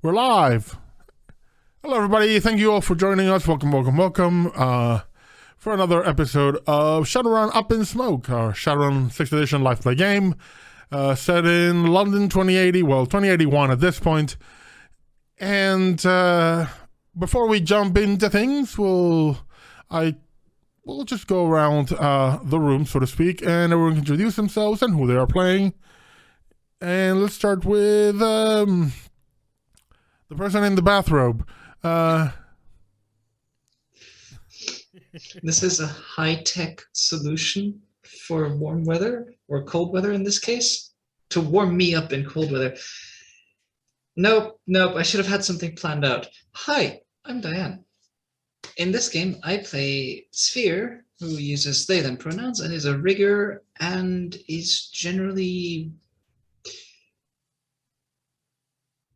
We're live. Hello, everybody. Thank you all for joining us. Welcome for another episode of Shadowrun Up in Smoke, our Shadowrun 6th Edition live play game, set in London 2080, well, 2081 at this point. And before we jump into things, we'll just go around the room, so to speak, and everyone can introduce themselves and who they are playing. And let's start with the person in the bathrobe. This is a high-tech solution for warm weather, or cold weather in this case, to warm me up in cold weather. Nope, I should have had something planned out. Hi, I'm Diane. In this game, I play Sphere, who uses they, them pronouns, and is a rigger, and is generally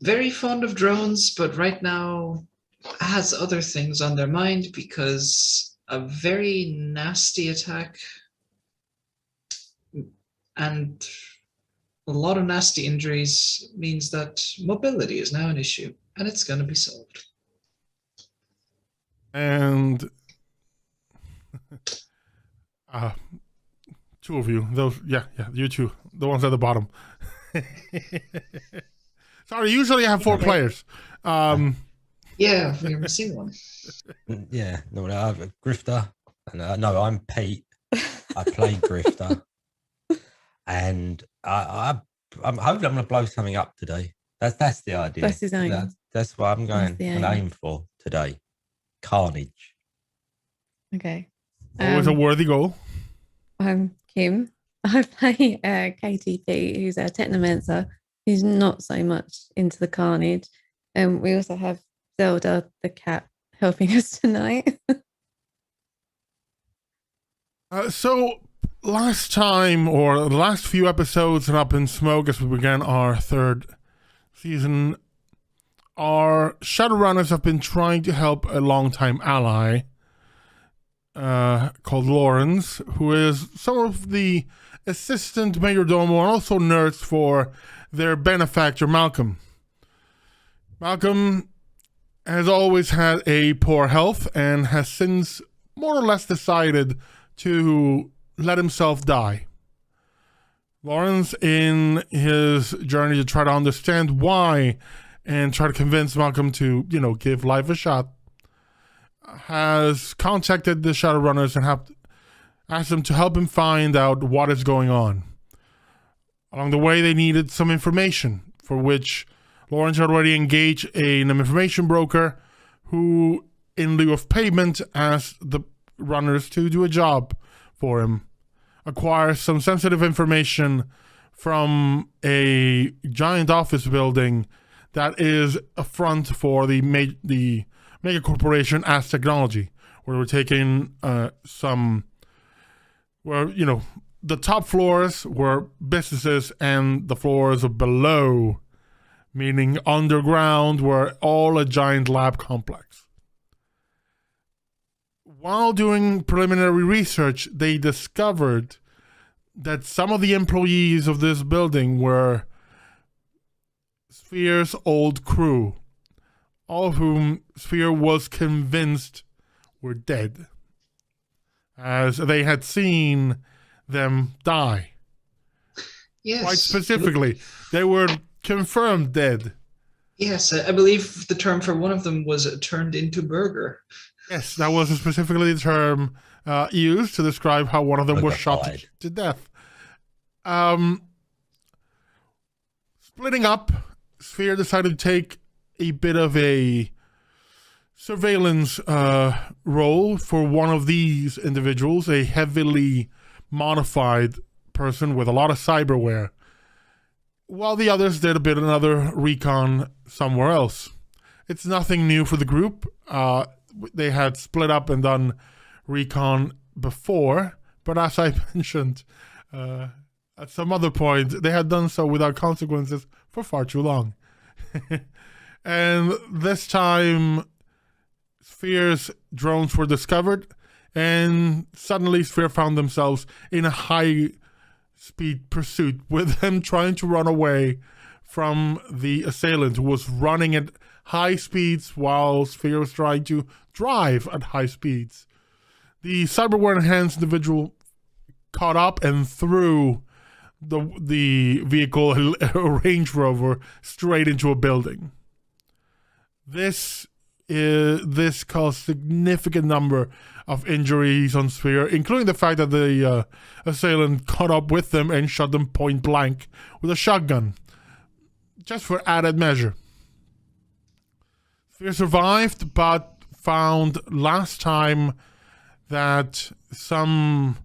very fond of drones, but right now has other things on their mind because a very nasty attack and a lot of nasty injuries means that mobility is now an issue, and it's going to be solved. And two of you, those, yeah, you two, the ones at the bottom. Sorry, usually I have four players. Yeah, we're missing one. Yeah, no, I have a Grifter. And, no, I'm Pete. I play Grifter. And I'm hoping I'm going to blow something up today. That's the idea. That's his aim. That's what I'm going to aim for today. Carnage. Okay. Always a worthy goal. I'm Kim. I play KTP, who's a technomancer. He's not so much into the carnage. We also have Zelda, the cat, helping us tonight. So last time, or the last few episodes in Up in Smoke, as we began our third season, our Shadowrunners have been trying to help a longtime ally called Lawrence, who is some of the assistant majordomo and also nurse for their benefactor, Malcolm. Malcolm has always had a poor health and has since more or less decided to let himself die. Lawrence, in his journey to try to understand why and try to convince Malcolm to, give life a shot, has contacted the Shadowrunners and asked them to help him find out what is going on. Along the way, they needed some information, for which Lawrence had already engaged an information broker who, in lieu of payment, asked the runners to do a job for him. Acquire some sensitive information from a giant office building that is a front for the mega corporation As Technology, where we're taking the top floors were businesses and the floors below, meaning underground, were all a giant lab complex. While doing preliminary research, they discovered that some of the employees of this building were Sphere's old crew, all of whom Sphere was convinced were dead, as they had seen them die. Yes. Quite specifically, they were confirmed dead. Yes, I believe the term for one of them was turned into burger. Yes, that was specifically the term used to describe how one of them was shot to death. Splitting up, Sphere decided to take a bit of a surveillance role for one of these individuals, a heavily modified person with a lot of cyberware, while the others did another recon somewhere else. It's nothing new for the group. They had split up and done recon before, but as I mentioned at some other point, they had done so without consequences for far too long. And this time, Sphere's drones were discovered, and suddenly Sphere found themselves in a high-speed pursuit with them trying to run away from the assailant who was running at high speeds while Sphere was trying to drive at high speeds. The cyberware-enhanced individual caught up and threw the vehicle, a Range Rover, straight into a building. This caused significant number of injuries on Sphere, including the fact that the assailant caught up with them and shot them point blank with a shotgun, just for added measure. Sphere survived, but found last time that some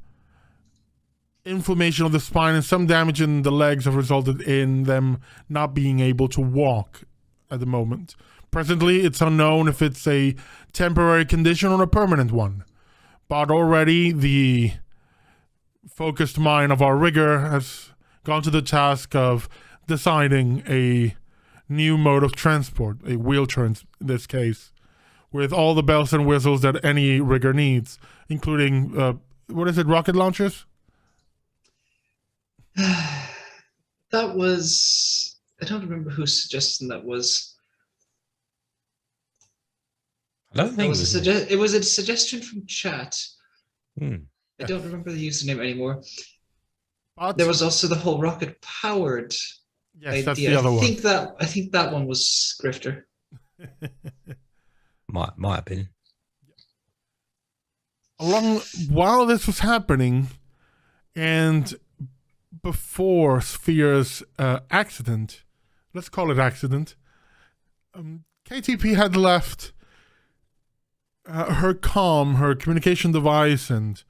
inflammation of the spine and some damage in the legs have resulted in them not being able to walk at the moment. Presently, it's unknown if it's a temporary condition or a permanent one, but already the focused mind of our rigger has gone to the task of deciding a new mode of transport, a wheelchair in this case, with all the bells and whistles that any rigger needs, including, rocket launchers? That was... I don't remember whose suggestion that was. I don't think It was a suggestion from chat. Hmm. I don't remember the username anymore. But There was also the whole rocket-powered yes, idea. that's the other one. I think that one was Grifter. Might have been. While this was happening, and before Sphere's accident, let's call it accident, KTP had left her comm, her communication device, and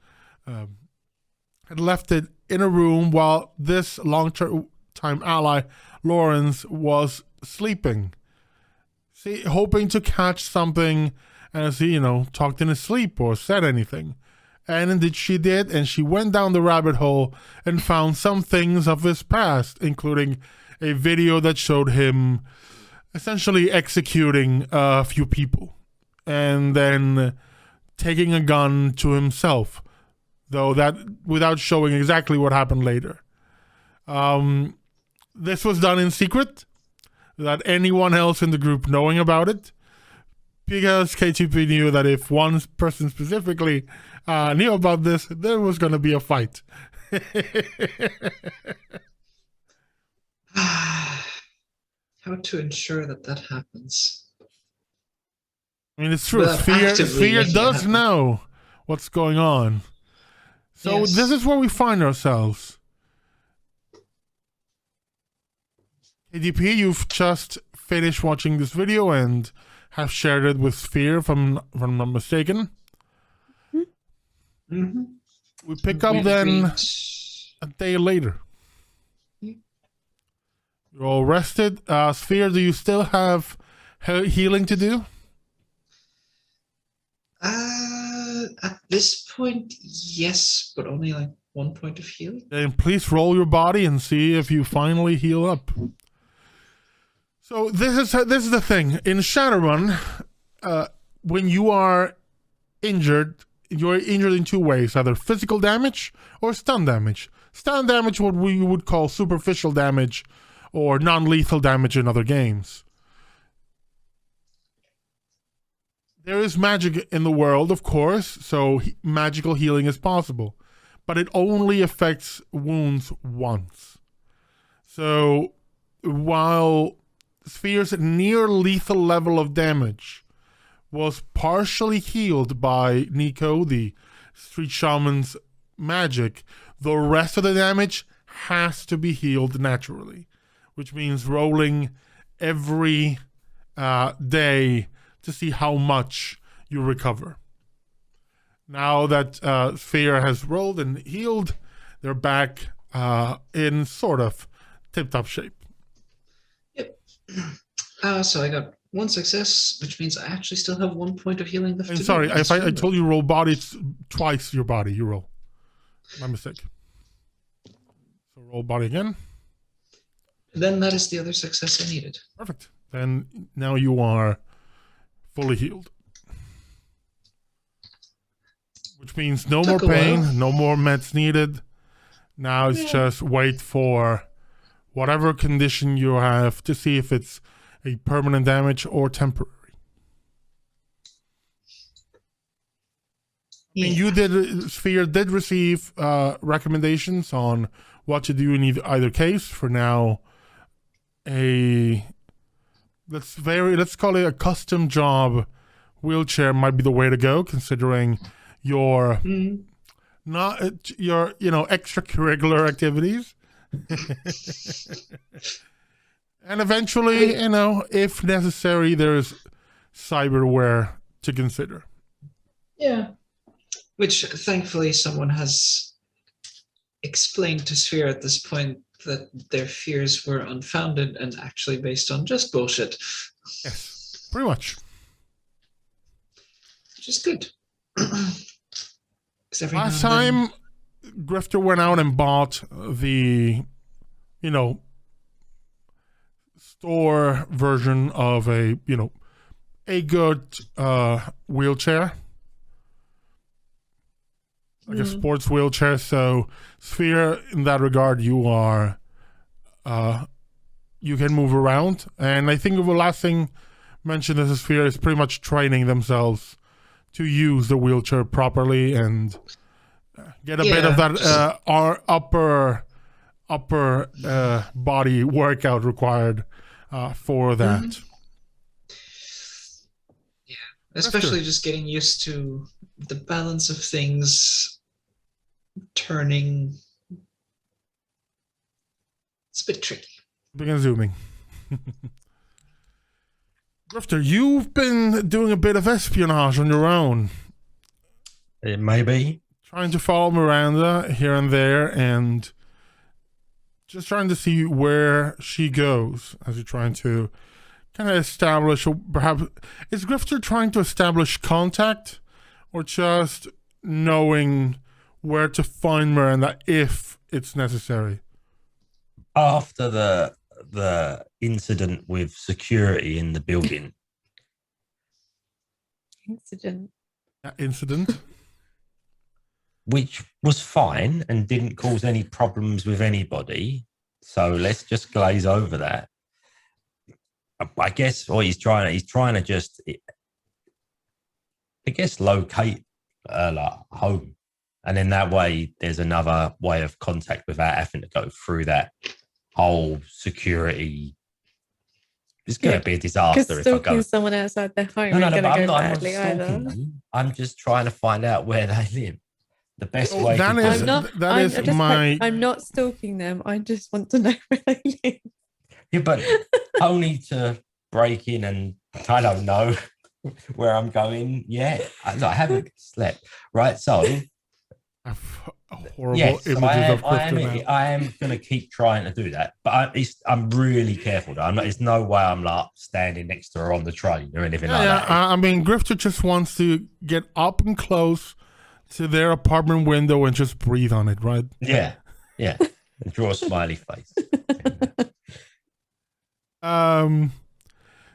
had left it in a room while this long-time ally, Lawrence, was sleeping. Hoping to catch something as he, talked in his sleep or said anything. And indeed she did, and she went down the rabbit hole and found some things of his past, including a video that showed him essentially executing a few people and then taking a gun to himself, though that without showing exactly what happened later. This was done in secret, without anyone else in the group knowing about it, because KTP knew that if one person specifically knew about this, there was going to be a fight. How to ensure that happens? I mean, it's true. Without actively Sphere making it does happen. know what's going on. So Yes. this is where we find ourselves. KDP, you've just finished watching this video and have shared it with Sphere, if I'm not mistaken. Mm-hmm. We pick up then a day later. You're all rested. Sphere, do you still have healing to do? At this point, yes, but only like 1 point of healing. Then please roll your body and see if you finally heal up. So this is the thing in Shadowrun. When you are injured, you're injured in two ways: either physical damage or stun damage. Stun damage, what we would call superficial damage, or non-lethal damage in other games. There is magic in the world, of course, so magical healing is possible, but it only affects wounds once. So while Sphere's near lethal level of damage was partially healed by Nico, the street shaman's magic, the rest of the damage has to be healed naturally, which means rolling every day to see how much you recover. Now that Sphere has rolled and healed, they're back in sort of tip-top shape. Yep. So I got one success, which means I actually still have 1 point of healing left. And to sorry, do. if I told you roll body, it's twice your body you roll. My mistake. So roll body again. Then that is the other success I needed. Perfect. Then now you are fully healed. Which means no more Took a pain, while. no more meds needed. Now it's just wait for whatever condition you have to see if it's a permanent damage or temporary. I mean, Sphere did receive recommendations on what to do in either case. For now, let's call it a custom job wheelchair might be the way to go, considering your extracurricular activities. And eventually, if necessary, there's cyberware to consider. Yeah. Which thankfully someone has explained to Sphere at this point that their fears were unfounded and actually based on just bullshit. Yes, pretty much. Which is good. Last time, Grifter went out and bought the, store version of a good wheelchair. Like a sports wheelchair. So Sphere, in that regard, you can move around. And I think the last thing mentioned as a Sphere is pretty much training themselves to use the wheelchair properly and get a bit of that our upper body workout required for that. Yeah, especially just getting used to the balance of things, turning. It's a bit tricky. Begin zooming. Grifter, you've been doing a bit of espionage on your own. It may be. Trying to follow Miranda here and there and just trying to see where she goes as you're trying to kind of establish, or perhaps, is Grifter trying to establish contact or just knowing where to find Miranda if it's necessary? After the incident with security in the building. Incident? Which was fine and didn't cause any problems with anybody. So let's just glaze over that. I guess what he's trying to just, locate home. And then that way there's another way of contact without having to go through that whole security. It's going to be a disaster if I go. Someone outside their home No, is going to but go I'm not badly either. stalking them. I'm just trying to find out where they live. The best way that to is- do it. that is my- I'm not stalking them. I just want to know where they live. Yeah, but only to break in and I don't know where I'm going yet. I haven't slept. Right, so Horrible yes, images of Grifter now. I am going to keep trying to do that, but I'm really careful. Though. There's no way I'm like standing next to her on the train or anything like that. I mean, Grifter just wants to get up and close to their apartment window and just breathe on it, right? Yeah. And draw a smiley face.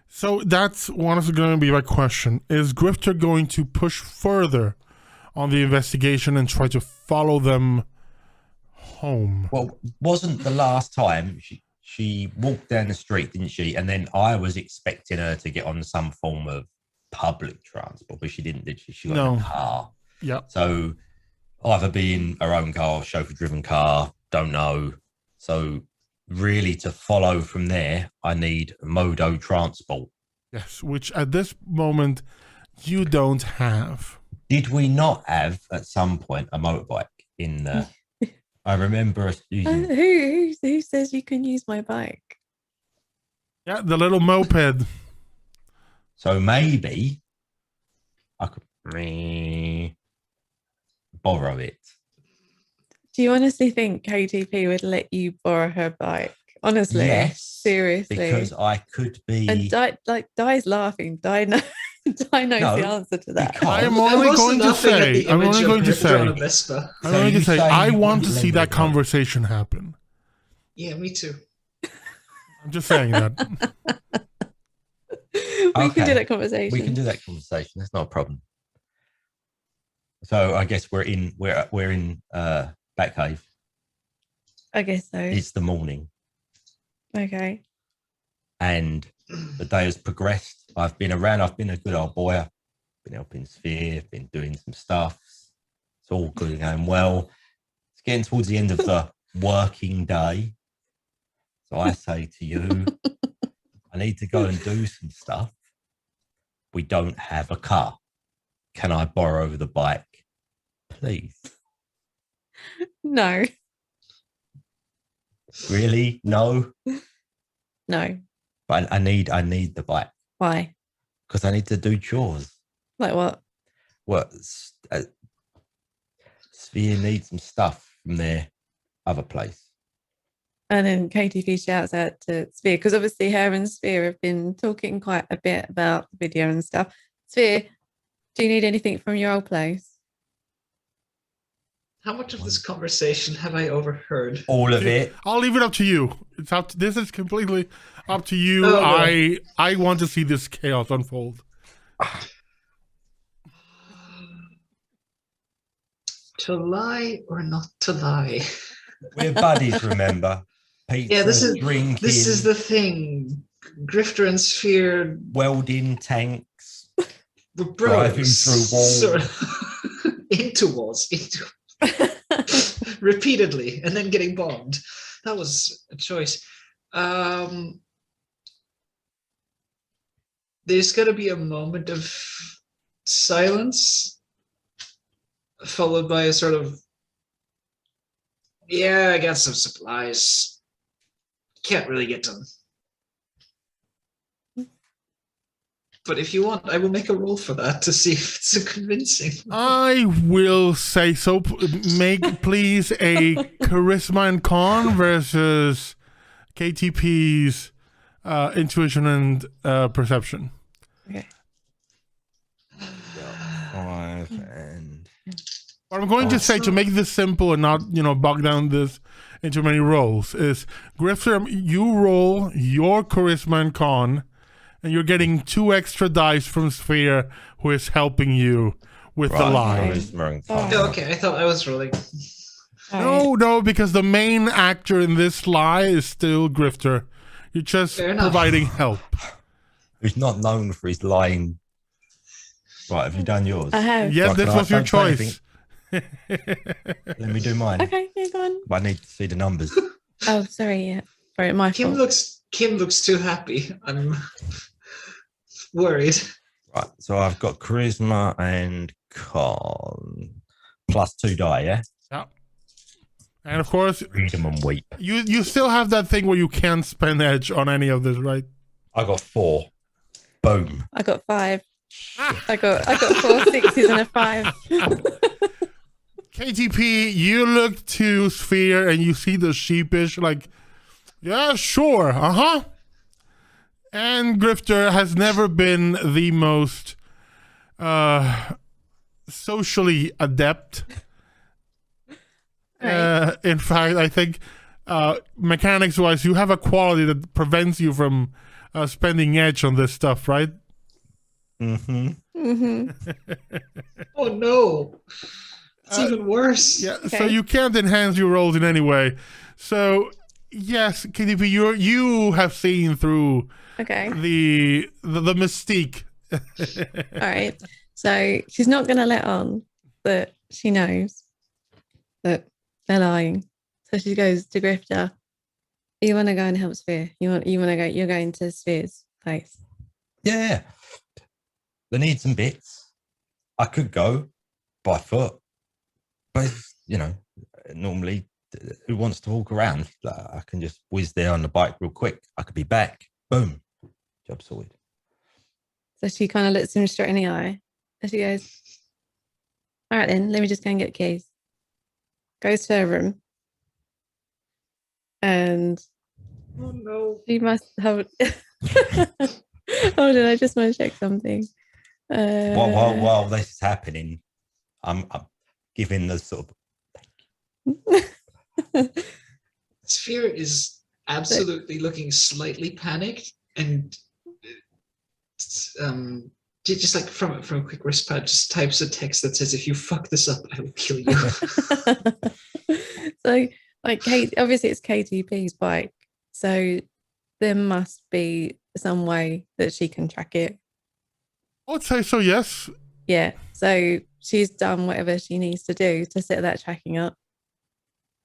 So that's one is going to be my question. Is Grifter going to push further on the investigation and try to follow them home? Well, wasn't the last time she walked down the street, didn't she? And then I was expecting her to get on some form of public transport, but she didn't, did she? She got in a car. Yeah. So either be in her own car, chauffeur-driven car, don't know. So really to follow from there, I need Modo transport. Yes, which at this moment you don't have. Did we not have at some point a motorbike in the... I remember us using... Who says you can use my bike? Yeah, the little moped. So maybe I could borrow it. Do you honestly think KTP would let you borrow her bike? Honestly, Yes, seriously. because I could be... And Di's laughing. Di knows the answer to that. because- I'm only going to say, I want to see that conversation happen. Yeah, me too. I'm just saying that. We can do that conversation. We can do that conversation. That's not a problem. So I guess we're in Batcave. I guess so. It's the morning. Okay. And the day has progressed. I've been around. I've been a good old boy. I've been helping Sphere, been doing some stuff. It's all good and going well. It's getting towards the end of the working day. So I say to you, I need to go and do some stuff. We don't have a car. Can I borrow the bike, please? No. Really? No? No. But I need the bike Why? because I need to do chores. Like what? What? Sphere needs some stuff from their other place. And then KTP shouts out to Sphere, because obviously her and Sphere have been talking quite a bit about the video and stuff. Sphere, do you need anything from your old place? How much of this conversation have I overheard? All of it. I'll leave it up to you. It's up. This is completely up to you. Oh, no. I want to see this chaos unfold. To lie or not to lie? We're buddies, remember? Pizza, Yeah, this drinking, is the thing. Grifter and Sphere welding tanks. were bros. Driving through walls. Sort of into walls, repeatedly, and then getting bombed. That was a choice. There's got to be a moment of silence, followed by a sort of, yeah, I got some supplies. Can't really get them. But if you want, I will make a roll for that to see if it's convincing. I will say so. Make please a charisma and con versus KTP's intuition and perception. Okay. 5 and What I'm going to say to make this simple and not, bog down this into many rolls is, Grifter, you roll your charisma and con, and you're getting 2 extra dice from Sphere, who is helping you with the lie. charisma and con. Oh, okay, I thought I was rolling. No, because the main actor in this lie is still Grifter. You're just Fair enough. providing help. Who's not known for his lying. Right, have you done yours? I have. Yes, Right, this can I was your say anything? choice. Let me do mine. Okay, yeah, go on. But I need to see the numbers. Oh, sorry, yeah. Sorry, my Kim fault. looks too happy. I'm worried. Right, so I've got charisma and con plus 2 die, yeah? Yeah. And of course, Read 'em and weep. you still have that thing where you can't spend edge on any of this, right? I got 4. Boom. I got 5. I got 4 6s and a 5. KTP, you look to Sphere and you see the sheepish, like, yeah, sure, And Grifter has never been the most socially adept. Right. In fact, I think mechanics-wise, you have a quality that prevents you from spending edge on this stuff, right? Mm-hmm. Oh no. It's even worse. Yeah, so Okay. you can't enhance your rolls in any way. So, yes, KTP, you have seen through Okay. the mystique. All right. So she's not going to let on that she knows that they're lying. So she goes to Grifter. You want to go and help Sphere? You want to go? You're going to Sphere's place. Yeah. They need some bits. I could go by foot. But, normally, who wants to walk around? Like, I can just whiz there on the bike real quick. I could be back. Boom. Job sorted. So she kind of looks him straight in the eye, and she goes, "All right, then. Let me just go and get keys." Goes to her room, and Oh no. she must have. Hold on, I just want to check something. While this is happening, I'm giving the sort of Sphere is absolutely looking slightly panicked and just like from a quick wristpad just types a text that says, "If you fuck this up, I will kill you." So like Kate, obviously it's KTP's bike. So there must be some way that she can track it. I would say so, yes. Yeah. So she's done whatever she needs to do to set that tracking up.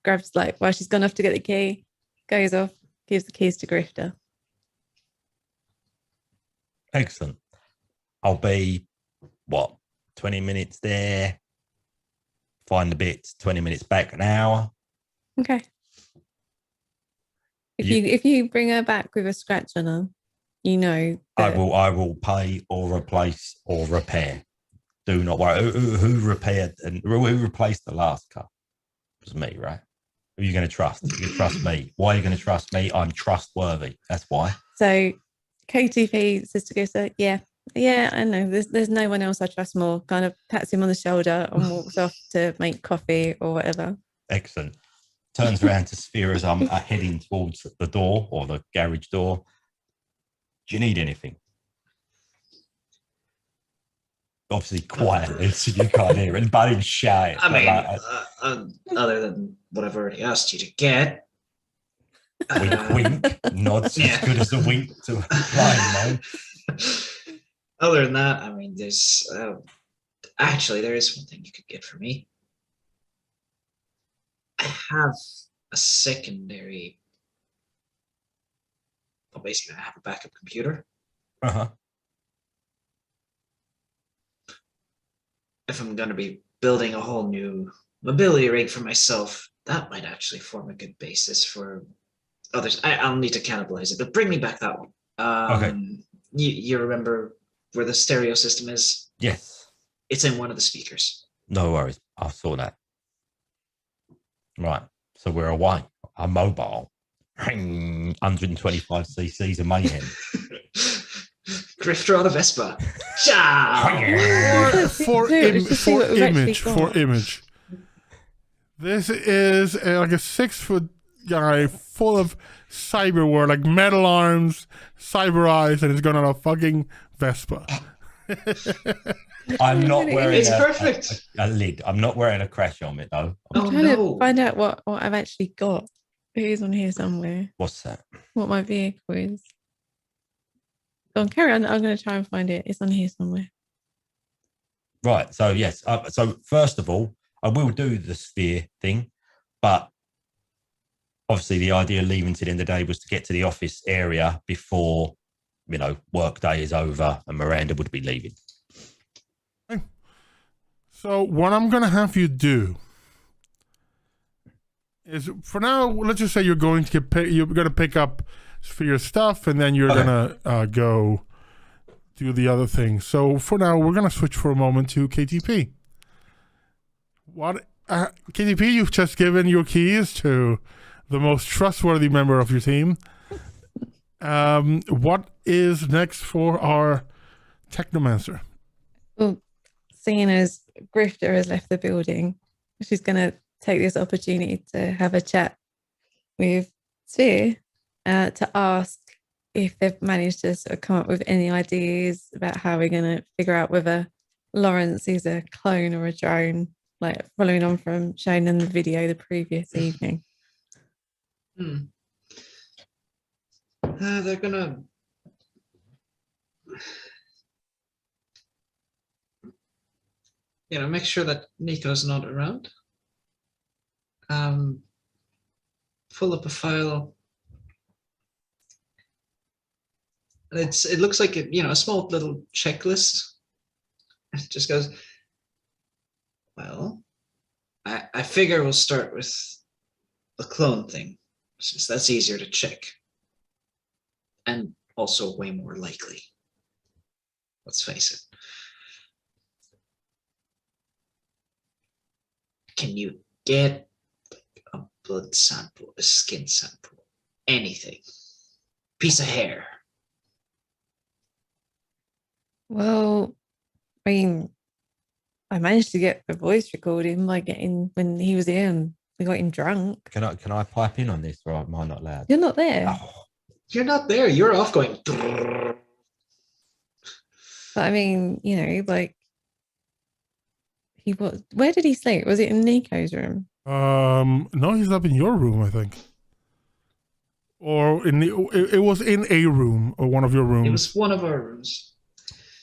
Grabs while she's gone off to get the key, goes off, gives the keys to Grifter. Excellent. I'll be 20 minutes there, find the bits, 20 minutes back, an hour. Okay. If you bring her back with a scratch on her, you know I that will pay or replace or repair. Do not worry. Who repaired and who replaced the last car? It was me, right? Who are you going to trust? You trust me. Why are you going to trust me? I'm trustworthy. That's why. So KTP says to Gusta, yeah, I know. There's no one else I trust more. Kind of pats him on the shoulder and walks off to make coffee or whatever. Excellent. Turns around to Sphere as I'm heading towards the door or the garage door. Do you need anything? Obviously quietly, so you can't hear it, but in shout. I mean, other than what I've already asked you to get. Wink, nods as good as a wink to a blind man. Other than that, I mean, there's actually there is one thing you could get for me. I have a secondary. Well, basically, I have a backup computer. Uh-huh. If I'm going to be building a whole new mobility rig for myself, that might actually form a good basis for others. I'll need to cannibalize it, but bring me back that one. Okay. You remember where the stereo system is? Yes. It's in one of the speakers. No worries. I saw that. Right. So we're away. I'm mobile. 125 cc's of mayhem. Grifter on a Vespa. Ciao! For image. This is like a 6-foot guy full of cyberware, like metal arms, cyber eyes, and he's going on a fucking Vespa. I'm not wearing perfect. A lid. I'm not wearing a crash helmet though. I'm trying to find out what I've actually got. It is on here somewhere. What's that? What my vehicle is. Go on, carry on. I'm going to try and find it. It's on here somewhere. Right. So yes. So first of all, I will do the sphere thing, but obviously the idea of leaving to the end of the day was to get to the office area before, work day is over and Miranda would be leaving. So what I'm going to have you do is, for now, let's just say you're going to pick up for your stuff, and then you're gonna go do the other thing. So for now, we're gonna switch for a moment to KTP. KTP? You've just given your keys to the most trustworthy member of your team. What is next for our technomancer? Well, seeing as Grifter has left the building, she's gonna take this opportunity to have a chat with Sphere. To ask if they've managed to sort of come up with any ideas about how we're going to figure out whether Lawrence is a clone or a drone, like following on from showing in the video the previous evening. They're gonna make sure that Nico's not around. Pull up a file. It looks like a small little checklist. It just goes, well, I figure we'll start with the clone thing, since that's easier to check and also way more likely. Let's face it. Can you get a blood sample, a skin sample, anything, piece of hair? Well, I mean, I managed to get the voice recording by when he was here and we got him drunk. Can I pipe in on this, or am I not allowed? You're not there. Oh. You're not there. You're off going. But I mean, he was. Where did he sleep? Was it in Nico's room? No, he's up in your room, I think. Or it was in a room or one of your rooms. It was one of our rooms.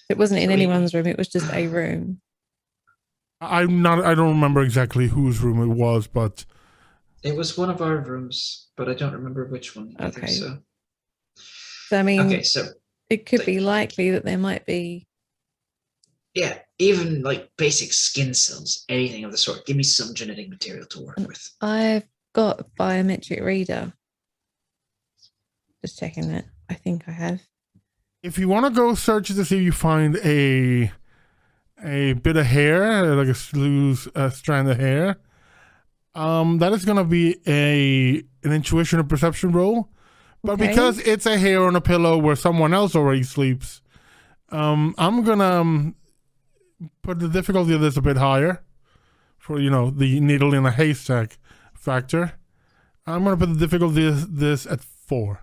It wasn't in Three. anyone's room. It was just a room. I don't remember exactly whose room it was, but It was one of our rooms, but I don't remember which one. I think Okay. so. So I mean, Okay, so it could be likely that there might be. yeah, even like basic skin cells, anything of the sort. Give me some genetic material to work with. I've got a biometric reader. Just checking that. I think I have. if you want to go search to see if you find a bit of hair, like a loose strand of hair, that is going to be an intuition or perception roll. But Okay. because it's a hair on a pillow where someone else already sleeps, I'm gonna put the difficulty of this a bit higher for the needle in a haystack factor. I'm gonna put the difficulty of this at 4.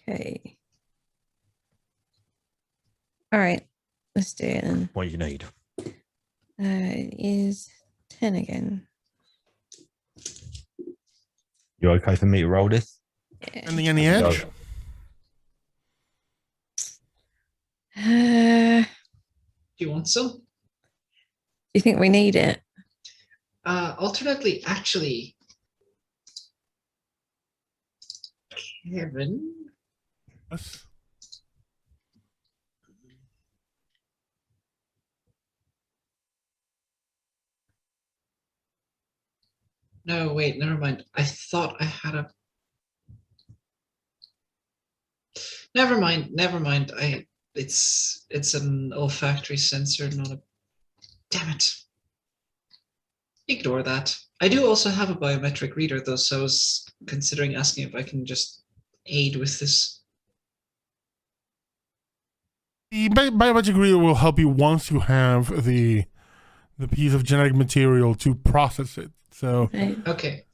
Okay. All right. Let's do it then. What do you need? It is 10 again. You okay for me to roll this? Yeah. Ending any edge. Do Do you want some? you think we need it? Alternately, actually, Kevin. Yes. No, wait, never mind. I thought I had a. Never mind. It's an olfactory sensor, not a. Damn it. Ignore that. I do also have a biometric reader though, so I was considering asking if I can just aid with this. The biometric reader will help you once you have the piece of genetic material to process it. So Right. Okay.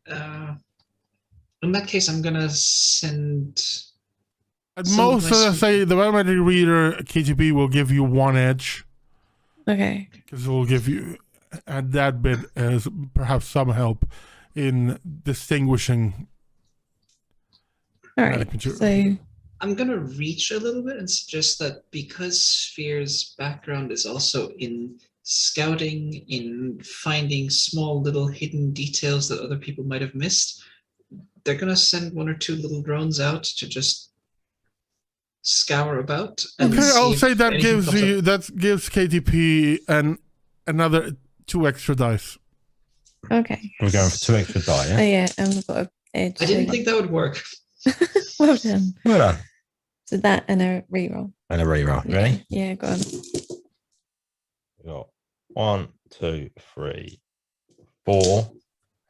In that case, I'm gonna send. at Some most, of my let's say the biometric reader KGP will give you 1 edge, Okay. because it will give you at that bit as perhaps some help in distinguishing All genetic right. material. So I'm gonna reach a little bit and suggest that because Sphere's background is also in scouting, in finding small little hidden details that other people might have missed, they're gonna send 1 or 2 little drones out to just scour about. And Okay, see I'll if say that anything comes up. gives KTP another 2 extra dice. okay. We're going for 2 extra die, Oh yeah? yeah, and we've got an edge. I didn't think that would work. Well done. Well done. So that and a reroll. And a reroll. Yeah. Ready? Yeah, go on. We got 1, 2, 3, 4,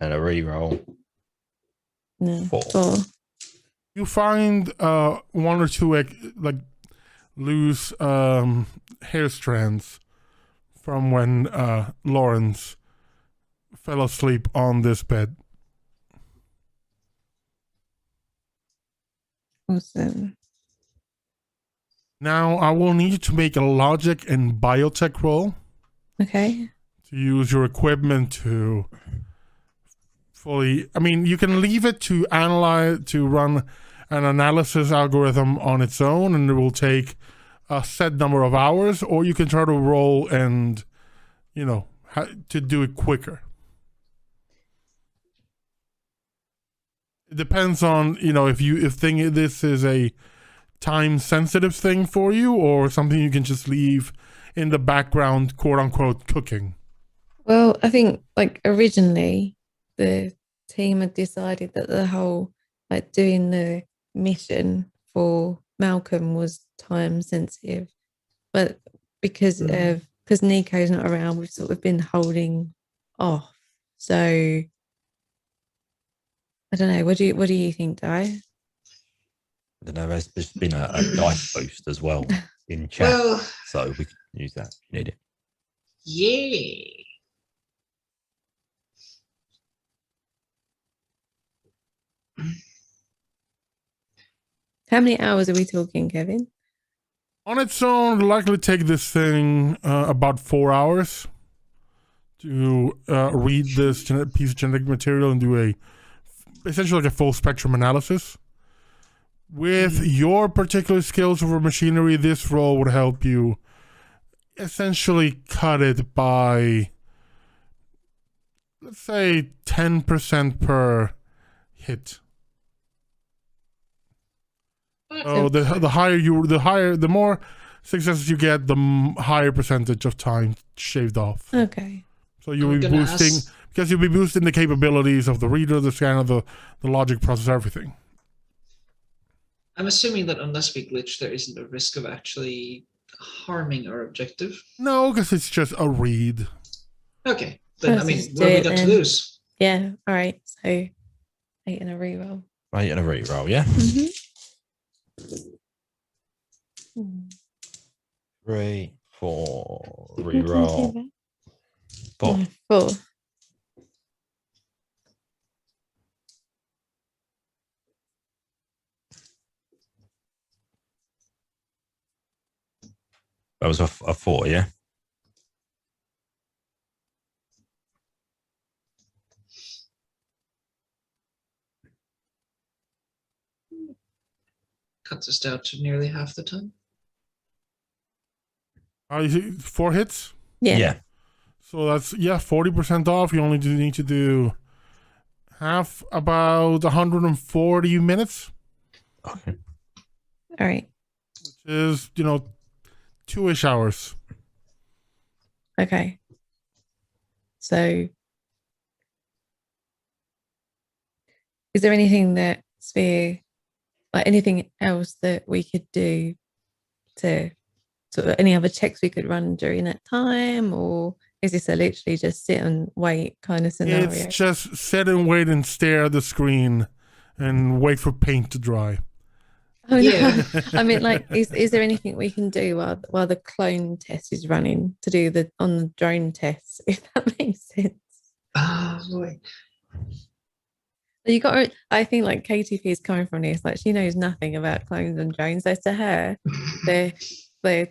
and a reroll. No. 4. 4. You find 1 or 2 like loose hair strands from when Lawrence fell asleep on this bed. Awesome. Now I will need you to make a logic and biotech roll Okay. to use your equipment to fully. I mean, you can leave it to analyze, to run an analysis algorithm on its own, and it will take a set number of hours, or you can try to roll and, to do it quicker. It depends on, if this is a time sensitive thing for you or something you can just leave in the background, quote unquote, cooking. Well, I think like originally the team had decided that the whole like doing the mission for Malcolm was time sensitive, but because Nico's not around, we've sort of been holding off. So I don't know. What do you think, Di? I don't know, there's just been a dice boost as well in chat, Well, so we can use that if you need it. yay. How many hours are we talking, Kevin? On its own, it'll likely take this thing about 4 hours to read this piece of genetic material and do a essentially like a full spectrum analysis. With your particular skills over machinery, this roll would help you essentially cut it by, let's say, 10% per hit. So the more successes you get, the higher percentage of time shaved off. Okay. So you'll be boosting because you'll be boosting the capabilities of the reader, the scanner, the logic process, everything. I'm assuming that unless we glitch, there isn't a risk of actually harming our objective. No, because it's just a read. Okay, then Let's I mean, just what do have we it got to then. lose? Yeah. All right. So 8 and a reroll. 8 and a reroll, yeah? Mm-hmm. 3, 4, reroll. 4. 4. That was a 4, yeah? Cuts us down to nearly half the time. You see 4 hits? Yeah. So that's 40% off. You only need to do half, about 140 minutes, Okay. All right. which is 2-ish hours. Okay. So, is there anything that Sphere, like anything else that we could do to sort of any other checks we could run during that time, or is this a literally just sit and wait kind of scenario? It's just sit and wait and stare at the screen and wait for paint to dry. Oh, Yeah. no. I mean, like, is there anything we can do while the clone test is running to do on the drone tests, if that makes sense? Ah, boy. You got. I think like KTP is coming from this. Like she knows nothing about clones and drones. So to her, they're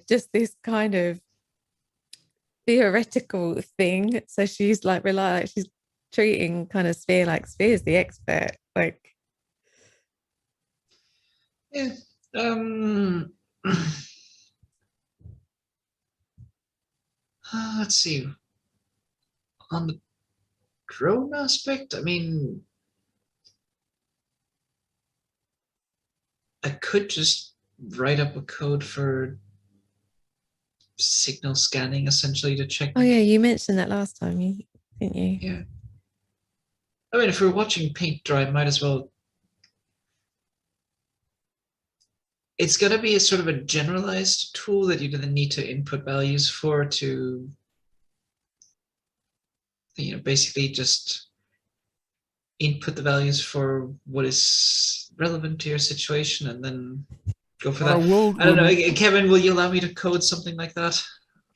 just this kind of theoretical thing. So she's like she's treating kind of Sphere like Sphere's the expert. Like, Yeah. Let's see. On the drone aspect, I mean, I could just write up a code for signal scanning, essentially, to check. oh yeah, you mentioned that last time, didn't you? Yeah. I mean, if we're watching paint dry, might as well. It's going to be a sort of a generalized tool that you then need to input values for to, basically just input the values for what is relevant to your situation and then go for that. I don't know. Kevin, will you allow me to code something like that?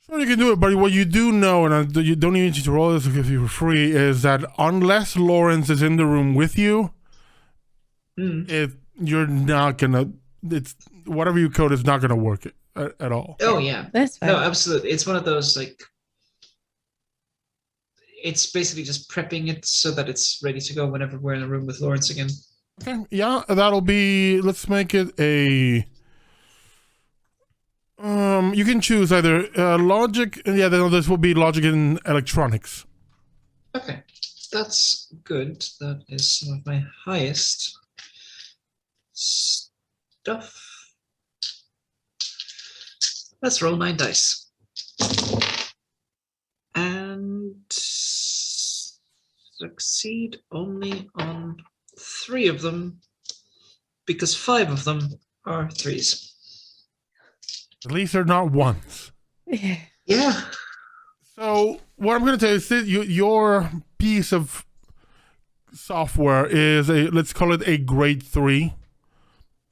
Sure, you can do it, but what you do know, and you don't even need to roll this if you're free, is that unless Lawrence is in the room with you, you're not gonna. It's whatever you code is not gonna work at all. Oh yeah, That's fine. no, absolutely. It's one of those like. It's basically just prepping it so that it's ready to go whenever we're in a room with Lawrence again. Okay, yeah, that'll be. Let's make it a. You can choose either logic. Yeah, this will be logic and electronics. Okay, that's good. That is some of my highest stuff. Let's roll 9 dice. And succeed only on 3 of them because 5 of them are 3s. At least they're not ones. Yeah. Yeah. So what I'm going to tell you is that your piece of software is let's call it a grade 3,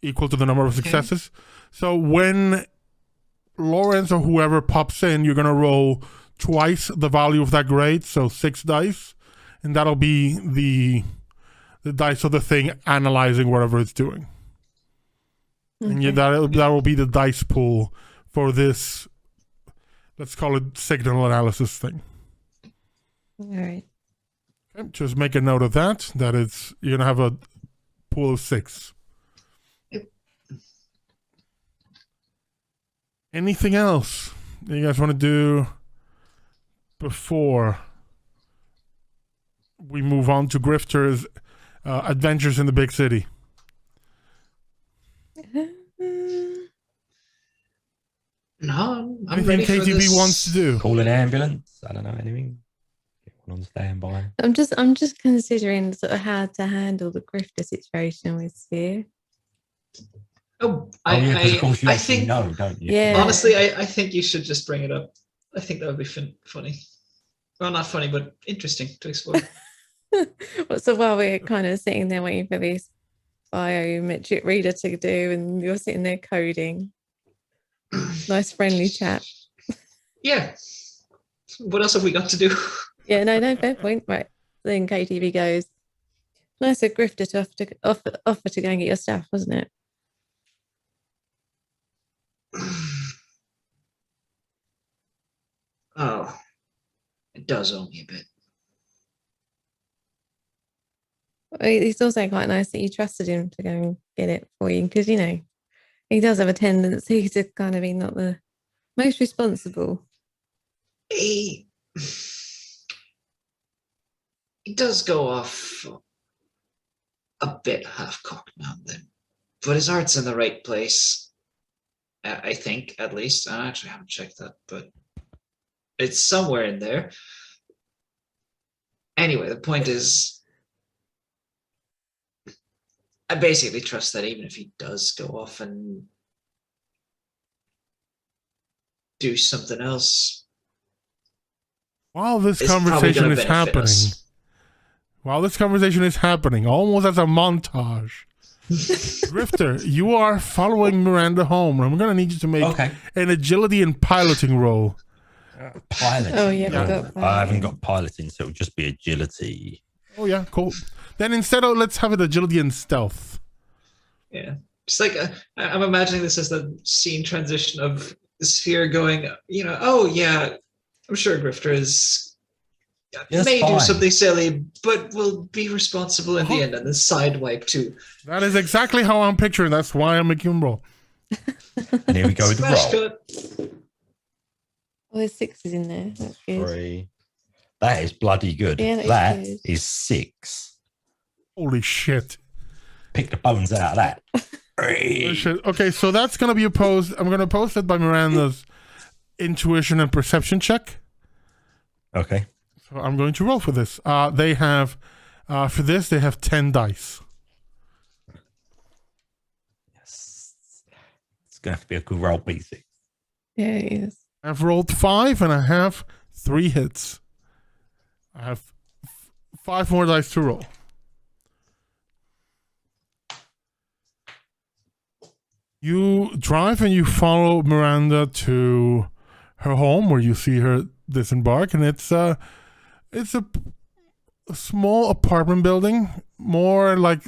equal to the number of successes. So when Lawrence or whoever pops in, you're going to roll twice the value of that grade, so 6 dice, and that'll be the dice of the thing analyzing whatever it's doing. Okay. And that will be the dice pool for this, let's call it signal analysis thing. All right. Okay, just make a note of that. That it's you're gonna have a pool of 6. Yep. Anything else that you guys want to do before we move on to Grifter's adventures in the big city? No, I'm Anything ready for KTB this. wants to do? Call an ambulance. I don't know anything. Get one on standby. I'm just considering sort of how to handle the grifter situation with Sphere. Oh, Yeah, because of course you I actually think know, don't you? Yeah. honestly, I think you should just bring it up. I think that would be funny. Well, not funny, but interesting to explore. So while we're kind of sitting there waiting for this biometric reader to do, and you're sitting there coding, nice friendly chat. Yeah. What else have we got to do? Yeah, no, fair point. Right. Then KTV goes, nice of Grifter to offer to go and get your stuff, wasn't it? Oh, it does owe me a bit. It's also quite nice that you trusted him to go and get it for you, because, you know, he does have a tendency to kind of be not the most responsible. He does go off a bit half-cocked now and then, but his heart's in the right place. I think, at least. I actually haven't checked that, but it's somewhere in there. Anyway, the point is, I basically trust that even if he does go off and do something else, While this it's probably conversation gonna is benefit happening, us. almost as a montage, Grifter, you are following Miranda home. I'm going to need you to make an agility and piloting roll. Piloting. Oh, yeah, I haven't got piloting, so it'll just be agility. Oh, yeah, cool. Then instead of, let's have it agility and stealth. Yeah. Just like, I'm imagining this as the scene transition of the Sphere going, oh, yeah, I'm sure Grifter may do something silly, but will be responsible in the end, and then sidewipe too. That is exactly how I'm picturing. That's why I'm making him roll. And here we go with the Smash roll. cut. Oh, there's 6s in there. That's good. 3. That is bloody good. Yeah, that good. is 6. Holy shit. Pick the bones out of that. 3. Okay, so that's going to be opposed. I'm going to post it by Miranda's intuition and perception check. Okay. So I'm going to roll for this. They have, for this, they have 10 dice. Yes. It's going to have to be a good roll, B6. Yeah, it is. I've rolled 5 and I have 3 hits. I have 5 more dice to roll. You drive and you follow Miranda to her home where you see her disembark, and it's a small apartment building, more like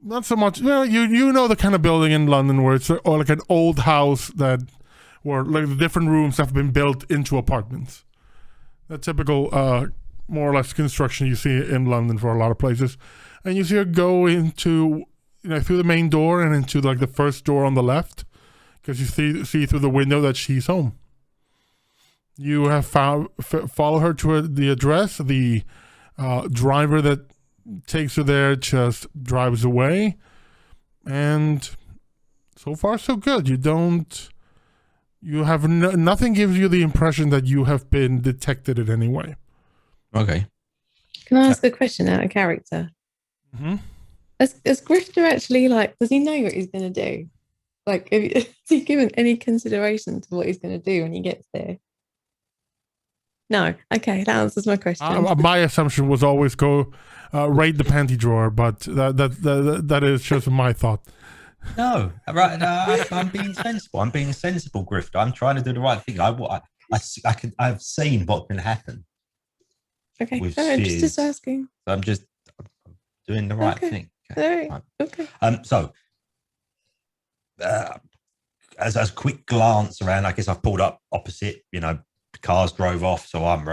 not so much. Well, you know the kind of building in London where it's like an old house where like the different rooms have been built into apartments. The typical, more or less construction you see in London for a lot of places, and you see her go into through the main door and into like the first door on the left, because you see through the window that she's home. You have follow her to the address. The driver that takes her there just drives away, and so far so good. Nothing gives you the impression that you have been detected in any way. Okay. Can I ask a question out of character? Mm-hmm. Is Grifter actually does he know what he's going to do? Like, has he given any consideration to what he's going to do when he gets there? No. Okay, that answers my question. My assumption was always go raid the panty drawer, but that is just my thought. No, right? No, I'm being sensible. I'm being a sensible, Grifter. I'm trying to do the right thing. I've seen what can happen. Okay, with all right, spheres. just asking. So I'm doing the right Okay. thing. All right. Okay. So as a quick glance around, I guess I've pulled up opposite. The cars drove off, so I'm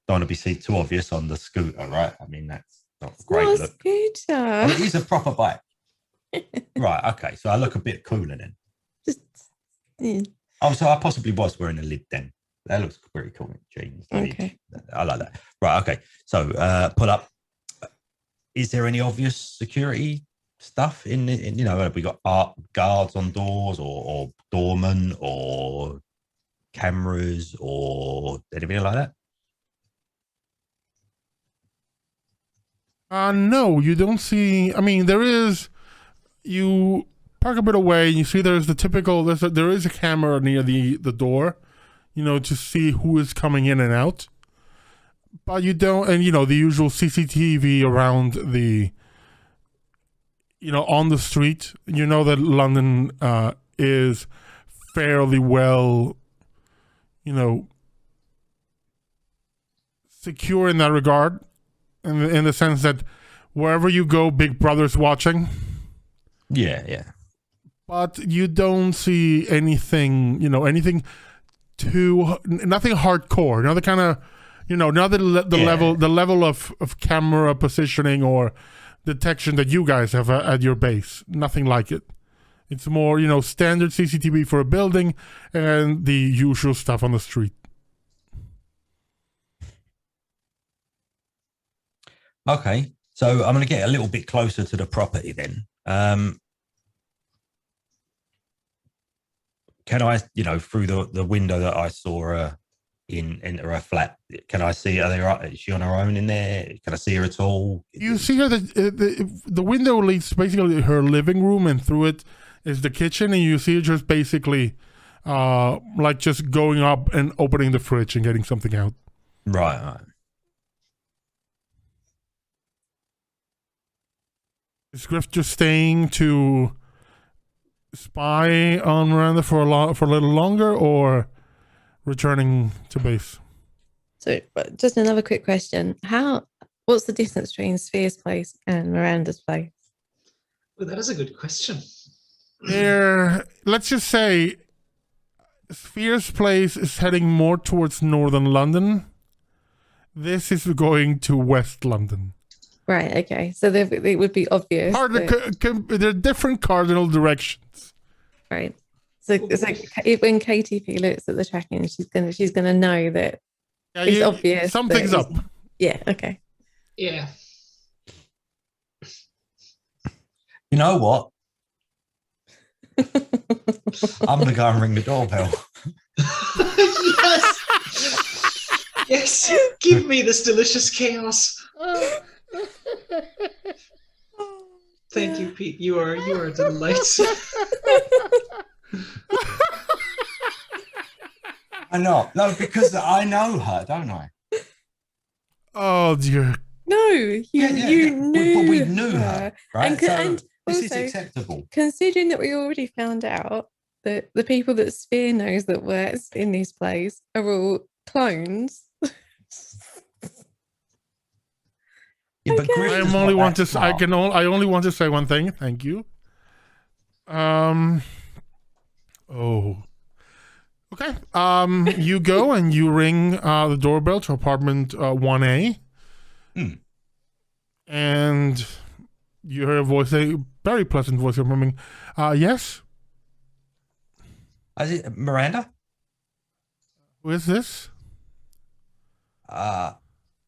don't want to be seen too obvious on the scooter, right? I mean, that's not a It's great not a look. scooter. Well, it is a proper bike. Right, okay. So I look a bit cooler then. Just, yeah. Oh, so I possibly was wearing a lid then. That looks pretty cool in jeans. Okay. I like that. Right, okay. So pull up. Is there any obvious security stuff in have we got art guards on doors or doormen or cameras or anything like that? No, you don't see. I mean, there is. You park a bit away, and you see there's the typical. There is a camera near the door, to see who is coming in and out. But you don't, and the usual CCTV around the. On the street. You know that London is fairly well, secure in that regard, in the sense that wherever you go, Big Brother's watching. Yeah. But you don't see anything, nothing hardcore. Another kind of, not the level of camera positioning or detection that you guys have at your base. Nothing like it. It's more, standard CCTV for a building and the usual stuff on the street. Okay, so I'm going to get a little bit closer to the property then. Can I, through the window that I saw her enter her flat, can I see her? Is she on her own in there? Can I see her at all? You see her, the window leads basically to her living room, and through it is the kitchen, and you see her just basically like just going up and opening the fridge and getting something out. Right. Is Griff just staying to spy on Miranda for a little longer, or returning to base? So, just another quick question: what's the distance between Sphere's place and Miranda's place? Well, that is a good question. Let's just say Sphere's place is heading more towards northern London. This is going to West London. Right. Okay. So it would be obvious. They're different cardinal directions. Right. So it's like when KTP looks at the tracking, she's gonna know that it's obvious. Something's up. Yeah. Okay. Yeah. You know what? I'm gonna go and ring the doorbell. Yes. Yes. Give me this delicious chaos. Thank you, Pete. You are a delight. I know. No, because I know her, don't I? Oh dear. No, you knew. But we knew her, right? And this also, is acceptable. Considering that we already found out that the people that Sphere knows that were in this place are all clones. Yeah, but Okay. I only want to say one thing. Thank you. Okay. You go and you ring the doorbell to apartment 1A. And you hear a very pleasant voice from yes? Is it Miranda? Who is this?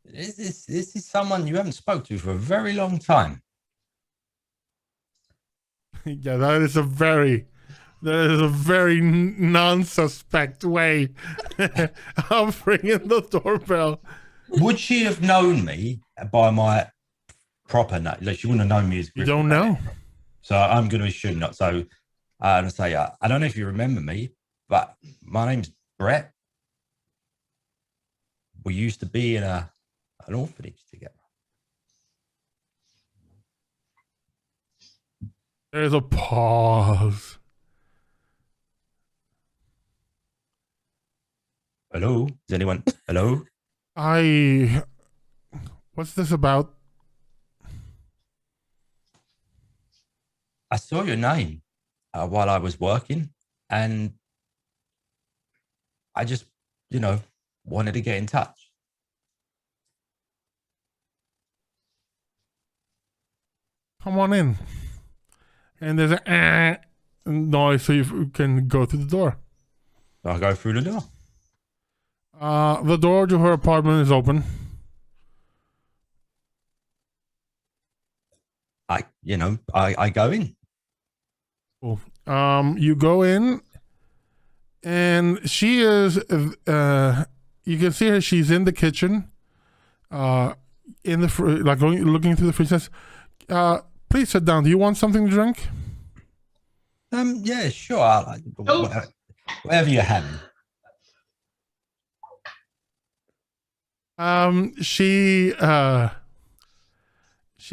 This is someone you haven't spoke to for a very long time. Yeah, that is a very non-suspect way of ringing the doorbell. Would she have known me by my proper name? Like, she wouldn't have known me as You Griffin. don't know. So I'm going to assume not. So I'm going to say, I don't know if you remember me, but my name's Brett. We used to be in an orphanage together. There's a pause. Hello? Is anyone? Hello? What's this about? I saw your name while I was working, and I just, wanted to get in touch. come on in. And there's a noise, so you can go through the door. I'll go through the door. The door to her apartment is open. I go in. Cool. You go in, and she is. You can see her. She's in the kitchen. In the looking through the fridge. Says, "Please sit down. Do you want something to drink?" Yeah, sure. Whatever you're having. She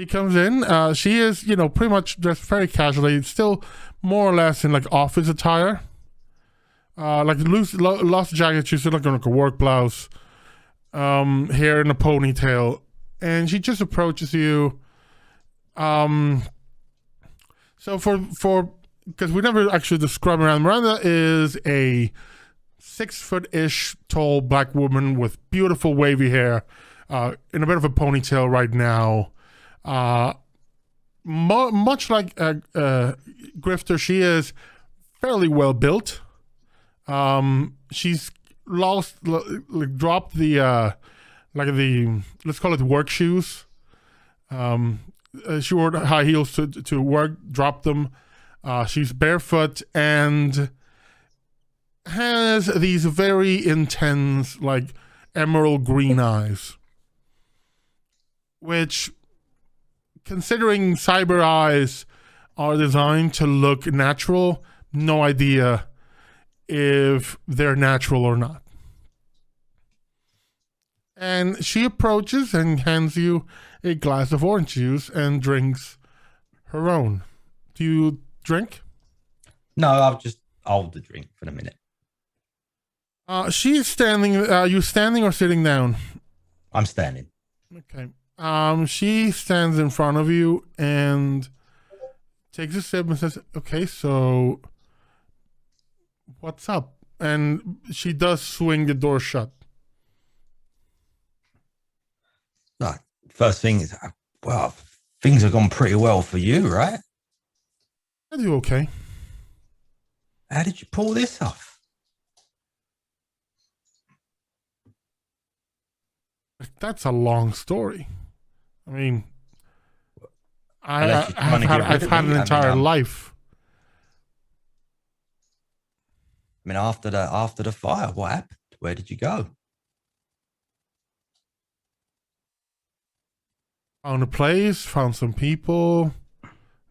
comes in. She is, pretty much dressed very casually, still more or less in like office attire. Like lost jacket. She's still like a work blouse. Hair in a ponytail, and she just approaches you. So because we never actually describe Miranda. Miranda is a 6-foot-ish tall black woman with beautiful wavy hair, in a bit of a ponytail right now. Much like Grifter, she is fairly well built. She's dropped the let's call it work shoes. She wore high heels to work, dropped them. She's barefoot and has these very intense, like emerald green eyes, which, considering cyber eyes are designed to look natural, no idea if they're natural or not. And she approaches and hands you a glass of orange juice and drinks her own. Do you drink? No, I'll just hold the drink for a minute. She's standing. Are you standing or sitting down? I'm standing. Okay. She stands in front of you and takes a sip and says, "Okay, so what's up?" And she does swing the door shut. First thing is, well, things have gone pretty well for you, right? I do okay. How did you pull this off? That's a long story. I mean, Unless you're trying to get rid I've of had me. an I entire mean, life. I mean, after the fire, what happened? Where did you go? Found a place, found some people.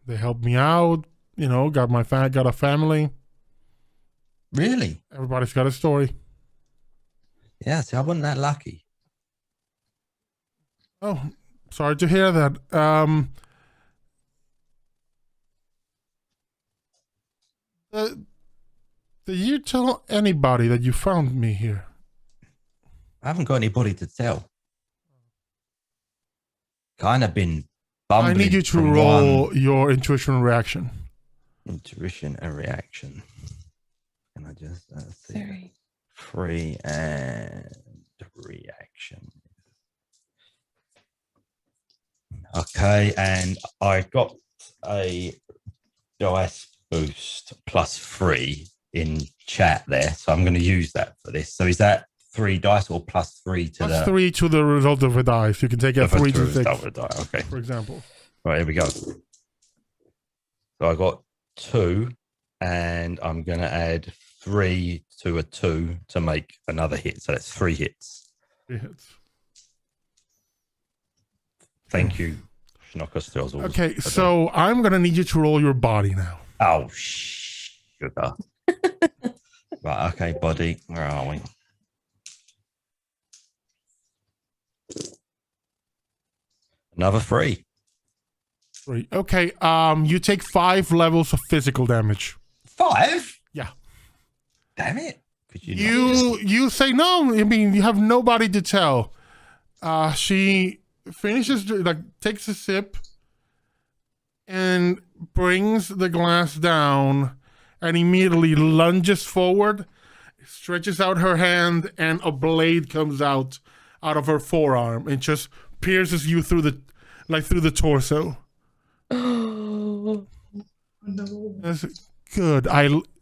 They helped me out. Got a family. Really? Everybody's got a story. Yeah, see, I wasn't that lucky. Oh, sorry to hear that. Did you tell anybody that you found me here? I haven't got anybody to tell. Kind of been bumbling. I need you to from roll one your intuition reaction. intuition and reaction. Can I just see? Sorry. 3 and reaction. Okay, and I got a dice boost +3 in chat there, so I'm going to use that for this. So is that 3 dice or +3 to Plus 3 to the result of a dice. You can take a 3 to 6, Okay, for example. right, here we go. So I got 2, and I'm going to add 3 to a 2 to make another hit. So that's 3 hits. 3 hits. Thank you, Schnocker. Okay, so I'm going to need you to roll your body now. Oh, sugar. Right, okay, body. Where are we? Another 3. 3. Okay, you take 5 levels of physical damage. 5? Yeah. Damn it. Could You say no. I mean, you have nobody to tell. She finishes, takes a sip and brings the glass down and immediately lunges forward, stretches out her hand, and a blade comes out of her forearm and just pierces you through the torso. No. That's good.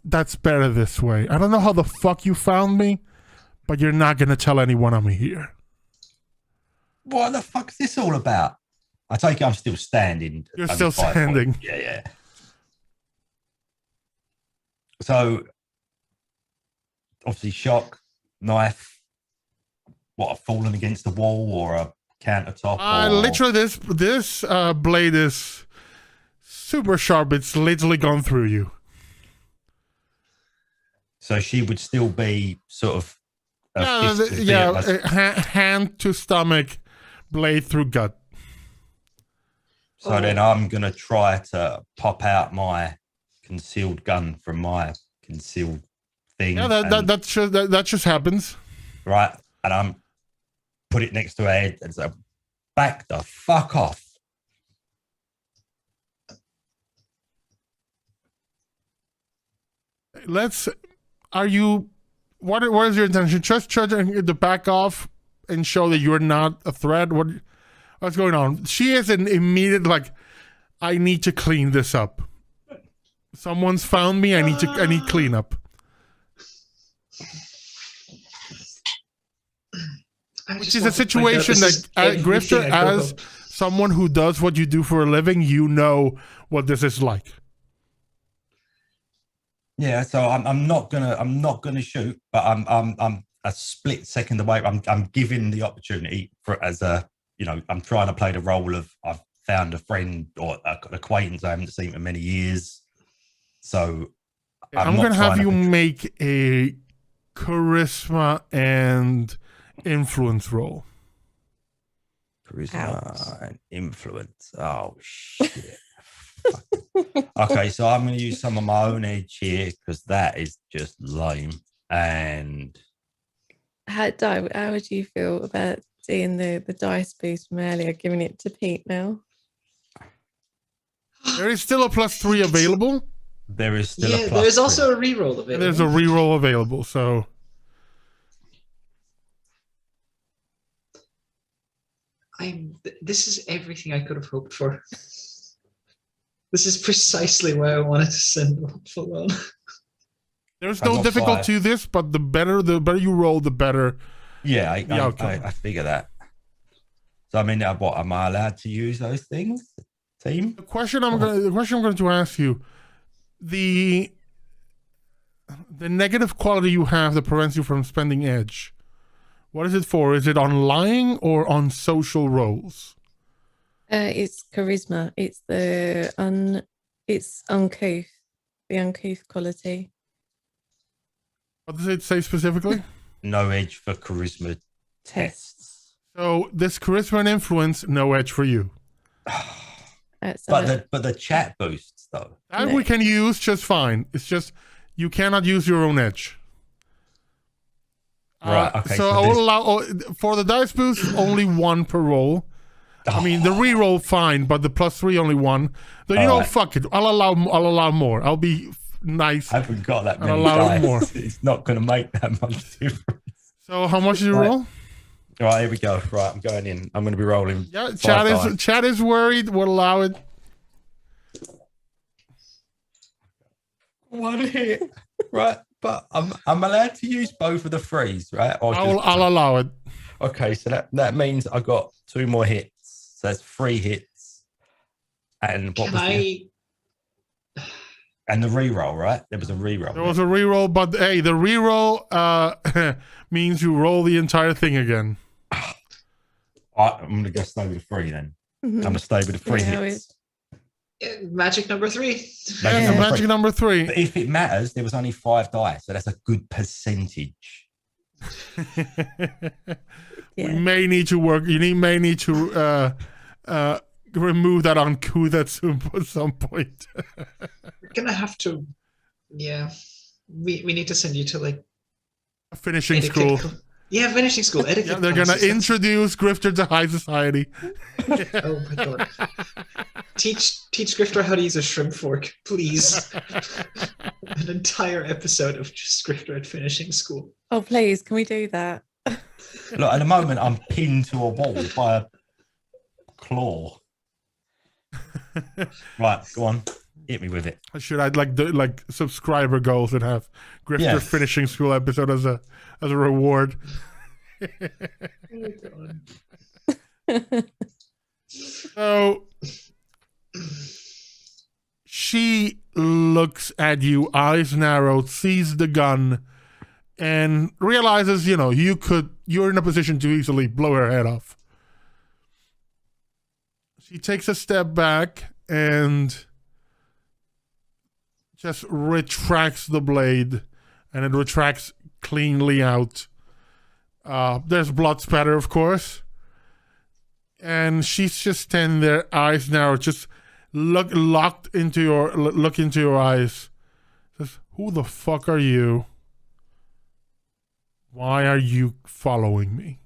That's better this way. I don't know how the fuck you found me, but you're not gonna tell anyone I'm here. What the fuck is this all about? I take it I'm still standing. You're only still 5 standing. points. Yeah. So, obviously, shock, knife. What, I've fallen against the wall or a countertop? Or... Literally, this blade is super sharp. It's literally gone through you. So she would still be sort of. Hand to stomach, blade through gut. So then I'm going to try to pop out my concealed gun from my concealed thing. Yeah, that just happens. Right. And I'm put it next to her head and say, back the fuck off. What is your intention? Just try to back off and show that you're not a threat? What's going on? She is an immediate, like, I need to clean this up. Someone's found me. I need cleanup. Which is a situation that Grifter, as someone who does what you do for a living, you know what this is like. Yeah, so I'm not gonna shoot, but I'm a split second away. I'm given the opportunity I'm trying to play the role of I've found a friend or an acquaintance I haven't seen for many years. So I'm gonna have you make a charisma and influence roll. Charisma and influence. Oh shit. Okay, so I'm going to use some of my own edge here because that is just lame. And How would you feel about seeing the dice boost from earlier, giving it to Pete now? There is still a +3 available. There is still a there's also a reroll available. And there's a reroll available, so this is everything I could have hoped for. This is precisely why I wanted to send Waffle on. There's no difficulty to this, but the better you roll, the better. Yeah, I figure that. So I mean, what am I allowed to use those things, team? The question I'm going to ask you, the negative quality you have that prevents you from spending edge. What is it for? Is it on lying or on social roles? It's charisma. It's it's uncouth, the uncouth quality. What does it say specifically? No edge for charisma tests. So this charisma and influence, no edge for you. But the chat boosts though. That we can use just fine. It's just you cannot use your own edge. Right. Okay. So I will allow for the dice boost only 1 per roll. I mean the reroll fine, but the +3 only 1. So you know, fuck it. I'll allow more. I'll be nice. I haven't got that many I'll allow dice. more. It's not going to make that much difference. So how much did you roll? All right, here we go. Right, I'm going in. I'm going to be rolling. Yeah, chat is worried. We'll allow it. 1 hit. Right, but I'm allowed to use both of the threes, right? I'll allow it. Okay, so that means I got 2 more hits. So that's 3 hits. And what and the reroll, right? There was a reroll. There was a reroll, but hey, the reroll means you roll the entire thing again. I'm going to go stay with 3 then. Mm-hmm. I'm going to stay with 3 hits. Magic number 3. Magic number 3. But if it matters, there was only 5 dice, so that's a good percentage. We may need to work. May need to remove that uncouth at some point. We're gonna have to. Yeah, we need to send you to like a finishing school. Finishing school. Etiquette. Yeah, they're gonna introduce Grifter to high society. Oh my god! Teach Grifter how to use a shrimp fork, please. An entire episode of just Grifter at finishing school. Oh please, can we do that? Look, at the moment, I'm pinned to a wall by a claw. Right, go on. Hit me with it. I should add like subscriber goals and have Grifter Yes. finishing school episode as a reward. So she looks at you, eyes narrowed, sees the gun, and realizes, you're in a position to easily blow her head off. She takes a step back and just retracts the blade, and it retracts cleanly out. There's blood spatter, of course. And she's just standing there, eyes narrowed, just look into your eyes. Says, "Who the fuck are you? Why are you following me?"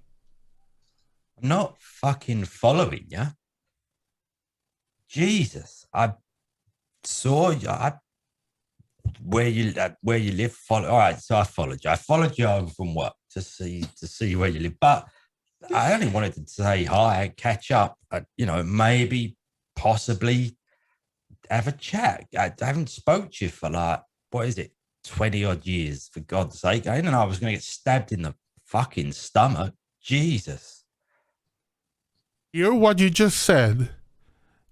I'm not fucking following you. Jesus, I saw you. Where you live. All right, so I followed you. I followed you home from work to see where you live. But I only wanted to say hi, catch up. Maybe, possibly, have a chat. I haven't spoke to you for 20 odd years, for God's sake. I didn't know I was going to get stabbed in the fucking stomach. Jesus. Hear what you just said.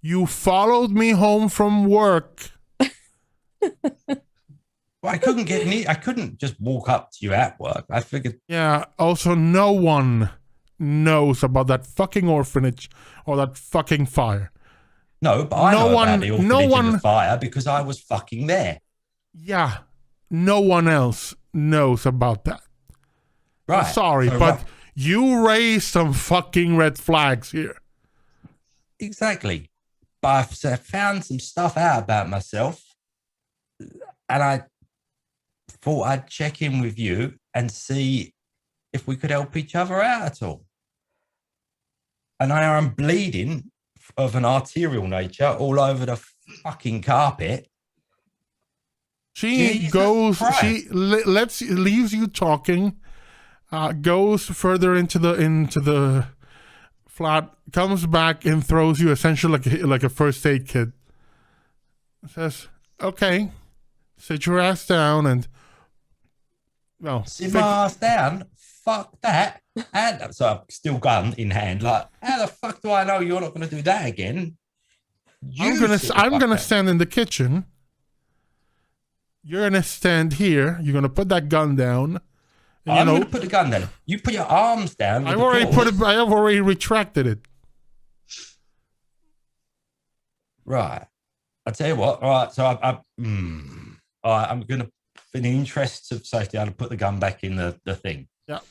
You followed me home from work. Well, I couldn't just walk up to you at work. I figured. Yeah, also no one knows about that fucking orphanage or that fucking fire. No, but I know about the orphanage and the fire because I was fucking there. Yeah, no one else knows about that. Right. I'm sorry, but you raised some fucking red flags here. Exactly. But I found some stuff out about myself, and I thought I'd check in with you and see if we could help each other out at all. And I am bleeding of an arterial nature all over the fucking carpet. She Jesus goes. Christ. She leaves you talking. Goes further into the flat. Comes back and throws you essentially like a first aid kit. Says, "Okay, sit your ass down and sit my ass down. Fuck that." And so I'm still gun in hand. Like, how the fuck do I know you're not going to do that again? I'm gonna stand in the kitchen. You're gonna stand here. You're gonna put that gun down. And, I'm going to put the gun down. You put your arms down. I have already retracted it. Right. I tell you what. All right. So all right. I'm going to, in the interests of safety, I'm going to put the gun back in the thing. Yeah.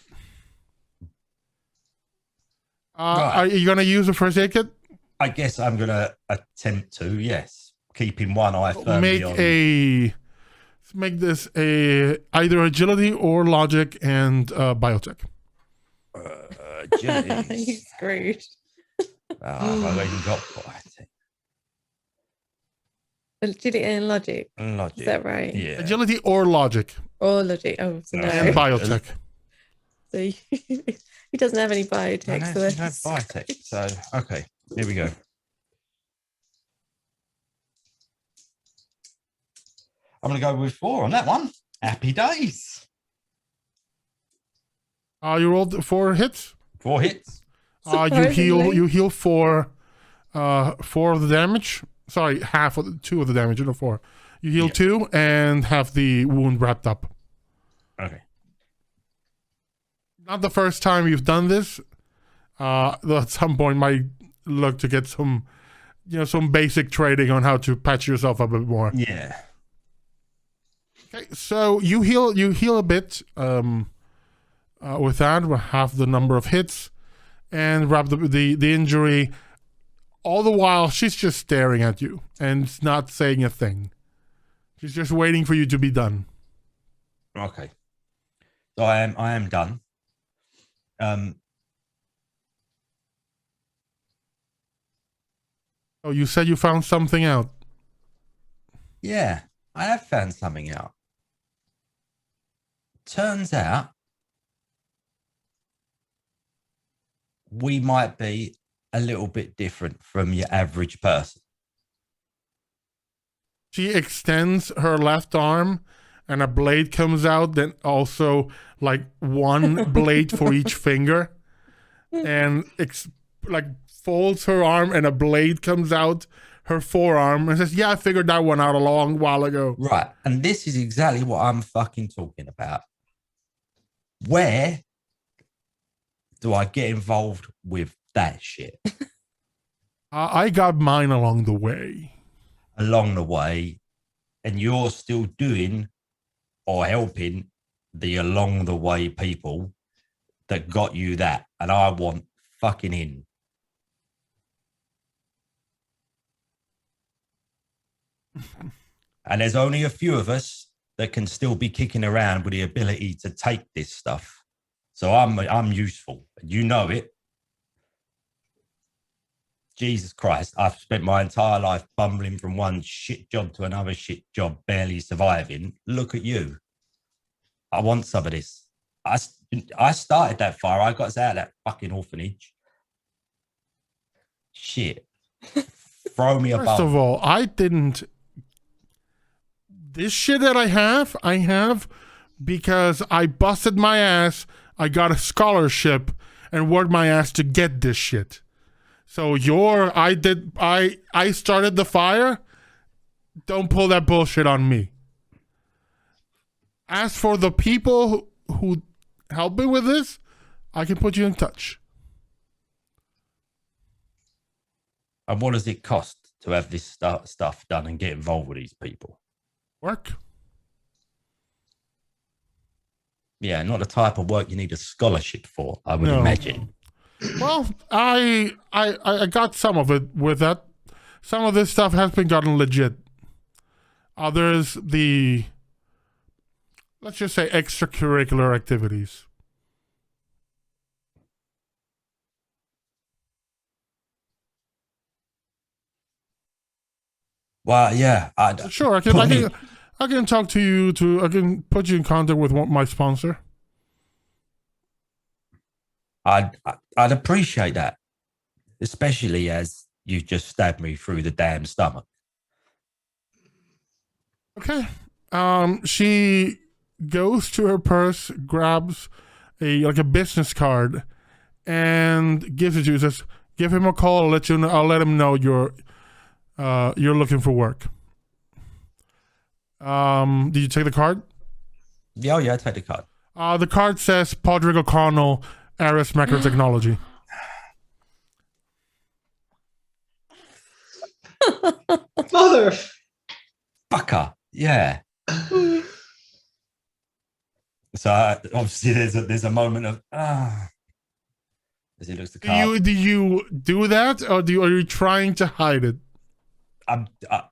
Right. Are you gonna use a first aid kit? I guess I'm going to attempt to. Yes. Keeping one eye firmly on. Make this either agility or logic and biotech. Agility. You screwed. I've even got biotech. Agility and logic. Logic. Is that right? Yeah. Agility or logic. Or logic. Oh, so no. And biotech. So he doesn't have any biotech. No, so no that's- biotech. So, okay. Here we go. I'm going to go with 4 on that one. Happy days. You rolled 4 hits. 4 hits. You heal 4 of the damage. Sorry, half of 2 of the damage, not 4. You heal 2 and have the wound wrapped up. Okay. Not the first time you've done this. At some point might look to get some basic training on how to patch yourself up a bit more. Yeah. Okay, so you heal a bit with that, half the number of hits, and wrap the injury. All the while, she's just staring at you and not saying a thing. She's just waiting for you to be done. Okay. So I am done. Oh, you said you found something out. Yeah, I have found something out. Turns out we might be a little bit different from your average person. She extends her left arm and a blade comes out, then also like one blade for each finger, and like folds her arm and a blade comes out her forearm and says, "Yeah, I figured that one out a long while ago." Right. And this is exactly what I'm fucking talking about. Where do I get involved with that shit? I got mine along the way. Along the way, and you're still doing or helping the along the way people that got you that, and I want fucking in. And there's only a few of us that can still be kicking around with the ability to take this stuff. So I'm useful. You know it. Jesus Christ, I've spent my entire life bumbling from one shit job to another shit job, barely surviving. Look at you. I want some of this. I started that fire. I got us out of that fucking orphanage. Shit. Throw me a bone. First of all, I didn't. This shit that I have because I busted my ass. I got a scholarship and worked my ass to get this shit. So I started the fire. Don't pull that bullshit on me. As for the people who help me with this, I can put you in touch. And what does it cost to have this stuff done and get involved with these people? Work? Yeah, not the type of work you need a scholarship for, I would imagine. Well, I got some of it with that. Some of this stuff has been gotten legit. Others, let's just say extracurricular activities. Well, yeah. Sure, I can talk to you. I can put you in contact with my sponsor. I'd appreciate that, especially as you just stabbed me through the damn stomach. Okay. She goes to her purse, grabs a business card, and gives it to you. Says, "Give him a call. I'll let him know you're looking for work." Did you take the card? Yeah, I take the card. The card says Podrick O'Connell, Aris Macro Technology. Mother. Fucker. Yeah. So obviously there's a moment of as he looks at the card. Do you do that, or are you trying to hide it? I'm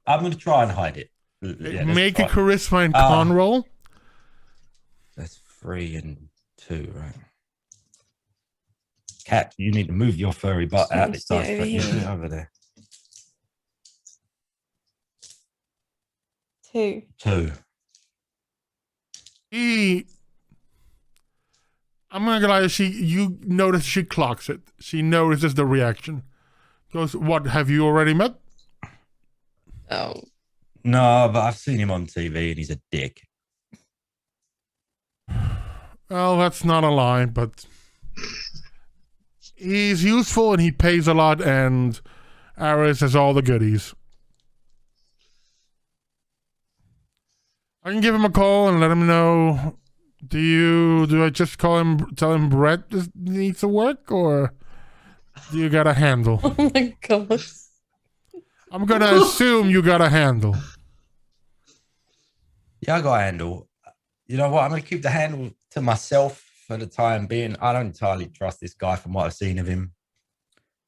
going to try and hide it. Yeah, make a charisma and con roll. That's 3 and 2, right? Cat, you need to move your furry butt out. It starts over there. 2. 2. I'm not gonna lie. You notice she clocks it. She notices the reaction. Goes, "What? Have you already met?" Oh. No, but I've seen him on TV and he's a dick. Well, that's not a lie, but he's useful and he pays a lot, and Aris has all the goodies. I can give him a call and let him know. Do I just tell him Brett just needs to work, or do you got a handle? Oh my god. I'm gonna assume you got a handle. Yeah, I got a handle. You know what? I'm going to keep the handle to myself for the time being. I don't entirely trust this guy from what I've seen of him.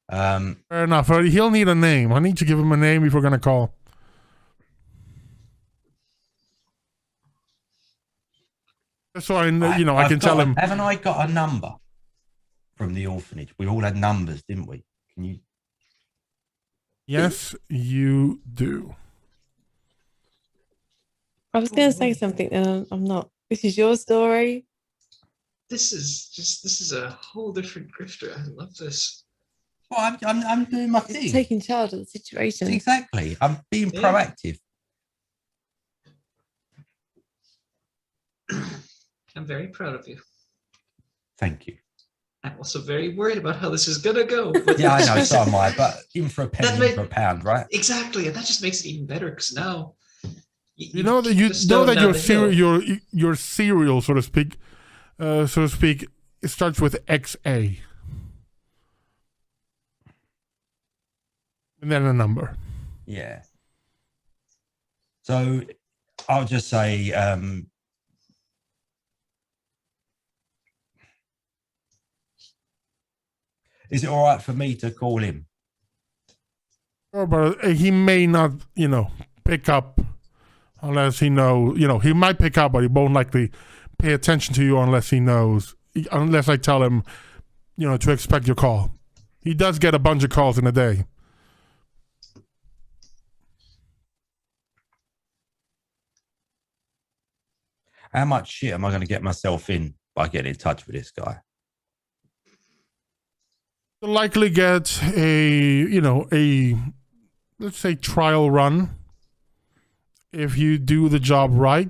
Fair enough. He'll need a name. I need to give him a name if we're going to call. So I can tell him. Haven't I got a number from the orphanage? We all had numbers, didn't we? Can you? Yes, you do. I was going to say something, and I'm not. This is your story. This is a whole different grifter. I love this. Well, I'm doing my thing. Taking charge of the situation. Exactly. I'm being proactive. I'm very proud of you. Thank you. I'm also very worried about how this is gonna go. But Yeah, I know, so am I, but in for a penny, That in for a pound, right? Exactly, and that just makes it even better because now You know that your cereal, so to speak, it starts with XA, and then a number. Yeah. So I'll just say, is it all right for me to call him? Oh, but he may not, pick up unless he knows. He might pick up, but he won't likely pay attention to you unless I tell him, to expect your call. He does get a bunch of calls in a day. How much shit am I going to get myself in by getting in touch with this guy? You'll likely get a let's say trial run. If you do the job right,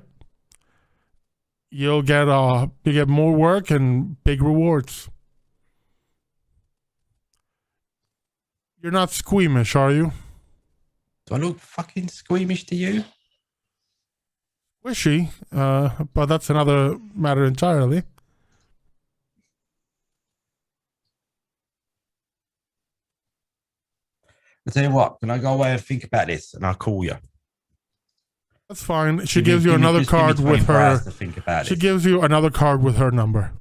you get more work and big rewards. You're not squeamish, are you? Do I look fucking squeamish to you? Wishy, but that's another matter entirely. I'll tell you what, can I go away and think about this and I'll call you? That's fine. She gives you another card with her. To think about she gives you another card with her number.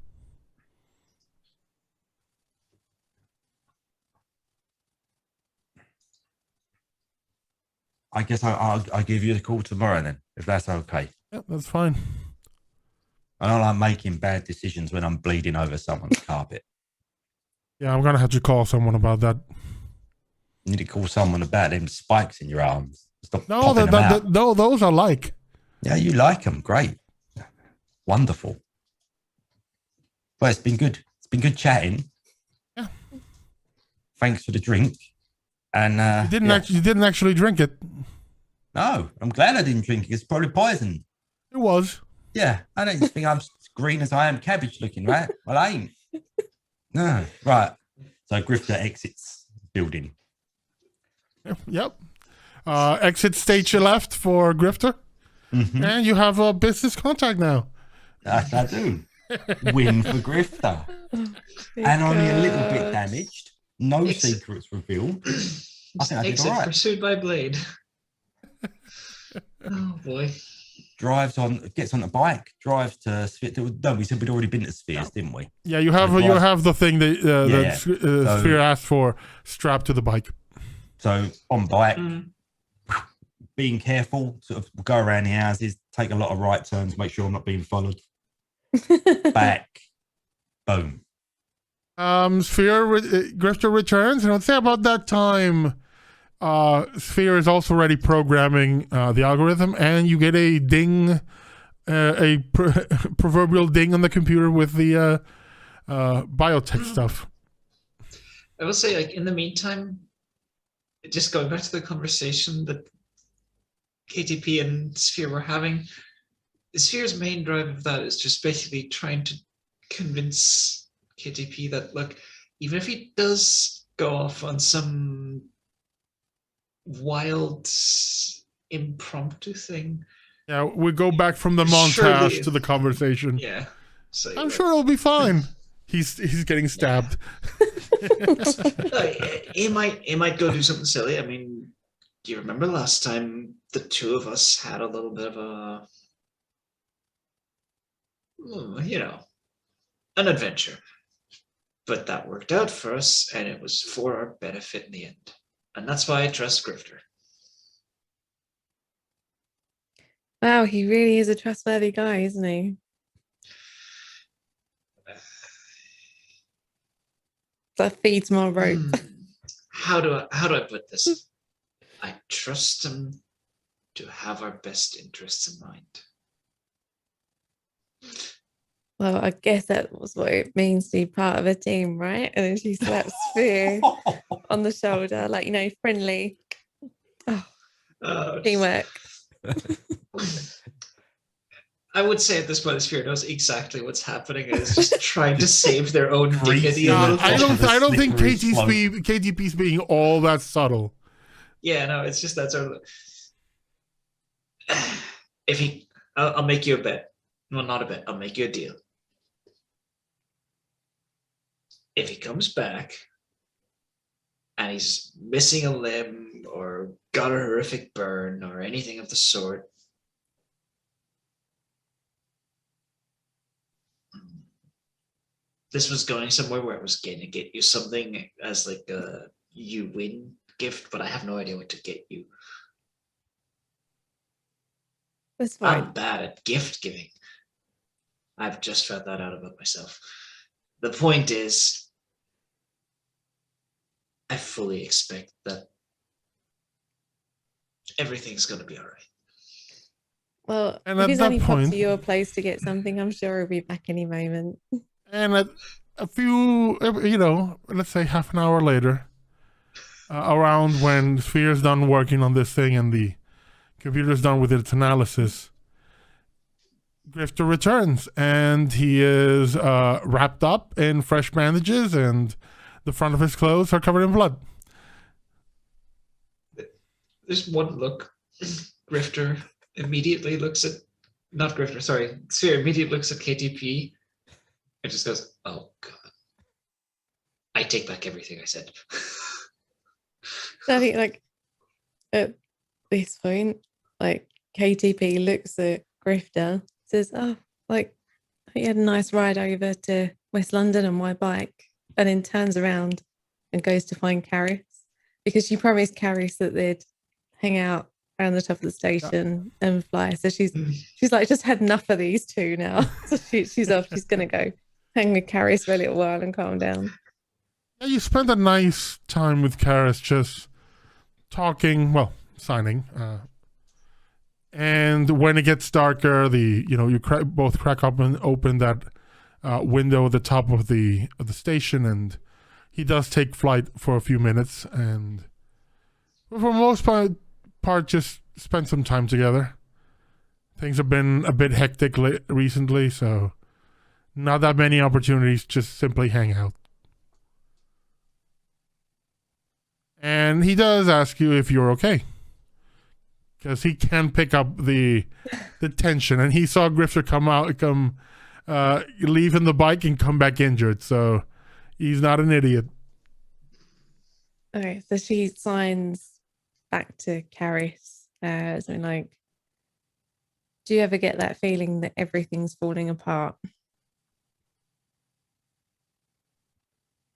I guess I'll give you the call tomorrow then, if that's okay. Yeah, that's fine. I don't like making bad decisions when I'm bleeding over someone's carpet. Yeah, I'm gonna have to call someone about that. You need to call someone about them spikes in your arms. Stop No, popping them out. no, those I like. Yeah, you like them. Great. Wonderful. Well, it's been good. It's been good chatting. Yeah. Thanks for the drink. And you didn't actually drink it. No, I'm glad I didn't drink it. It's probably poison. It was. Yeah, I don't think I'm as green as I am cabbage looking, right? Well, I ain't. No, right. So Grifter exits building. Yep. Exit stage left for Grifter. Mm-hmm. And you have a business contact now. Yes, I do. Win for Grifter. And only a little bit damaged. No secrets revealed. I think I did all right. Pursued by Blade. Oh boy. Gets on a bike, drives to Sphere. No, we said we'd already been to Spheres, didn't we? Yeah, you have the thing that Sphere asked for strapped to the bike. So on bike, being careful, sort of go around the houses, take a lot of right turns, make sure I'm not being followed. Back, boom. Grifter returns, and I'd say about that time, Sphere is also already programming the algorithm, and you get a ding, proverbial ding on the computer with the biotech stuff. I will say, like, in the meantime, just going back to the conversation that KTP and Sphere were having, Sphere's main drive of that is just basically trying to convince KTP that, look, even if he does go off on some wild impromptu thing. Yeah, we go back from the montage to the conversation. Yeah. So I'm sure it'll be fine. He's getting stabbed. He might go do something silly. I mean, do you remember last time the two of us had a little bit of a, an adventure? But that worked out for us, and it was for our benefit in the end. And that's why I trust Grifter. Wow, he really is a trustworthy guy, isn't he? That feeds my rope. How do I put this? I trust him to have our best interests in mind. Well, I guess that was what it means to be part of a team, right? And then she slaps Sphere on the shoulder, like, friendly. Oh, teamwork. I would say at this point, the Sphere knows exactly what's happening and is just trying to save their own dignity a Yeah, little I bit. don't think Slippery slope. KTP's being all that subtle. Yeah, no, it's just that sort of. If he, I'll make you a bet. Well, not a bet. I'll make you a deal. If he comes back and he's missing a limb or got a horrific burn or anything of the sort, this was going somewhere where I was going to get you something as like a you win gift, but I have no idea what to get you. That's fine. I'm bad at gift giving. I've just found that out about myself. The point is, I fully expect that everything's going to be all right. Well, And if at he's that only popped point- to your place to get something, I'm sure he'll be back any moment. And a few, let's say half an hour later, around when Sphere's done working on this thing and the computer's done with its analysis, Grifter returns and he is wrapped up in fresh bandages and the front of his clothes are covered in blood. There's one look. Grifter immediately looks at, not Grifter, sorry, Sphere immediately looks at KTP and just goes, oh God. I take back everything I said. So I think, like, at this point, like, KTP looks at Grifter, says, oh, like, I think you had a nice ride over to West London on my bike, and then turns around and goes to find Caris, because she promised Caris that they'd hang out around the top of the station and fly. So she's like, just had enough of these two now. So she's off. She's going to go hang with Caris for a little while and calm down. Yeah, you spent a nice time with Karis just talking, well, signing. And when it gets darker, you both crack up and open that window at the top of the station, and he does take flight for a few minutes, and for the most part just spend some time together. Things have been a bit hectic recently, so not that many opportunities, just simply hang out. And he does ask you if you're okay, because he can pick up the tension, and he saw Grifter leave in the bike and come back injured, so he's not an idiot. Okay, so she signs back to Caris, something like, do you ever get that feeling that everything's falling apart?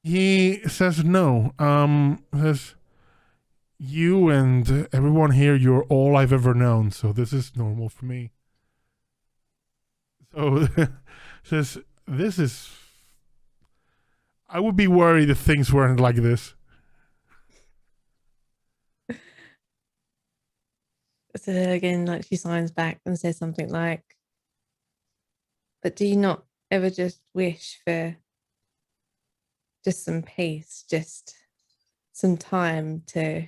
He says no. Says, you and everyone here, you're all I've ever known, so this is normal for me. So says, I would be worried if things weren't like this. So again, like, she signs back and says something like, but do you not ever just wish for just some peace, just some time to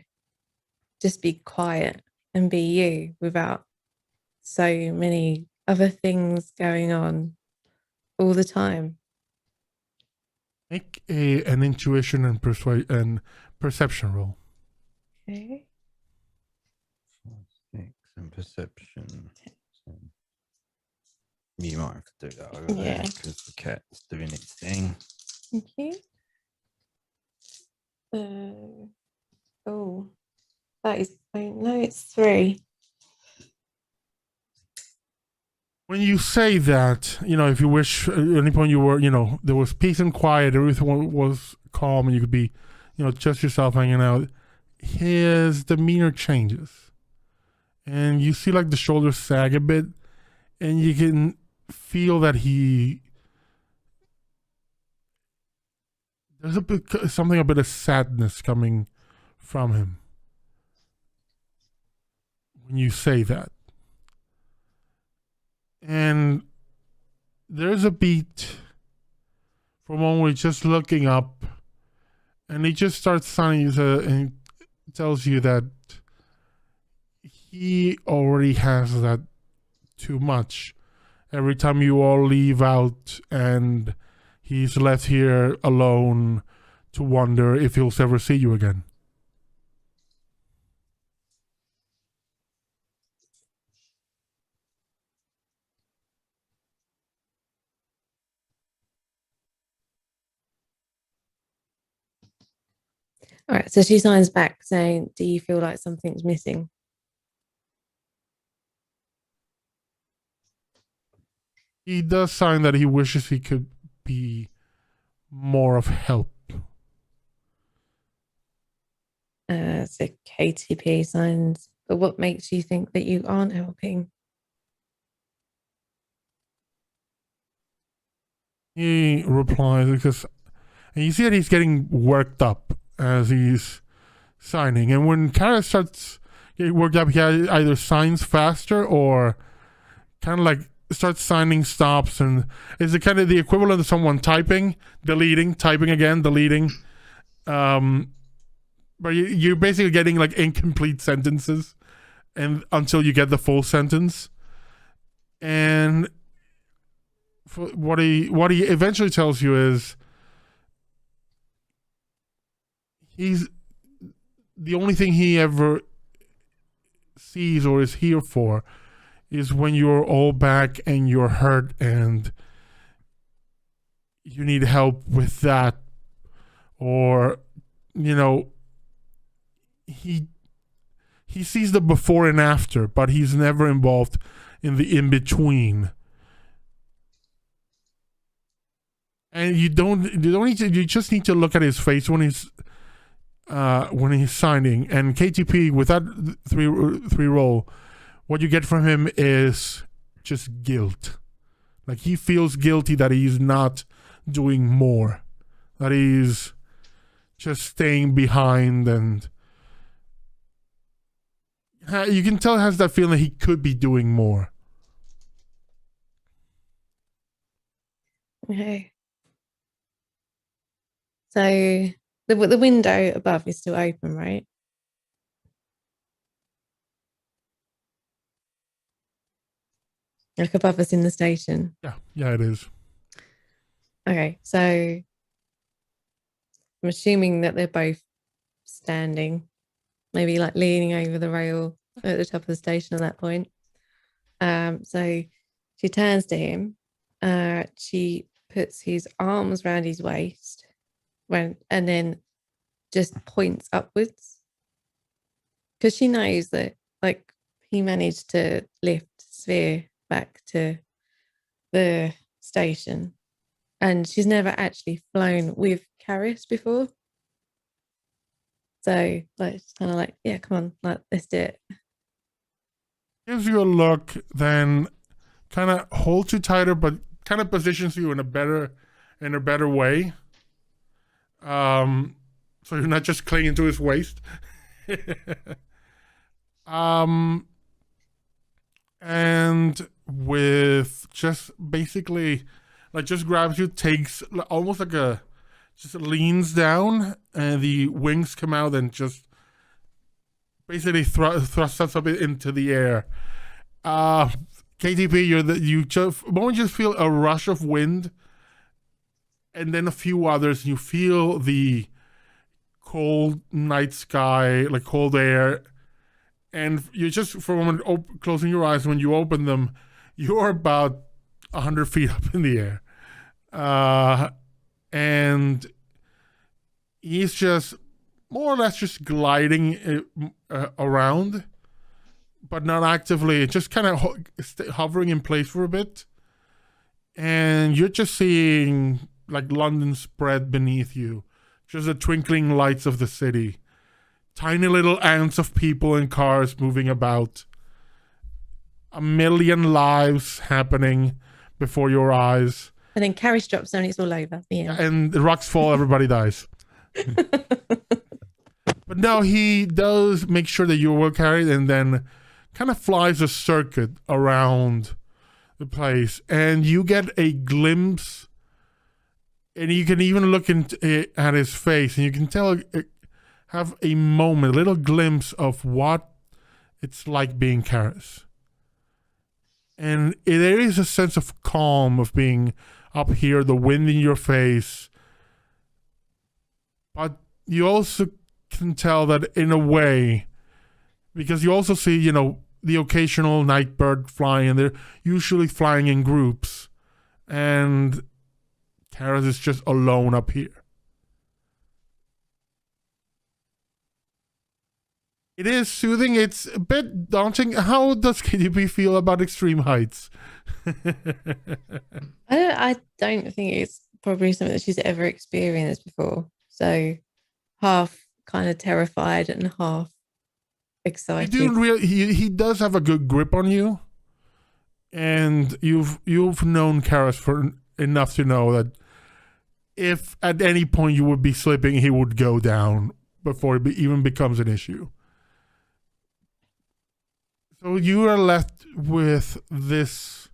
just be quiet and be you without so many other things going on all the time? Make an intuition and perception roll. Okay. 6 and perception. You might have to do that over Yeah. there because the cat's doing its thing. Thank you. Oh, that is, no, it's 3. When you say that, if you wish at any point you were, there was peace and quiet, everything was calm, and you could be, just yourself hanging out, his demeanor changes. And you see like the shoulders sag a bit, and you can feel that there's a bit of sadness coming from him when you say that. And there's a beat for a moment where he's just looking up, and he just starts signing and tells you that he already has that too much, every time you all leave out and he's left here alone to wonder if he'll ever see you again. All right, so she signs back saying, "Do you feel like something's missing?" He does sign that he wishes he could be more of help. So KTP signs, but what makes you think that you aren't helping? He replies because, and you see that he's getting worked up as he's signing. And when Kara starts getting worked up, he either signs faster or kind of like starts signing stops. And it's the kind of the equivalent of someone typing, deleting, typing again, deleting. But you're basically getting like incomplete sentences, and until you get the full sentence. And what he eventually tells you is he's the only thing he ever sees or is here for is when you're all back and you're hurt and you need help with that, or he sees the before and after, but he's never involved in the in between. And you just need to look at his face when he's signing. And KTP, with that three roll, what you get from him is just guilt. Like, he feels guilty that he's not doing more, that he's just staying behind, and you can tell he has that feeling that he could be doing more. Okay. So the window above is still open, right? Like above us in the station. Yeah, it is. Okay, so I'm assuming that they're both standing, maybe like leaning over the rail at the top of the station at that point. So she turns to him. She puts his arms around his waist, and then just points upwards, because she knows that, like, he managed to lift Sphere back to the station, and she's never actually flown with Karis before. So, like, it's kind of like, yeah, come on, like, let's do it. Gives you a look, then kind of holds you tighter, but kind of positions you in a better way. So you're not just clinging to his waist. And with just basically, like, just grabs you, takes almost like just leans down, and the wings come out and just basically thrusts us up into the air. KTP, you just feel a rush of wind, and then a few others. You feel the cold night sky, like cold air, and you just, for a moment, closing your eyes. When you open them, you're about 100 feet up in the air, and he's just more or less just gliding around, but not actively, just kind of hovering in place for a bit. And you're just seeing, like, London spread beneath you, just the twinkling lights of the city, tiny little ants of people and cars moving about, a million lives happening before your eyes. And then Karis drops down, it's all over. Yeah. And the rocks fall, everybody dies. But no, he does make sure that you're well carried, and then kind of flies a circuit around the place, and you get a glimpse, and you can even look at his face, and you can have a moment, a little glimpse of what it's like being Karis. And there is a sense of calm of being up here, the wind in your face. But you also can tell that in a way, because you also see, the occasional night bird flying, and they're usually flying in groups. And Karis is just alone up here. It is soothing. It's a bit daunting. How does KDP feel about extreme heights? I don't think it's probably something that she's ever experienced before. So half kind of terrified and half excited. He does have a good grip on you, and you've known Karis for enough to know that if at any point you would be slipping, he would go down before it even becomes an issue. So you are left with this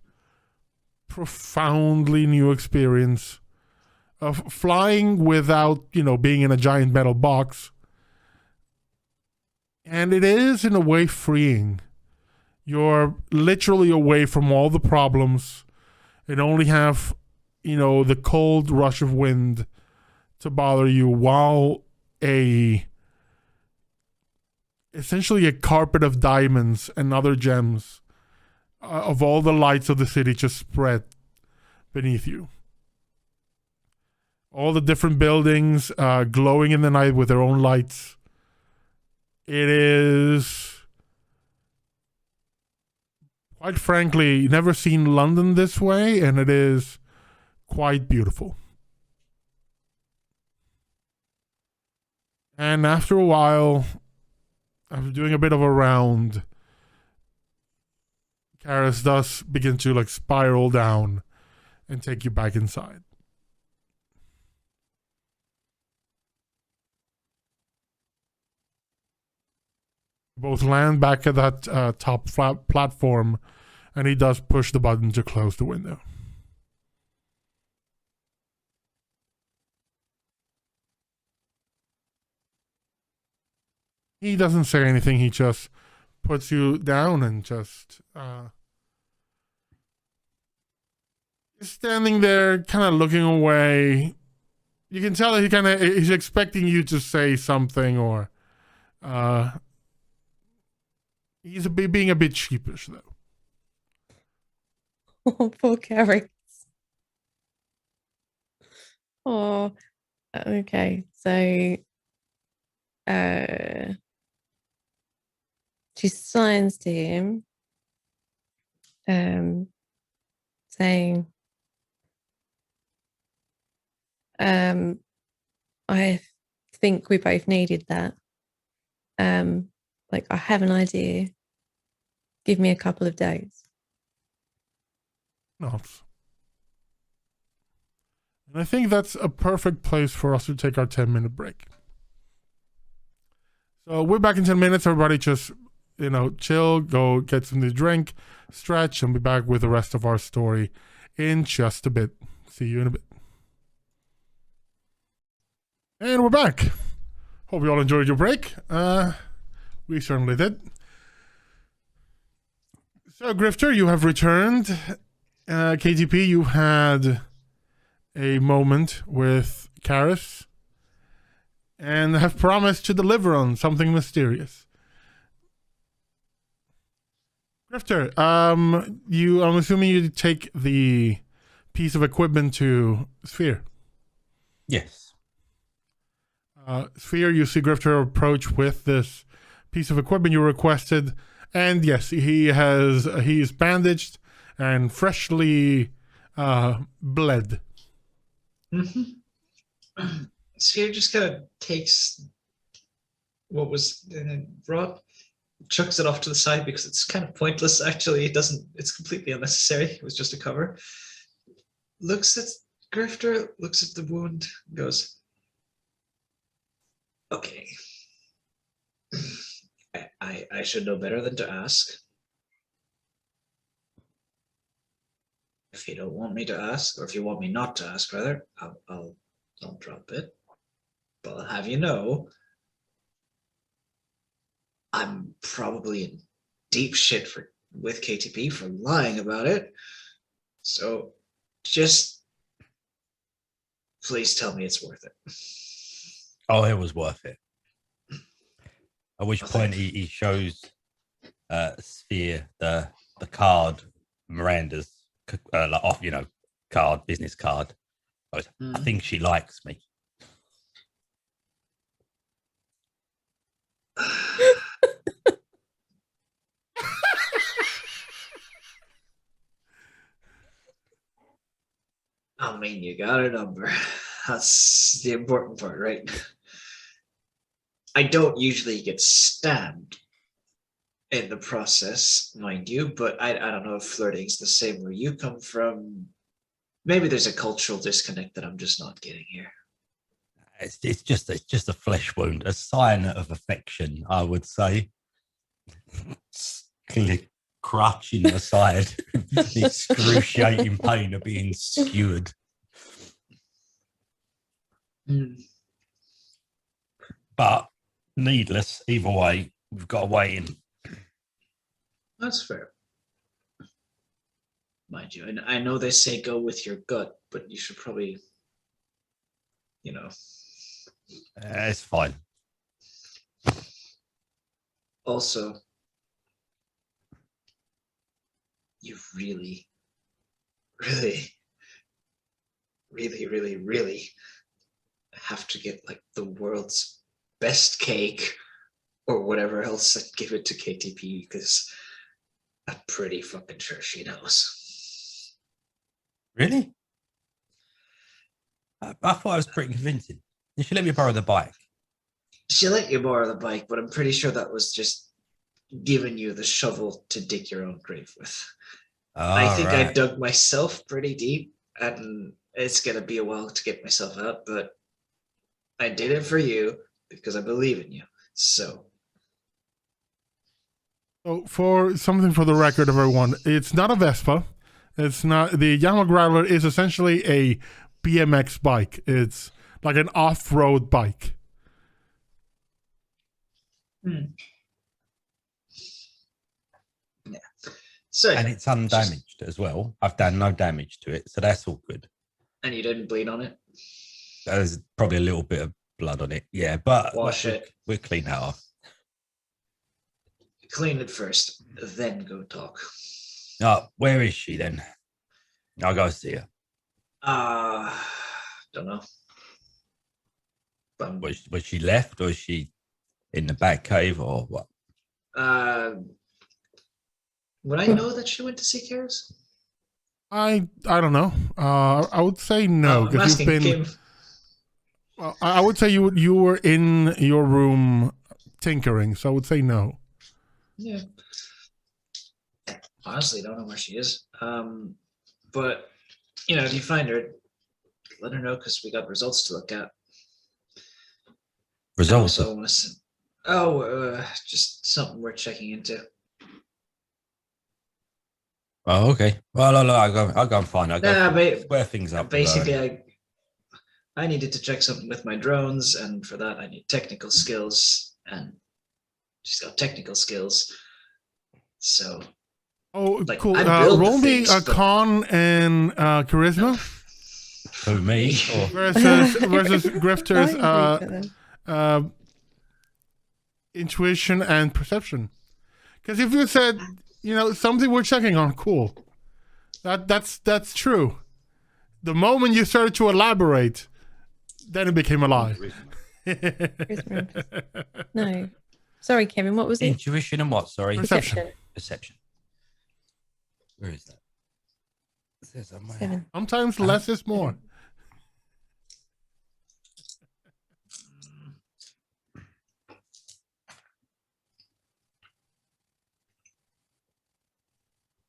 profoundly new experience of flying without, being in a giant metal box. And it is, in a way, freeing. You're literally away from all the problems and only have, the cold rush of wind to bother you, while essentially a carpet of diamonds and other gems of all the lights of the city just spread beneath you. All the different buildings glowing in the night with their own lights. It is, quite frankly, never seen London this way, and it is quite beautiful. And after a while, after doing a bit of a round, Karis does begin to spiral down and take you back inside. Both land back at that top flat platform, and he does push the button to close the window. He doesn't say anything. He just puts you down and just standing there, kind of looking away. You can tell that he's expecting you to say something, or he's being a bit sheepish, though. Oh, poor Carrie. Oh, okay. So, she signs to him, saying, I think we both needed that. I have an idea. Give me a couple of days. Nods. And I think that's a perfect place for us to take our 10-minute break. So we're back in 10 minutes. Everybody just, chill, go get something to drink, stretch, and be back with the rest of our story in just a bit. See you in a bit. And we're back. Hope you all enjoyed your break. We certainly did. So, Grifter, you have returned. KTP, you had a moment with Karis and have promised to deliver on something mysterious. Grifter, I'm assuming you take the piece of equipment to Sphere. Yes. Sphere, you see Grifter approach with this piece of equipment you requested, and yes, he's bandaged and freshly bled. Mm-hmm. Sphere just kind of takes what was brought, chucks it off to the side because it's kind of pointless. Actually, it's completely unnecessary. It was just a cover. Looks at Grifter, looks at the wound, goes, okay. I should know better than to ask. If you don't want me to ask, or if you want me not to ask, rather, I'll drop it. But I'll have you know, I'm probably in deep shit for with KTP for lying about it. So just please tell me it's worth it. Oh, it was worth it. At which Oh, point thank he shows Sphere the card, Miranda's like off, card, business card. I think she likes me. I mean, you got a number. That's the important part, right? I don't usually get stabbed in the process, mind you, but I don't know if flirting's the same where you come from. Maybe there's a cultural disconnect that I'm just not getting here. It's just a flesh wound, a sign of affection, I would say. Crutch in the side, the excruciating pain of being skewered. But needless, either way, we've got to weigh in. That's fair. Mind you, and I know they say go with your gut, but you should probably, It's fine. Also, you really, really, really, really, really have to get like the world's best cake or whatever else and give it to KTP because I'm pretty fucking sure she knows. Really? I thought I was pretty convincing. You should let me borrow the bike. She let you borrow the bike, but I'm pretty sure that was just giving you the shovel to dig your own grave with. I think I dug myself pretty deep, and it's going to be a while to get myself out, but I did it for you because I believe in you. So for something for the record of everyone, it's not a Vespa. It's not. The Yamaha Growler is essentially a BMX bike. It's like an off-road bike. Yeah. So And it's undamaged as well. I've done no damage to it, so that's all good. And you didn't bleed on it? There's probably a little bit of blood on it, yeah, but Wash it. We'll clean that off. Clean it first, then go talk. Oh, where is she then? I'll go see her. Don't know. But, Was she left, or is she in the back cave, or what? would I know that she went to see Karis? I don't know. I would say no I'm asking Kim. Well, I would say you were in your room tinkering, so I would say no. Yeah. Honestly, don't know where she is. But if you find her, let her know because we got results to look at. Results? I want to. Just something we're checking into. Oh, okay. Well, I'll go and find her. Square things up. Basically, I needed to check something with my drones, and for that I need technical skills, and she's got technical skills. So. Oh, Like, cool. I build Roll me things, a but- con and charisma Who, me? Or versus Grifter's I agree with them. intuition and perception. Because if you said, something we're checking on, cool. That's true. The moment you started to elaborate, then it became a lie. No. Sorry, Kevin, what was it? Intuition and what? Sorry. Perception. Perception. Where is that? It says somewhere. 7. Sometimes less is more.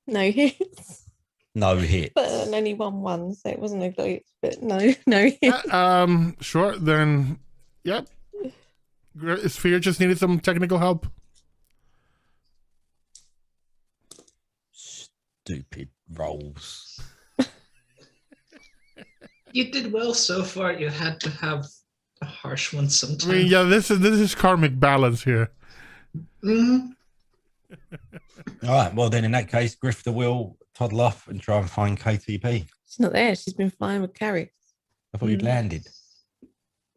No hits. No hit. But only won, so it wasn't a glitch. But no hits. Sure. Then, yep. Sphere just needed some technical help. Stupid rolls. You did well so far. You had to have a harsh one I sometimes. mean, yeah, this is karmic balance here. Mhm. All right. Well, then in that case, Grifter will toddle off and try and find KTP. She's not there. She's been flying with Carrie. I thought you'd Mm. landed.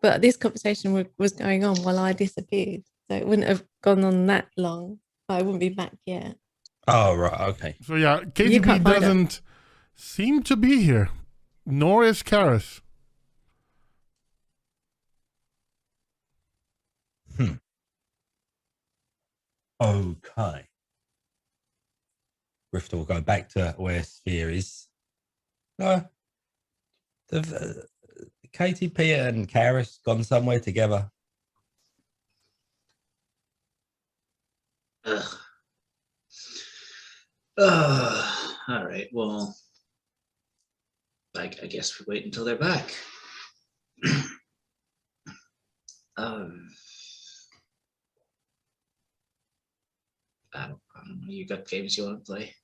But this conversation was going on while I disappeared. So it wouldn't have gone on that long. But I wouldn't be back yet. Oh, right. Okay. So yeah, You KTP can't find her. doesn't seem to be here, nor is Karis. Okay. Grifter will go back to where Sphere is. No. The KTP and Karis gone somewhere together. Ugh. All right. Well, I guess we wait until they're back. I don't know. You got games you want to play?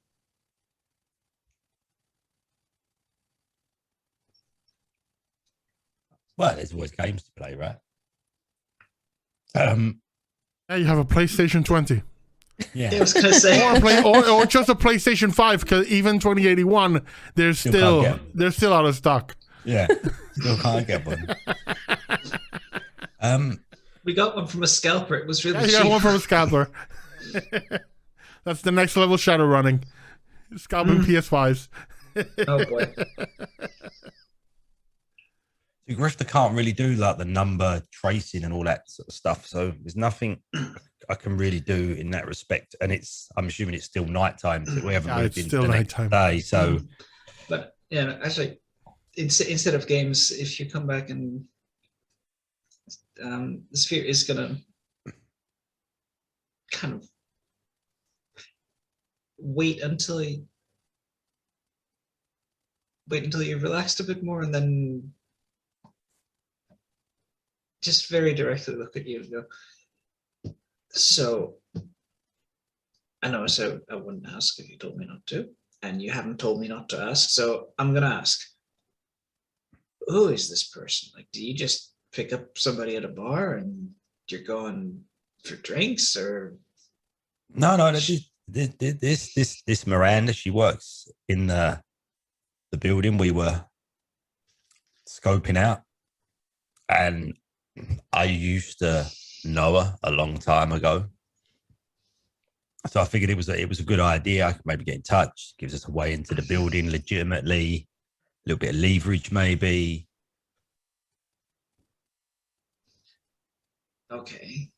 Well, there's always games to play, right? Yeah, you have a PlayStation 20. Yeah, I Yeah. was gonna say. or just a PlayStation 5, because even 2081, they're Still can't get 'em. they're still out of stock. Yeah. Still can't get one. We got one from a scalper. It was really Yeah, you cheap. got one from a scalper. That's the next level shadow running. Scalping PS5s. Oh boy. Grifter can't really do like the number tracing and all that sort of stuff. So there's nothing I can really do in that respect. And I'm assuming it's still nighttime. So we haven't Yeah, moved it's into still the next nighttime. day. So But yeah, actually, instead of games, if you come back and the Sphere is gonna kind of wait until you've relaxed a bit more, and then just very directly look at you and go, so I know I said I wouldn't ask if you told me not to, and you haven't told me not to ask, so I'm gonna ask, who is this person? Like, do you just pick up somebody at a bar and you're going for drinks, or no, this Miranda, she works in the building we were scoping out, and I used to know her a long time ago. So I figured it was a good idea. I could maybe get in touch, gives us a way into the building legitimately, a little bit of leverage maybe. okay.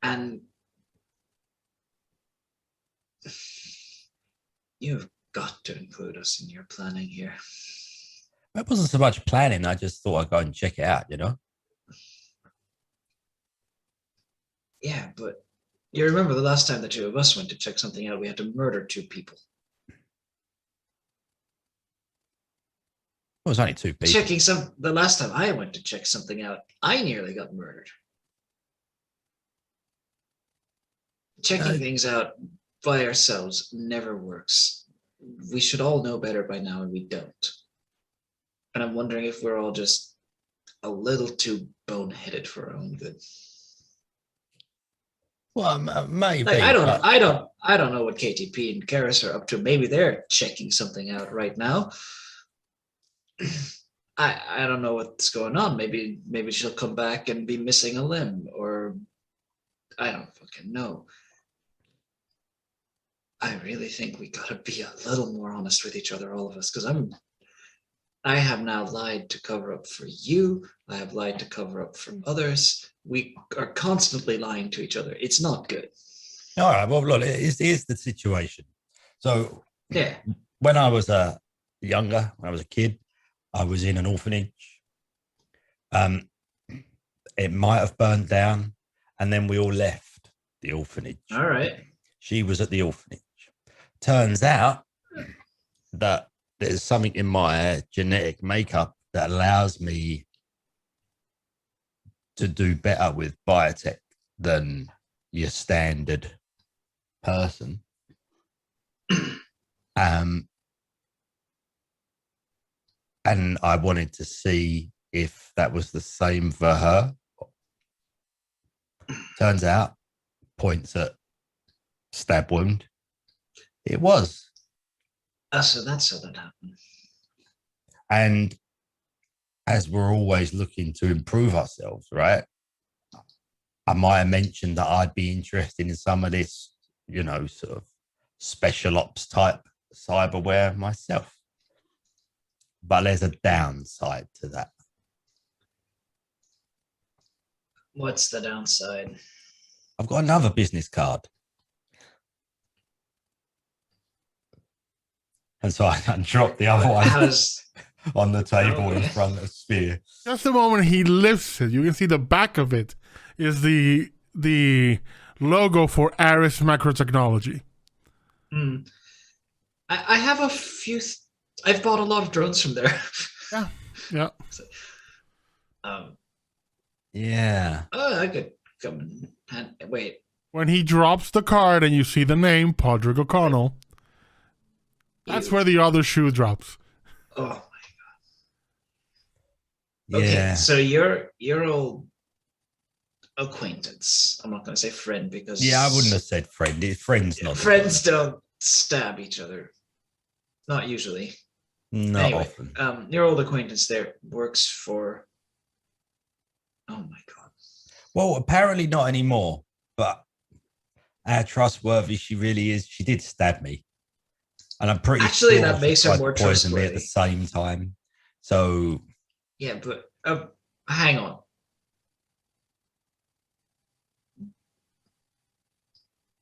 And you've got to include us in your planning here. It wasn't so much planning. I just thought I'd go and check it out, you know? Yeah, but you remember the last time the two of us went to check something out, we had to murder two people. It was only two people. The last time I went to check something out, I nearly got murdered. Checking things out by ourselves never works. We should all know better by now, and we don't. And I'm wondering if we're all just a little too boneheaded for our own good. Well, maybe. Like, I don't know what KTP and Karis are up to. Maybe they're checking something out right now. I don't know what's going on. Maybe she'll come back and be missing a limb, or I don't fucking know. I really think we gotta be a little more honest with each other, all of us, because I have now lied to cover up for you. I have lied to cover up for others. We are constantly lying to each other. It's not good. All right. Well, look, here's the situation. So, Yeah. when I was younger, when I was a kid, I was in an orphanage. It might have burned down, and then we all left the orphanage. All right. She was at the orphanage. Turns out that there's something in my genetic makeup that allows me to do better with biotech than your standard person. And I wanted to see if that was the same for her. Turns out, points at stab wound. It was. So that's how that happened. And as we're always looking to improve ourselves, right? I might have mentioned that I'd be interested in some of this, sort of special ops type cyberware myself. But there's a downside to that. What's the downside? I've got another business card. And so I dropped the other one How's on the table in Okay. front of Sphere. Just the moment he lifts it, you can see the back of it is the logo for Aris Macrotechnology. I have a few. I've bought a lot of drones from there. Yeah. Yeah. I could come and wait. When he drops the card and you see the name Podrick O'Connell, that's You- where the other shoe drops. Oh, Yeah. okay. So your old acquaintance. I'm not going to say friend because Yeah, I wouldn't have said friend. Friend's not. the friends word. don't stab each other. Not usually. Not Anyway, often. your old acquaintance there works for. Oh my god. Well, apparently not anymore. But how trustworthy she really is. She did stab me. And I'm pretty Actually, sure that she makes her tried to more poison me at the trustworthy. same time. So Yeah, but hang on.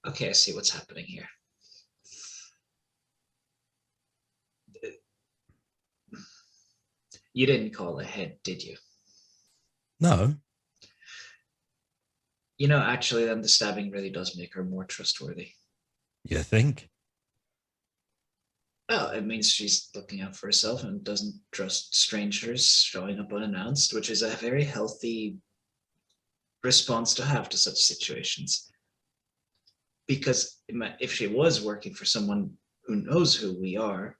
Okay, I see what's happening here. You didn't call ahead, did you? no. Actually, then the stabbing really does make her more trustworthy. You think? Well, it means she's looking out for herself and doesn't trust strangers showing up unannounced, which is a very healthy response to have to such situations. Because if she was working for someone who knows who we are,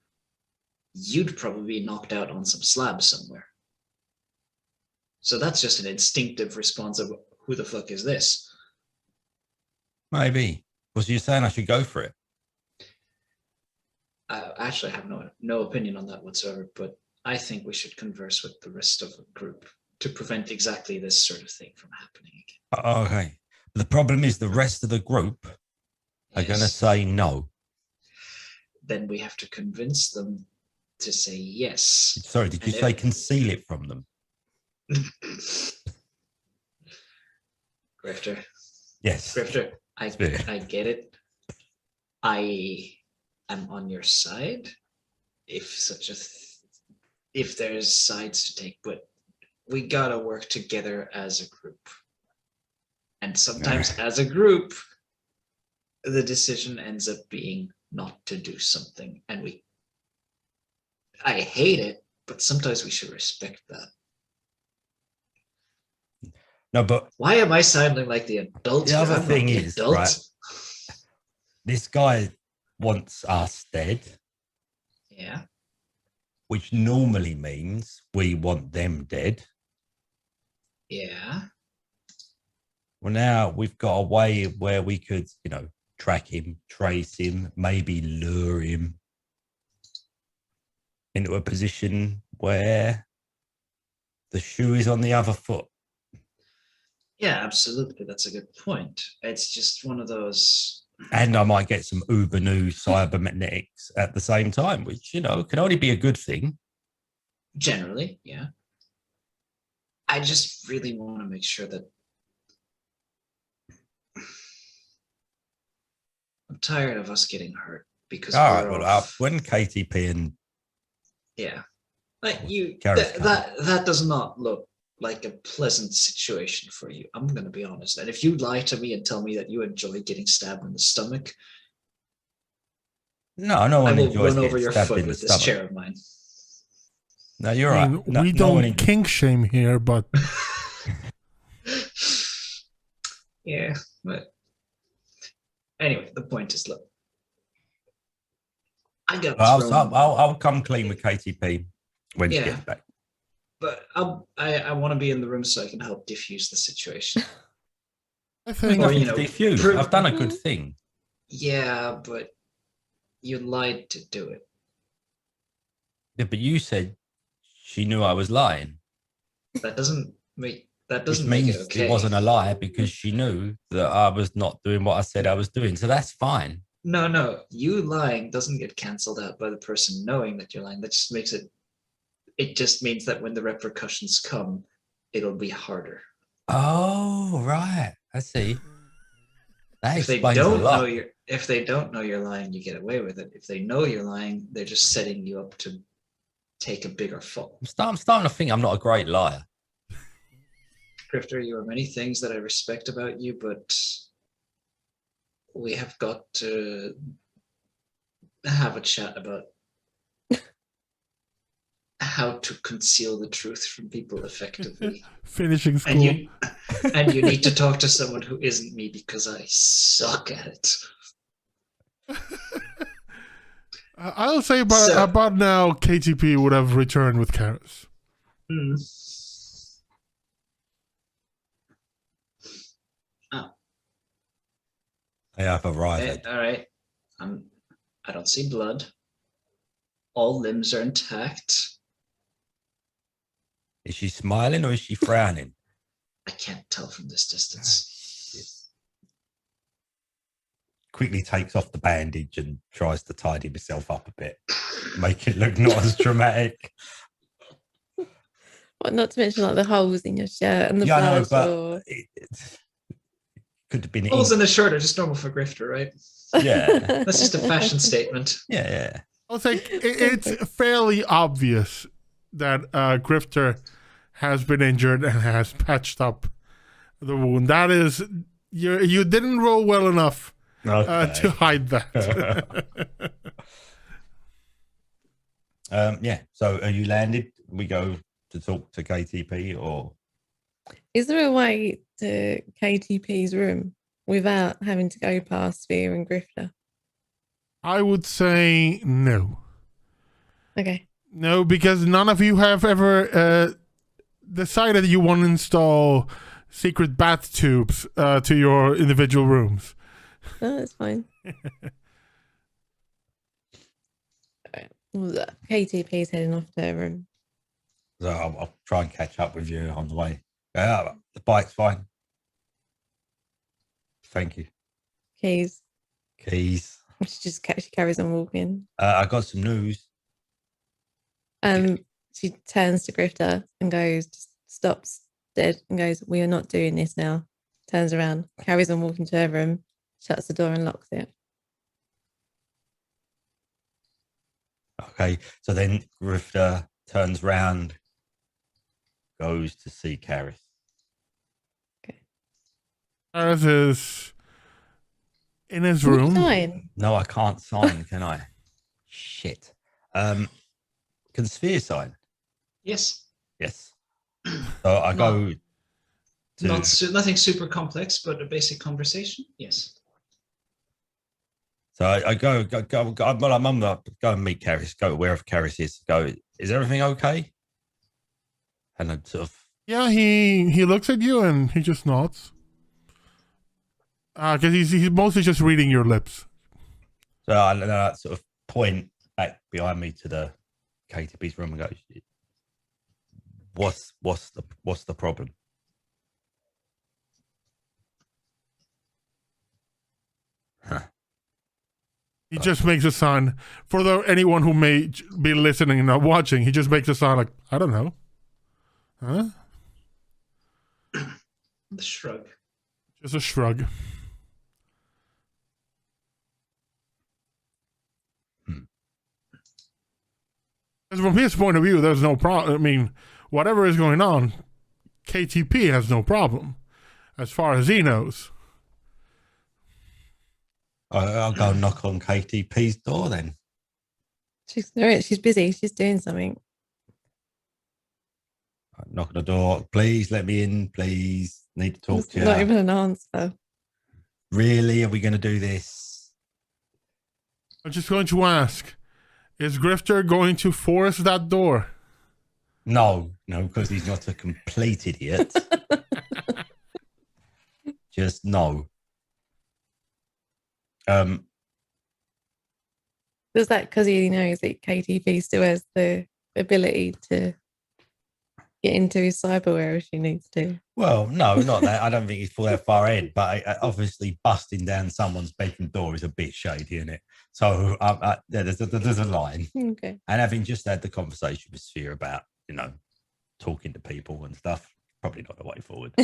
you'd probably be knocked out on some slab somewhere. So that's just an instinctive response of who the fuck is this? Maybe. Was you saying I should go for it? I actually have no opinion on that whatsoever, but I think we should converse with the rest of the group to prevent exactly this sort of thing from happening again. Okay. The problem is the rest of the group are going to Yes. say no. Then we have to convince them to say yes. Sorry, did you And say if- conceal it from them? Grifter, Yes. Grifter, Spirit. I get it. I am on your side if there's sides to take, but we gotta work together as a group. And sometimes as a group, the decision ends up being not to do something. And I hate it, but sometimes we should respect that. No, but Why am I sounding like the adult? The here? other I'm not thing the is, adult. right, this guy wants us dead, Yeah. which normally means we want them dead. Yeah. Well, now we've got a way where we could, track him, trace him, maybe lure him into a position where the shoe is on the other foot. Yeah, absolutely. That's a good point. It's just one of those. And I might get some uber new cybernetics at the same time, which, can only be a good thing. Generally, yeah. I just really want to make sure that I'm tired of us getting hurt because All right, we're well, off. when KTP and Yeah, like Gareth that does not look like a pleasant situation for you. I'm going to be honest. And if you lie to me and tell me that you enjoy getting stabbed in the stomach, no I one will enjoys run over getting your stabbed foot in the with this stomach. chair of mine. No, you're I right. mean, No, we no one don't kink shame here, but Yeah, but anyway, the point is, look, I got thrown, I'll come clean with KTP when she Yeah. gets back. but I want to be in the room so I can help diffuse the situation. I There's think Or, nothing to defuse. prove- I've done a good thing. Yeah, but you lied to do it. Yeah, but you said she knew I was lying, That doesn't make which it means okay. it wasn't a lie because she knew that I was not doing what I said I was doing. So that's fine. No. You lying doesn't get cancelled out by the person knowing that you're lying. That just makes it. It just means that when the repercussions come, it'll be harder. Oh, right. I see. That If they explains a don't know lot. you're lying, you get away with it. If they know you're lying, they're just setting you up to take a bigger fall. I'm starting to think I'm not a great liar. Grifter, you are many things that I respect about you, but we have got to have a chat about how to conceal the truth from people effectively. Finishing school. And you need to talk to someone who isn't me because I suck at it. I'll say about now, KTP would have returned with Karis. Hmm. I have arrived. All right. I don't see blood. All limbs are intact. Is she smiling or is she frowning? I can't tell from this distance. Quickly takes off the bandage and tries to tidy himself up a bit, make it look not as dramatic. Well, not to mention like the holes in your shirt and the Yeah, I know, blood. but or... it could have been. Holes in the shirt are just normal for Grifter, right? Yeah. That's just a fashion statement. Yeah. I'll say it's fairly obvious that Grifter has been injured and has patched up the wound. That is, you didn't roll well enough to hide that. Yeah. So, are you landed? We go to talk to KTP, or Is there a way to KTP's room without having to go past Sphere and Grifter? I would say no. Okay. No, because none of you have ever decided you want to install secret bath tubes to your individual rooms. No, that's fine. Alright. Well, KTP's heading off to her room. so I'll try and catch up with you on the way. Yeah, the bike's fine. Thank you. Keys. Keys. She carries on walking. I got some news. She turns to Grifter and goes, just stops dead and goes, "We are not doing this now." Turns around, carries on walking to her room, shuts the door and locks it. Okay, so then Grifter turns round, goes to see Karis. Karis is in his Can you room. sign? No, I can't sign, can I? Shit. Can Sphere sign? Yes. Yes. So I go to. Nothing super complex, but a basic conversation. Yes. So I go. Well, I'm go and meet Karis. Go wherever Karis is. Go. Is everything okay? And I sort of. Yeah, he looks at you and he just nods. Because he's mostly just reading your lips. So I sort of point back behind me to the KTP's room and go, "What's the problem?" Huh. He just makes a sign for anyone who may be listening and not watching. He just makes a sign like, I don't know. Huh? The shrug. Just a shrug. Because from his point of view, there's no problem. I mean, whatever is going on, KTP has no problem, as far as he knows. I'll go knock on KTP's door then. She's busy. She's doing something. I knock on the door. Please let me in. Please, need to talk It's to you. not even an answer. Really? Are we going to do this? I'm just going to ask, is Grifter going to force that door? No, because he's not a complete idiot. Just no. Was that because he knows that KTP still has the ability to get into his cyberware if she needs to? Well, no, not that. I don't think he's that far ahead, but obviously busting down someone's bedroom door is a bit shady, isn't it? So yeah, there's a line. Okay. And having just had the conversation with Sphere about, talking to people and stuff, probably not the way forward.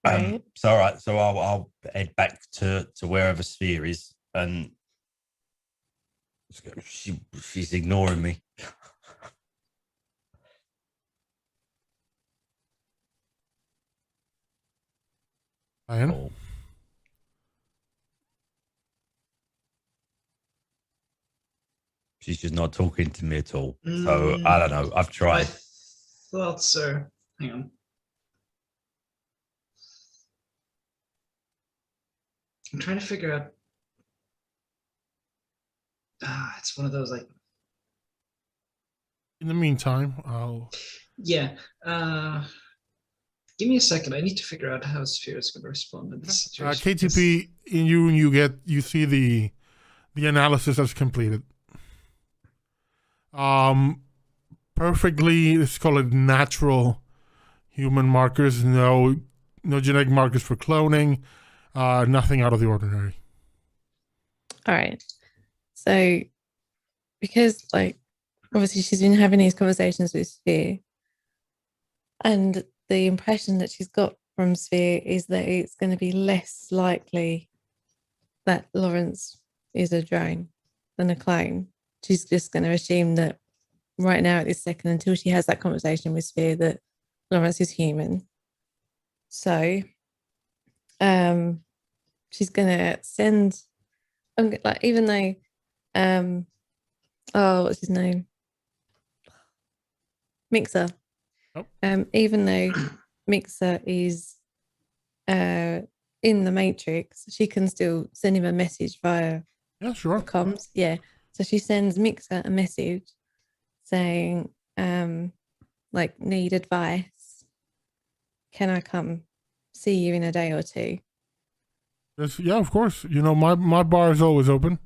Right. So, all right. So I'll head back to wherever Sphere is, and she's ignoring me. Ian? Oh. She's just not talking to me at all. So I don't know. I've tried. I thought so. Hang on. I'm trying to figure out. It's one of those like. In the meantime, I'll. Yeah. Give me a second. I need to figure out how Sphere is going to respond in this situation. KTP, you see the analysis that's completed. Perfectly, let's call it natural human markers. No genetic markers for cloning. Nothing out of the ordinary. All right. So, because obviously she's been having these conversations with Sphere, and the impression that she's got from Sphere is that it's going to be less likely that Lawrence is a drone than a clone. She's just going to assume that right now at this second, until she has that conversation with Sphere, that Lawrence is human. So she's going to send, even though, what's his name? Mixer. Oh. Even though Mixer is in the Matrix, she can still send him a message via comms. Yeah. So she sends Mixer a message saying, need advice. Can I come see you in a day or two? Yeah, of course. My bar is always open.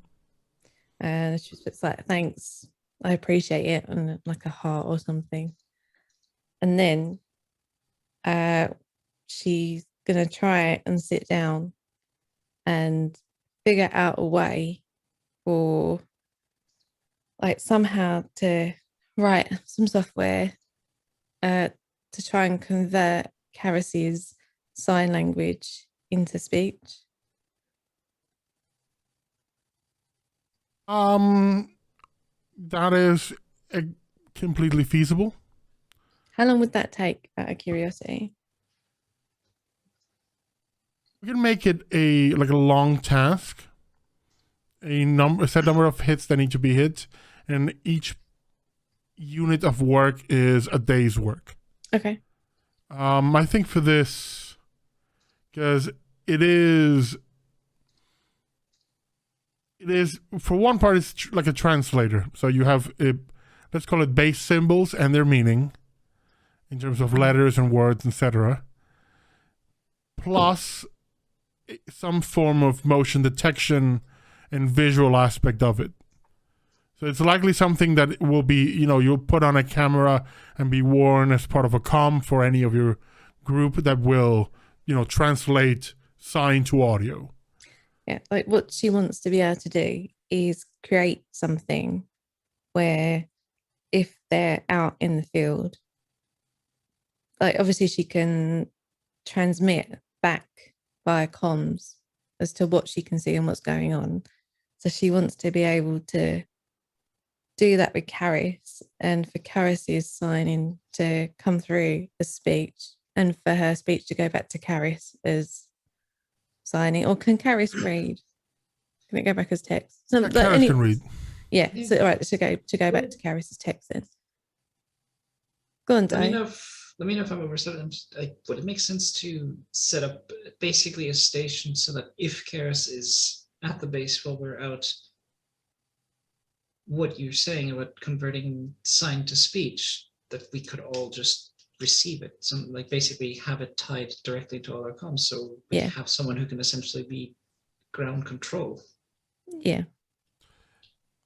And she puts thanks. I appreciate it, and like a heart or something. And then she's going to try and sit down and figure out a way for somehow to write some software to try and convert Karis's sign language into speech. That is completely feasible. How long would that take, out of curiosity? We can make it a long task. A set number of hits that need to be hit, and each unit of work is a day's work. Okay. I think for this, because it is for one part, it's like a translator. So you have let's call it base symbols and their meaning in terms of letters and words, etc. Plus some form of motion detection and visual aspect of it. So it's likely something that will be, you'll put on a camera and be worn as part of a comm for any of your group that will, translate sign to audio. Yeah, what she wants to be able to do is create something where if they're out in the field, obviously she can transmit back via comms as to what she can see and what's going on. So she wants to be able to do that with Karis, and for Karis's signing to come through as speech, and for her speech to go back to Karis as signing. Or can Karis read? Can it go back as text? Karis can read. Yeah. So all right, to go back to Karis's text then. Go on, Dave. Let me know if I'm overstepping. Would it make sense to set up basically a station so that if Karis is at the base while we're out, what you're saying about converting sign to speech, that we could all just receive it, basically have it tied directly to all our comms, so we have someone who can essentially be ground control. Yeah.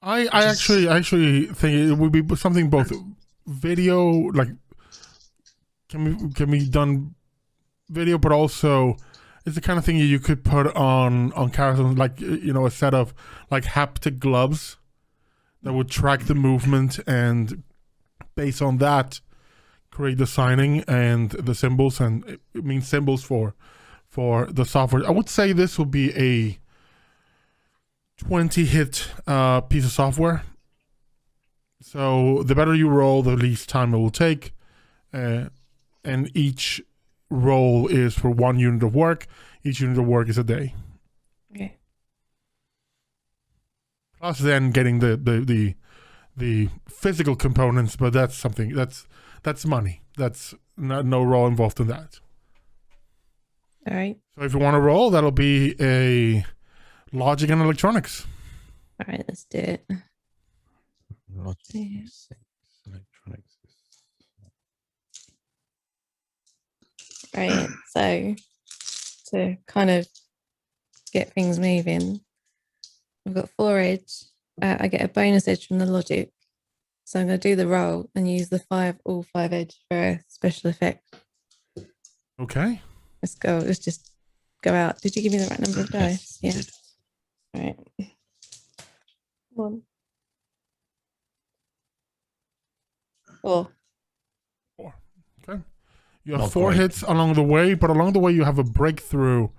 I Just- actually think it would be something both video, like can be done video, but also it's the kind of thing you could put on characters, like a set of like haptic gloves that would track the movement, and based on that create the signing and the symbols, and it means symbols for the software. I would say this will be a 20 hit piece of software. So the better you roll, the least time it will take, and each roll is for 1 unit of work. Each unit of work is a day. Okay. Plus, then getting the physical components, but that's something that's money. That's no roll involved in that. All right. So if you want to roll, that'll be a logic and electronics. All right. Let's do it. Logic Yeah. 6, electronics. Right. So to kind of get things moving, I've got 4 edge. I get a bonus edge from the logic. So I'm going to do the roll and use the all 5 edge for a special effect. Okay. Let's go. Let's just go out. Did you give me the right number of dice? Yes, Yeah. you did. All right. 1. 4. Okay. You have Not 4 great. hits along the way, but along the way you have a breakthrough.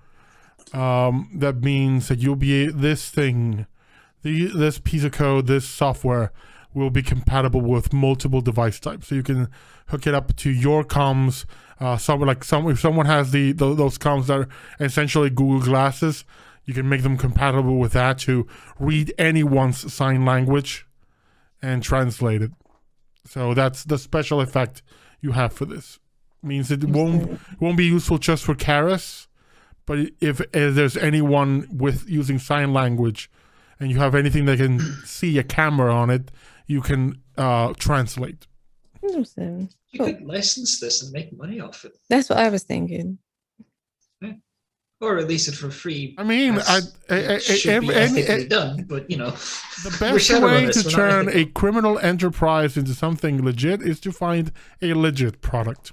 That means that you'll be this piece of code, this software will be compatible with multiple device types. So you can hook it up to your comms. If someone has those comms that are essentially Google Glasses, you can make them compatible with that to read anyone's sign language and translate it. So that's the special effect you have for this. Means it won't be useful just for Karis, but if there's anyone with using sign language and you have anything that can see a camera on it, you can translate. Awesome. You Cool. could license this and make money off it, That's what I was thinking. or release it for free. I mean, as it should be ethically done, but the we're best way Shadowrunners, to we're not turn a ethical. criminal enterprise into something legit is to find a legit product.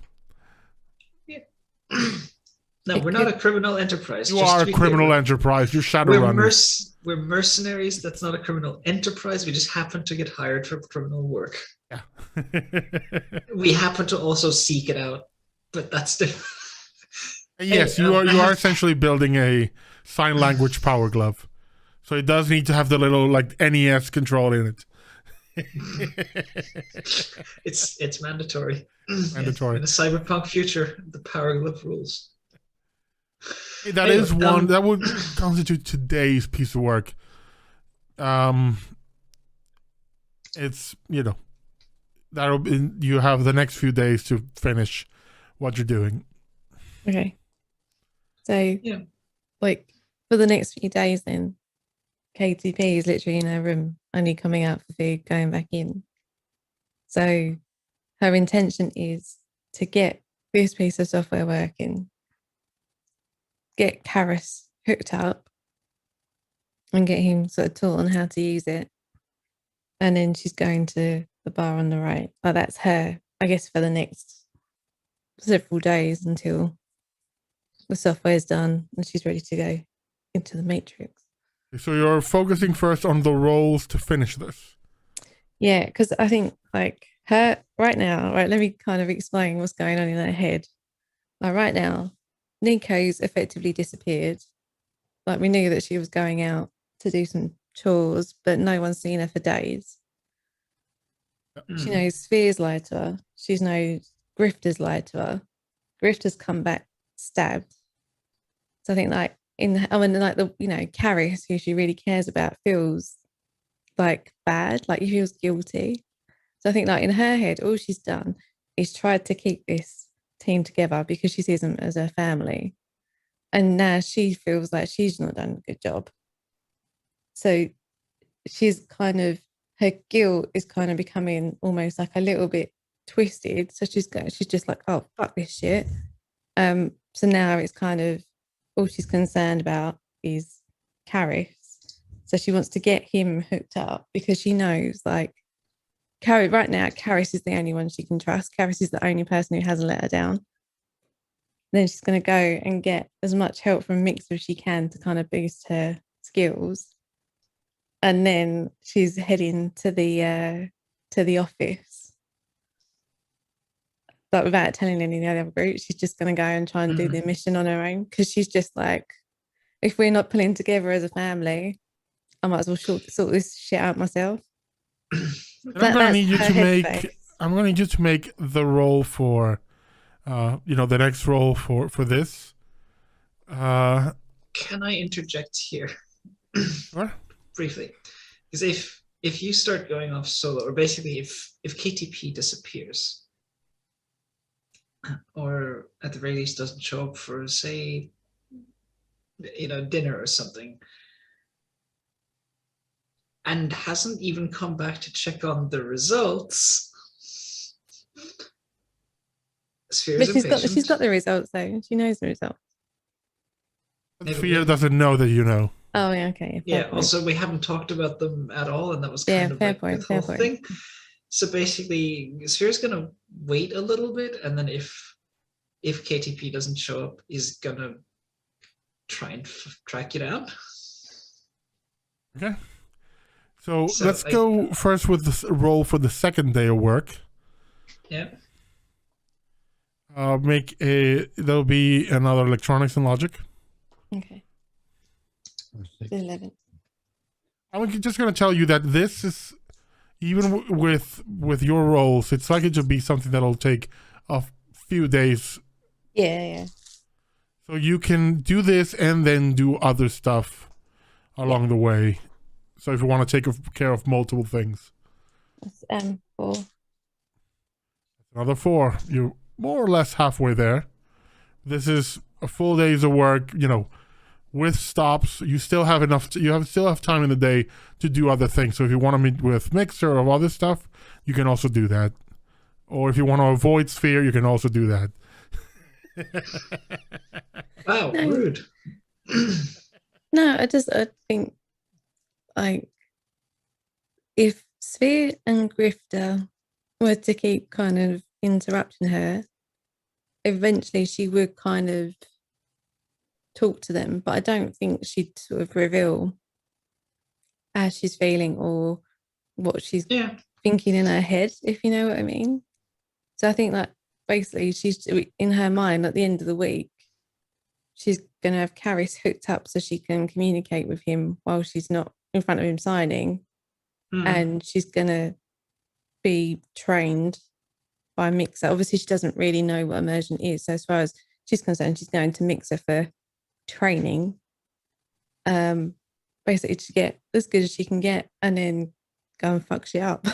No, we're not a criminal enterprise. You just are to a be criminal clear. enterprise. You're We're, Shadowrun. we're mercenaries. That's not a criminal enterprise. We just happen to get hired for criminal work. Yeah. We happen to also seek it out, but that's different. Yes, Hey, you I are have- essentially building a sign language power glove. So it does need to have the little like NES control in it. It's mandatory. Mandatory. In a cyberpunk future, the power glove rules. That Anyway, is one that would constitute today's piece of work. It's that'll be, you have the next few days to finish what you're doing. Okay. So, Yeah. like, for the next few days, then, KTP is literally in her room, only coming out for food, going back in. So, her intention is to get this piece of software working, get Karis hooked up, and get him sort of taught on how to use it. And then she's going to the bar on the right. But that's her, I guess, for the next several days until the software is done and she's ready to go into the matrix. So you're focusing first on the roles to finish this. Yeah, because I think like her right now, right, let me kind of explain what's going on in her head. Like right now, Nico's effectively disappeared. Like we knew that she was going out to do some chores, but no one's seen her for days. She knows Sphere's lied to her. She knows Grifter's lied to her. Grifter's come back stabbed. So I think like Karis, who she really cares about, feels like bad, like he feels guilty. So I think like in her head, all she's done is tried to keep this team together because she sees them as her family. And now she feels like she's not done a good job. So she's kind of, her guilt is kind of becoming almost like a little bit twisted. So she's just like, oh, fuck this shit. So now it's kind of all she's concerned about is Karis. So she wants to get him hooked up because she knows, like, right now, Karis is the only one she can trust. Karis is the only person who hasn't let her down. Then she's going to go and get as much help from Mixer as she can to kind of boost her skills. And then she's heading to the office. But without telling any of the other groups, she's just going to go and try and do the mission on her own, because she's just like, if we're not pulling together as a family, I might as well sort this shit out myself. I'm gonna need you to make. I'm gonna need you to make the role for, the next role for this. Can I interject here? What? Briefly, because if you start going off solo, or basically if KTP disappears, or at the very least doesn't show up for, say, dinner or something, and hasn't even come back to check on the results. But she's got the results though. She knows the results. Sphere doesn't know that you know. Oh yeah, okay. Yeah. Also, we haven't talked about them at all, and that was kind of like the whole thing. So basically, Sphere's gonna wait a little bit, and then if KTP doesn't show up, is gonna try and track you down. Okay. So let's go first with the role for the second day of work. Yeah. There'll be another electronics and logic. Okay. 11. I'm just going to tell you that this is, even with your roles, it's likely to be something that'll take a few days. Yeah. So you can do this and then do other stuff along the way. So if you want to take care of multiple things. That's 4. Another 4. You're more or less halfway there. This is a full days of work, with stops. You still have still have time in the day to do other things. So if you want to meet with Mixer or other stuff, you can also do that. Or if you want to avoid Sphere, you can also do that. Wow, rude. No, I think, like, if Sphere and Grifter were to keep kind of interrupting her, eventually she would kind of talk to them, but I don't think she'd sort of reveal how she's feeling or what she's thinking in her head, if you know what I mean. So I think that basically she's in her mind at the end of the week, she's going to have Karis hooked up so she can communicate with him while she's not in front of him signing. And she's going to be trained by Mixer. Obviously, she doesn't really know what immersion is. So as far as she's concerned, she's going to Mixer for training. Basically to get as good as she can get and then go and fuck shit up.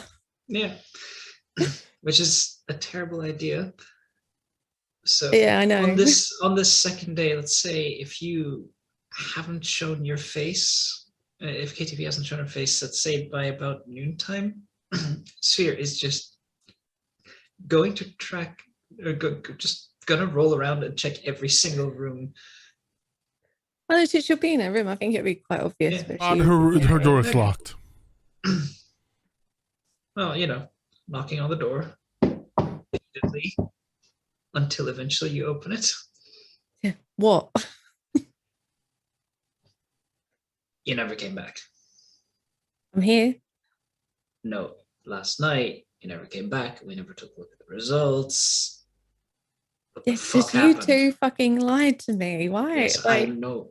Yeah. Which is a terrible idea. So yeah, I know. On this second day, let's say if you haven't shown your face, if KTP hasn't shown her face, let's say by about noontime, Sphere is just going to track, or just gonna roll around and check every single room. Well, she'll be in her room. I think it'd be quite obvious. Yeah. Her door is locked. Well, knocking on the door repeatedly until eventually you open it. Yeah. What? You never came back. I'm here. No, last night you never came back. We never took a look at the results. Yes, because you two fucking lied to me. Why? Yes, I know.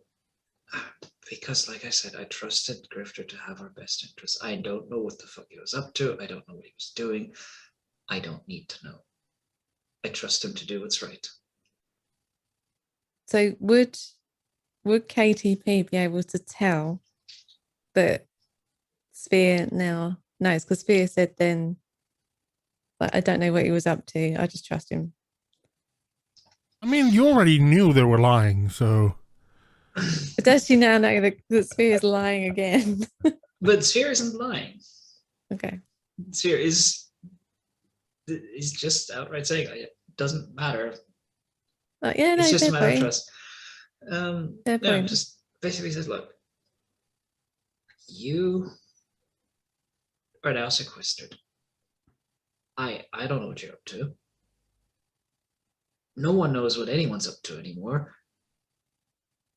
Because, like I said, I trusted Grifter to have our best interests. I don't know what the fuck he was up to. I don't know what he was doing. I don't need to know. I trust him to do what's right. So would KTP be able to tell that Sphere now knows? Because Sphere said then, like, I don't know what he was up to. I just trust him. I mean, you already knew they were lying, so. But does she now know that Sphere is lying again? But Sphere isn't lying. Okay. Sphere is just outright saying it doesn't matter. Yeah, no, it's just a matter of point. trust. Just basically says, look, You are now sequestered. I don't know what you're up to. No one knows what anyone's up to anymore.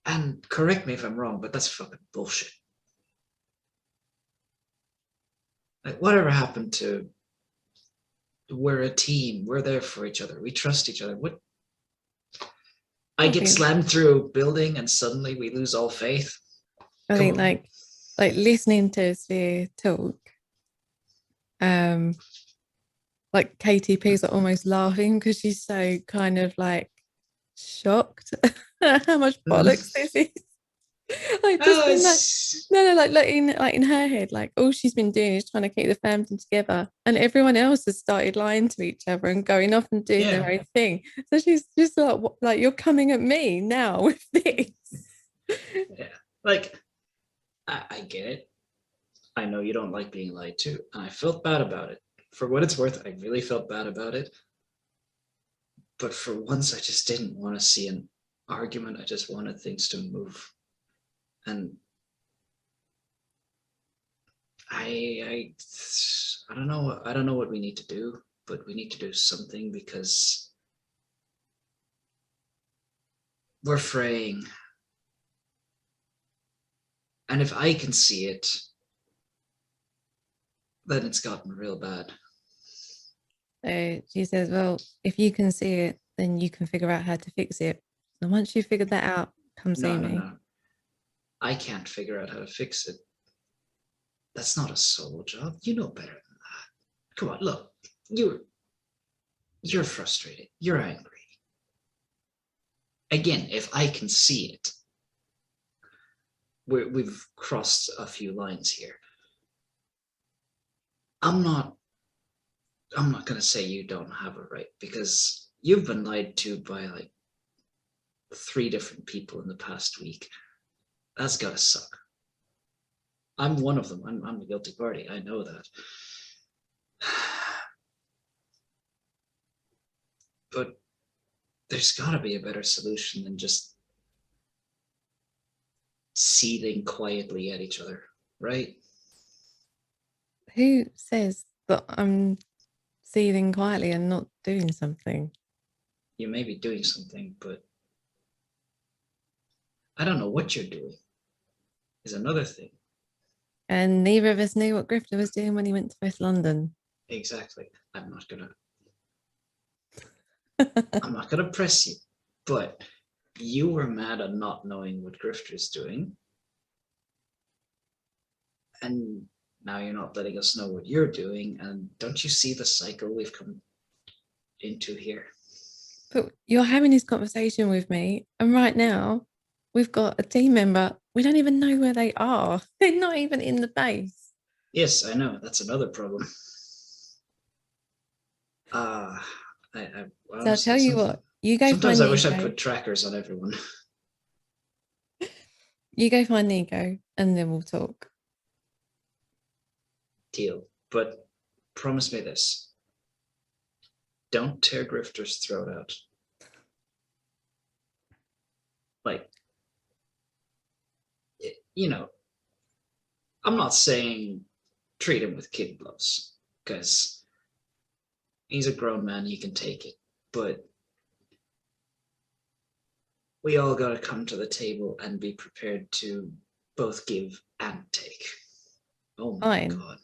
And correct me if I'm wrong, but that's fucking bullshit. Like, whatever happened to we're a team, we're there for each other, we trust each other? What? I get slammed through a building and suddenly we lose all faith. I think like listening to Sphere talk, like KTP's are almost laughing because she's so kind of like shocked at how much bollocks this is. Like just like in her head, like all she's been doing is trying to keep the family together, and everyone else has started lying to each other and going off and doing their own thing. So she's just like you're coming at me now with this. Yeah, like I get it. I know you don't like being lied to, and I felt bad about it. For what it's worth, I really felt bad about it. But for once, I just didn't want to see an argument. I just wanted things to move. And I don't know. I don't know what we need to do, but we need to do something because we're fraying. And if I can see it, then it's gotten real bad. So she says, well, if you can see it, then you can figure out how to fix it. And once you figured that out, come see me. No. I can't figure out how to fix it. That's not a solo job. You know better than that. Come on, look. You're frustrated. You're angry. Again, if I can see it, we've crossed a few lines here. I'm not gonna say you don't have a right, because you've been lied to by like 3 different people in the past week. That's gotta suck. I'm one of them. I'm the guilty party. I know that. But there's gotta be a better solution than just seething quietly at each other, right? Who says that I'm seething quietly and not doing something? You may be doing something, but I don't know what you're doing is another thing. And neither of us knew what Grifter was doing when he went to West London. Exactly. I'm not gonna press you, but you were mad at not knowing what Grifter's doing. And now you're not letting us know what you're doing. And don't you see the cycle we've come into here? But you're having this conversation with me, and right now we've got a team member. We don't even know where they are. They're not even in the base. Yes, I know. That's another problem. So I'll tell you what. You go sometimes find I wish Nico. I put trackers on everyone. You go find Nico, and then we'll talk. Deal. But promise me this. Don't tear Grifter's throat out. Like, you know, I'm not saying treat him with kid gloves, because he's a grown man, he can take it. But we all got to come to the table and be prepared to both give and take. Oh my God.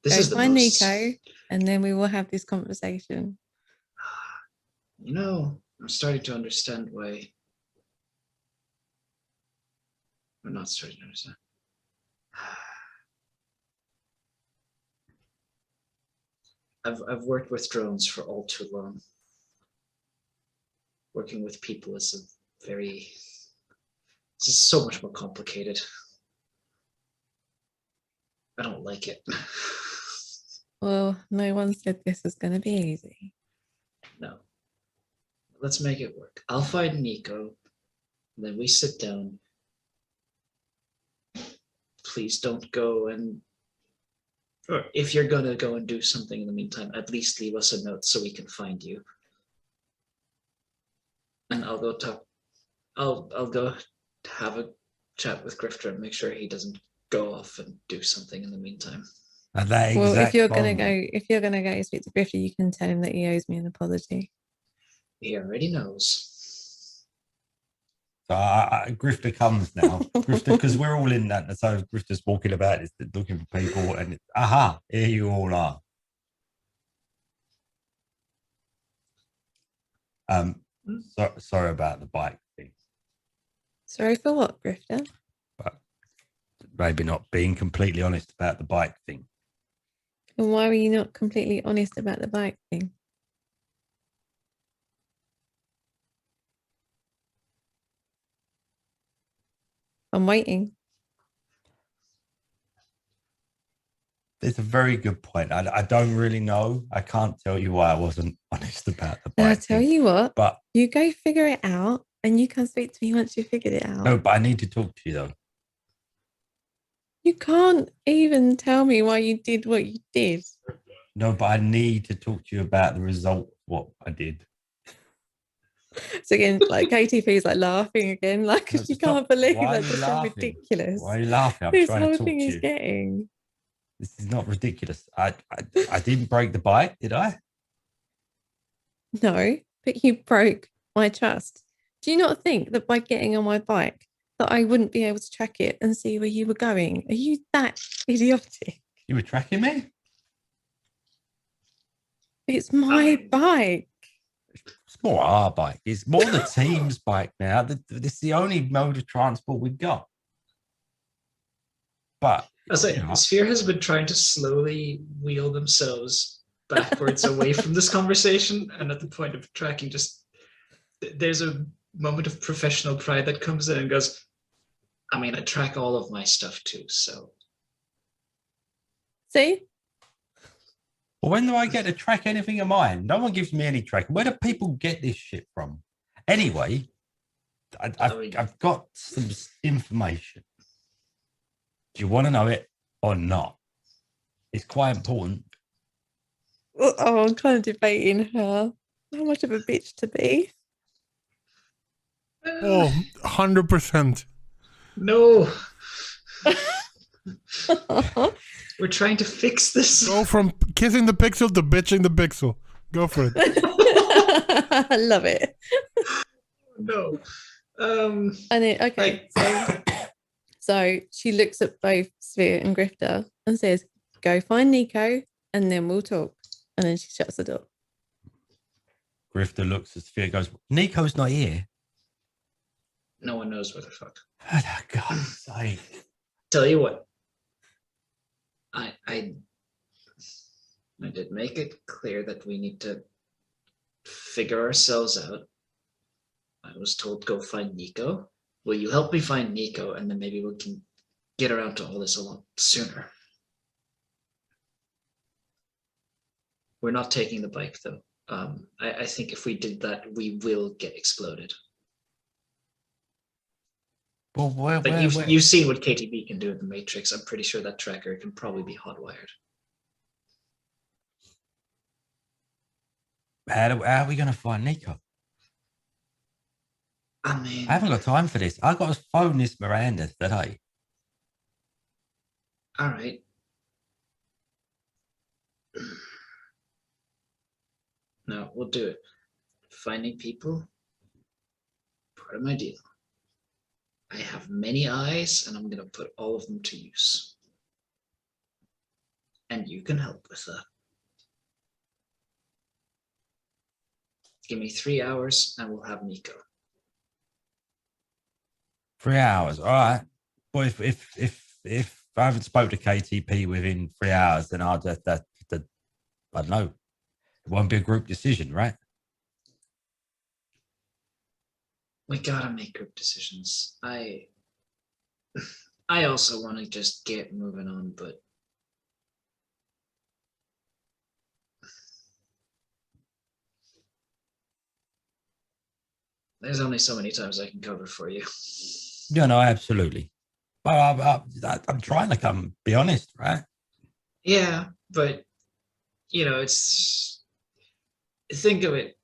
This is the find most... Nico, and then we will have this conversation. You know, I'm starting to understand why... I'm not starting to understand. I've worked with drones for all too long. Working with people is a very... This is so much more complicated. I don't like it. Well, no one said this was going to be easy. No. Let's make it work. I'll find Nico, and then we sit down. Please don't go and... Or if you're gonna go and do something in the meantime, at least leave us a note so we can find you. And I'll go talk... I'll go have a chat with Grifter and make sure he doesn't go off and do something in the meantime. At that Well, exact if you're gonna moment. go speak to Grifter, you can tell him that he owes me an apology. He already knows. So Grifter comes now. Grifter, because we're all in that. So Grifter's walking about, looking for people, and aha, here you all are. Sorry about the bike thing, Sorry for what, Grifter? but maybe not being completely honest about the bike thing. And why were you not completely honest about the bike thing? I'm waiting. It's a very good point. I don't really know. I can't tell you why I wasn't honest about the bike. And I'll tell thing. you what, But you go figure it out and you can speak to me once you figured it out. no, but I need to talk to you though. You can't even tell me why you did what you did. No, but I need to talk to you about the result of what I did. So again, like KTP's like laughing again, like because No, she can't believe Why are that you this is laughing? ridiculous. Why are you laughing? I'm This trying to whole talk thing to is you. getting. This is not ridiculous. I didn't break the bike, did I? No, but you broke my trust. Do you not think that by getting on my bike that I wouldn't be able to track it and see where you were going? Are you that idiotic? You were tracking me? It's my bike. It's more our bike. It's more the team's bike now. This is the only mode of transport we've got. But I was like, you know, Sphere has been trying to slowly wheel themselves backwards away from this conversation, and at the point of tracking, just there's a moment of professional pride that comes in and goes, I mean, I track all of my stuff too, so. See? well, when do I get to track anything of mine? No one gives me any track. Where do people get this shit from? Anyway, I've got some information. Do you want to know it or not? It's quite important. Oh, I'm kind of debating how much of a bitch to be. Oh, 100%. No, we're trying to fix this. Go from kissing the pixel to bitching the pixel. Go for it. I love it. No. And then, okay, so she looks at both Sphere and Grifter and says, go find Nico and then we'll talk. And then she shuts the door. Grifter looks at Sphere, goes, Nico's not here. No one knows where the fuck. Oh, God's sake. Tell you what, I did make it clear that we need to figure ourselves out. I was told go find Nico. Will you help me find Nico, and then maybe we can get around to all this a lot sooner. We're not taking the bike though. I think if we did that, we will get exploded. Well, You've seen what KTB can do in the Matrix. I'm pretty sure that tracker can probably be hotwired. How are we going to find Nico? I mean, I haven't got time for this. I got to phone this Miranda today. all right. No, we'll do it. Finding people, part of my deal. I have many eyes, and I'm going to put all of them to use. And you can help with that. Give me 3 hours, and we'll have Nico. 3 hours. All right. Well, if I haven't spoke to KTP within 3 hours, then I'll just I don't know. It won't be a group decision, right? We gotta make group decisions. I also want to just get moving on, but there's only so many times I can cover for you. Yeah, no, absolutely. But I'm trying to be honest, right? Yeah, but it's think of it.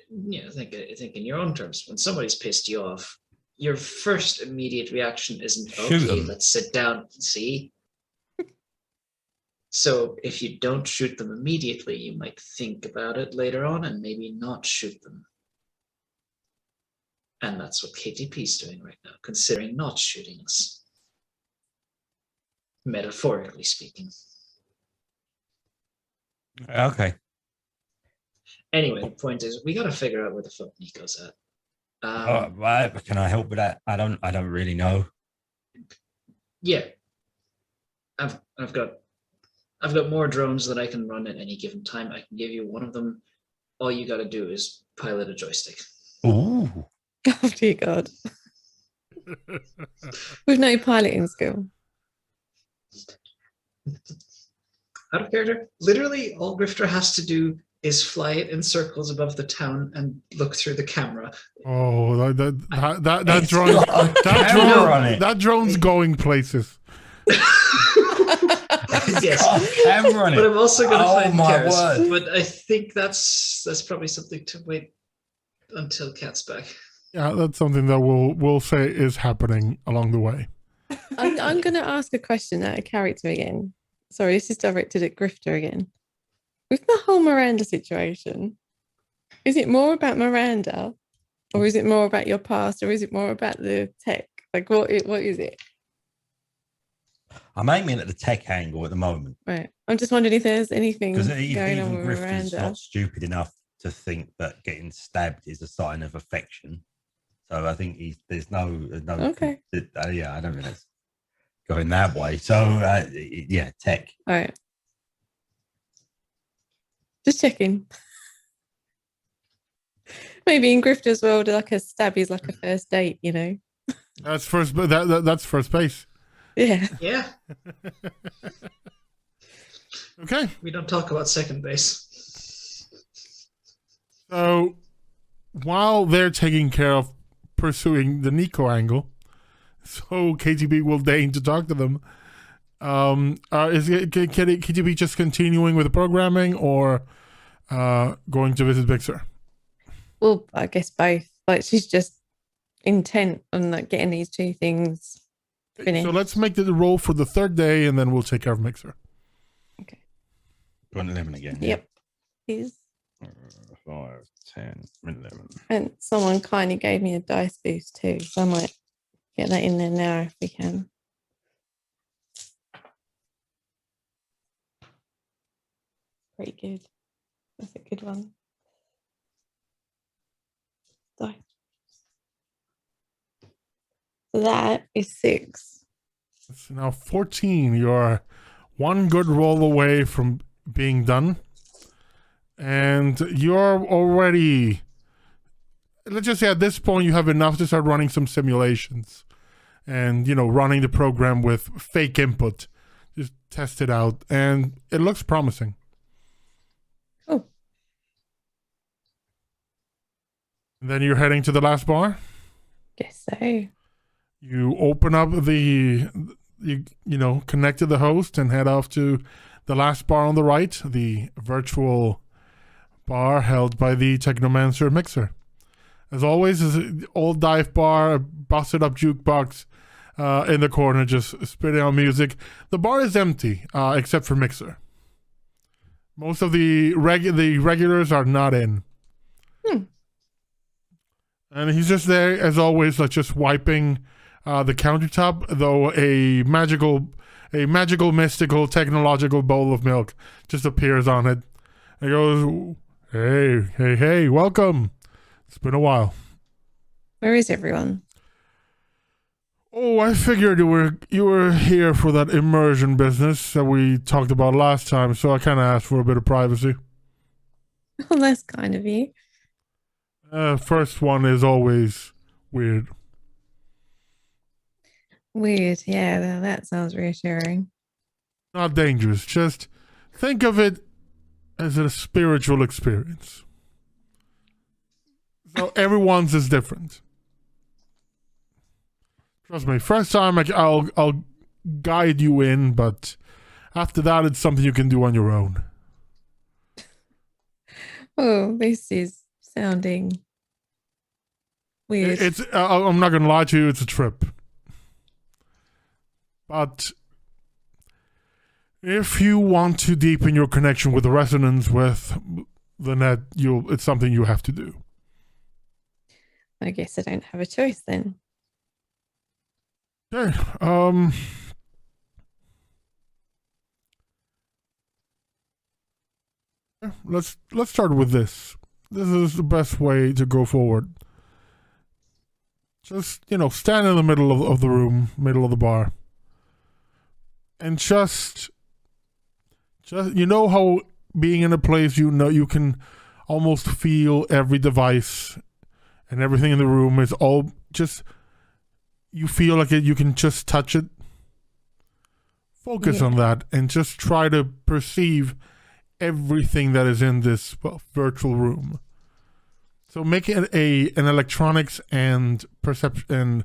Think in your own terms. When somebody's pissed you off, your first immediate reaction isn't, Shoot okay, 'em. let's sit down and see. So if you don't shoot them immediately, you might think about it later on and maybe not shoot them. And that's what KTP's doing right now, considering not shooting us. Metaphorically speaking. Okay. Anyway, the point is, we gotta figure out where the fuck Nico's at. Right. Can I help with that? I don't really know. Yeah, I've got more drones that I can run at any given time. I can give you one of them. All you got to do is pilot a joystick. Ooh. Oh dear God. With no piloting skill. Out of character, literally all Grifter has to do is fly it in circles above the town and look through the camera. Oh, that It's drone, got a that camera drone, on it. that drone's going places. It's Yes. got a camera on it. But I'm also going to Oh, find my Karis. word. But I think that's probably something to wait until Cat's back. Yeah, that's something that we'll say is happening along the way. I'm going to ask a question out of character again. Sorry, this is directed at Grifter again. With the whole Miranda situation, is it more about Miranda, or is it more about your past, or is it more about the tech? Like, what is it? I'm aiming at the tech angle at the moment Right. I'm just wondering if there's anything because going on even with Grifter's Miranda. not stupid enough to think that getting stabbed is a sign of affection. So I think there's no Okay. Yeah, I don't think it's going that way. So yeah, tech. All right. Just checking. Maybe in Grifter's world, like a stab is like a first date, you know? That's that's first base. Yeah. Yeah, Okay, we don't talk about second base. so while they're taking care of pursuing the Nico angle, so KTB will deign to talk to them. Is KTB just continuing with the programming or going to visit Bixer? Well, I guess both. Like, she's just intent on like getting these two things finished. So let's make the roll for the third day, and then we'll take care of Mixer. Okay. 11 again. Yep. Is 5, 10, 11. and someone kindly gave me a dice boost too, so I might get that in there now if we can. Pretty good. That's a good one. Dice. So that is 6. It's now 14. You're one good roll away from being done. And you're already, let's just say at this point, you have enough to start running some simulations and, running the program with fake input. Just test it out. And it looks promising. Cool. And then you're heading to the last bar. Guess so. You open up connect to the host and head off to the last bar on the right, the virtual bar held by the Technomancer Mixer. As always, is an old dive bar, a busted up jukebox in the corner, just spitting out music. The bar is empty, except for Mixer. Most of the regulars are not in. And he's just there, as always, like just wiping the countertop, though a magical, mystical, technological bowl of milk just appears on it. And he goes, hey, welcome. It's been a while. Where is everyone? Oh, I figured you were here for that immersion business that we talked about last time, so I kind of asked for a bit of privacy. Oh, that's kind of you. First one is always weird. Weird. Yeah, that sounds reassuring. Not dangerous. Just think of it as a spiritual experience. So everyone's is different. Trust me. First time I'll guide you in, but after that it's something you can do on your own. Oh, this is sounding weird. It's I'm not gonna lie to you, it's a trip. But if you want to deepen your connection with the resonance with the net, it's something you have to do. I guess I don't have a choice then. Okay. Let's start with this. This is the best way to go forward. Just, stand in the middle of the room, middle of the bar. And just how being in a place you can almost feel every device and everything in the room is all just, you feel like you can just touch it. Focus on that and just try to perceive everything that is in this virtual room. So make it an electronics and perception and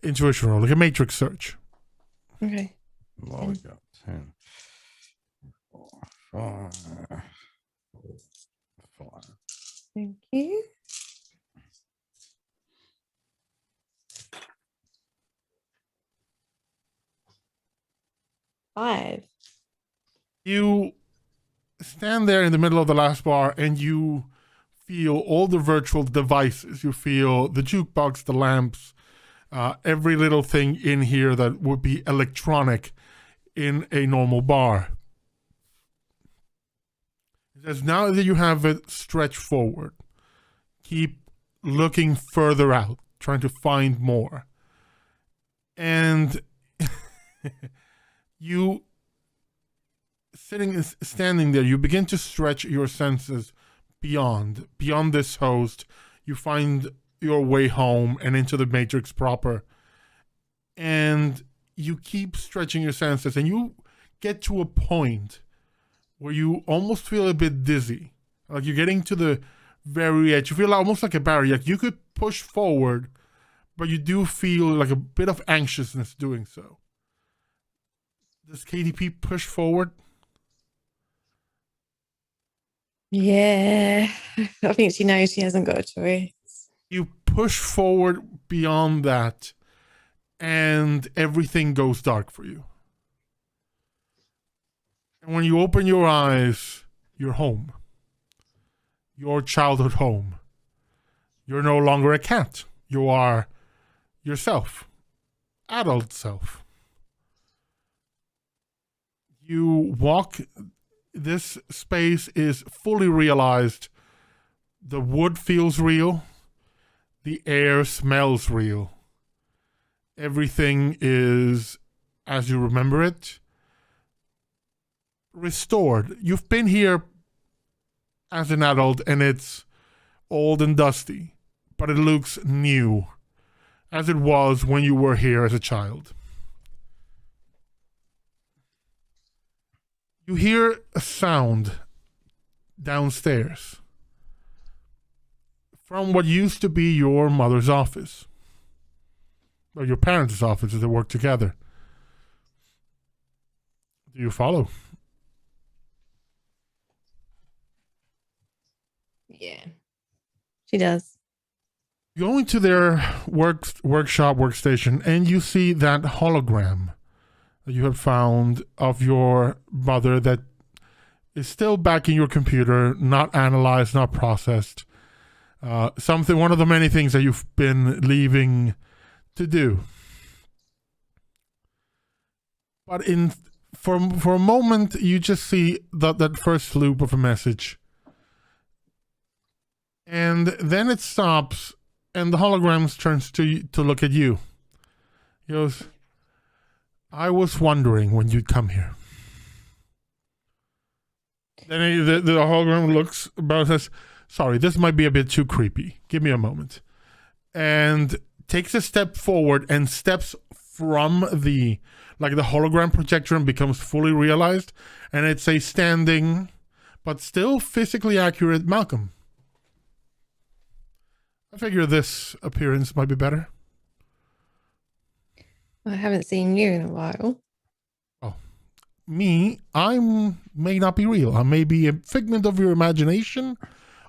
intuition roll, like a matrix search. Okay. Well, we got 10. 4, 5. Thank you. Five. You stand there in the middle of the last bar and you feel all the virtual devices. You feel the jukebox, the lamps, every little thing in here that would be electronic in a normal bar. It says, now that you have it, stretch forward. Keep looking further out, trying to find more. And you standing there, you begin to stretch your senses beyond this host. You find your way home and into the matrix proper, and you keep stretching your senses, and you get to a point where you almost feel a bit dizzy, like you're getting to the very edge. You feel almost like a barrier, like you could push forward, but you do feel like a bit of anxiousness doing so. Does KDP push forward? Yeah. I think she knows she hasn't got a choice. You push forward beyond that, and everything goes dark for you. And when you open your eyes, you're home. Your childhood home. You're no longer a cat. You are yourself. Adult self. You walk, this space is fully realized. The wood feels real. The air smells real. Everything is as you remember it. Restored. You've been here as an adult and it's old and dusty, but it looks new, as it was when you were here as a child. You hear a sound downstairs from what used to be your mother's office, or your parents' office, as they work together. Do you follow? Yeah, she does. You go into their workshop workstation and you see that hologram that you have found of your mother that is still back in your computer, not analyzed, not processed. One of the many things that you've been leaving to do. But for a moment, you just see that first loop of a message. And then it stops, and the hologram turns to look at you. He goes, I was wondering when you'd come here. Then the hologram looks about and says, sorry, this might be a bit too creepy. Give me a moment. And takes a step forward and steps from the hologram projector and becomes fully realized. And it's a standing, but still physically accurate Malcolm. I figure this appearance might be better. I haven't seen you in a while. Oh, me, I may not be real. I may be a figment of your imagination,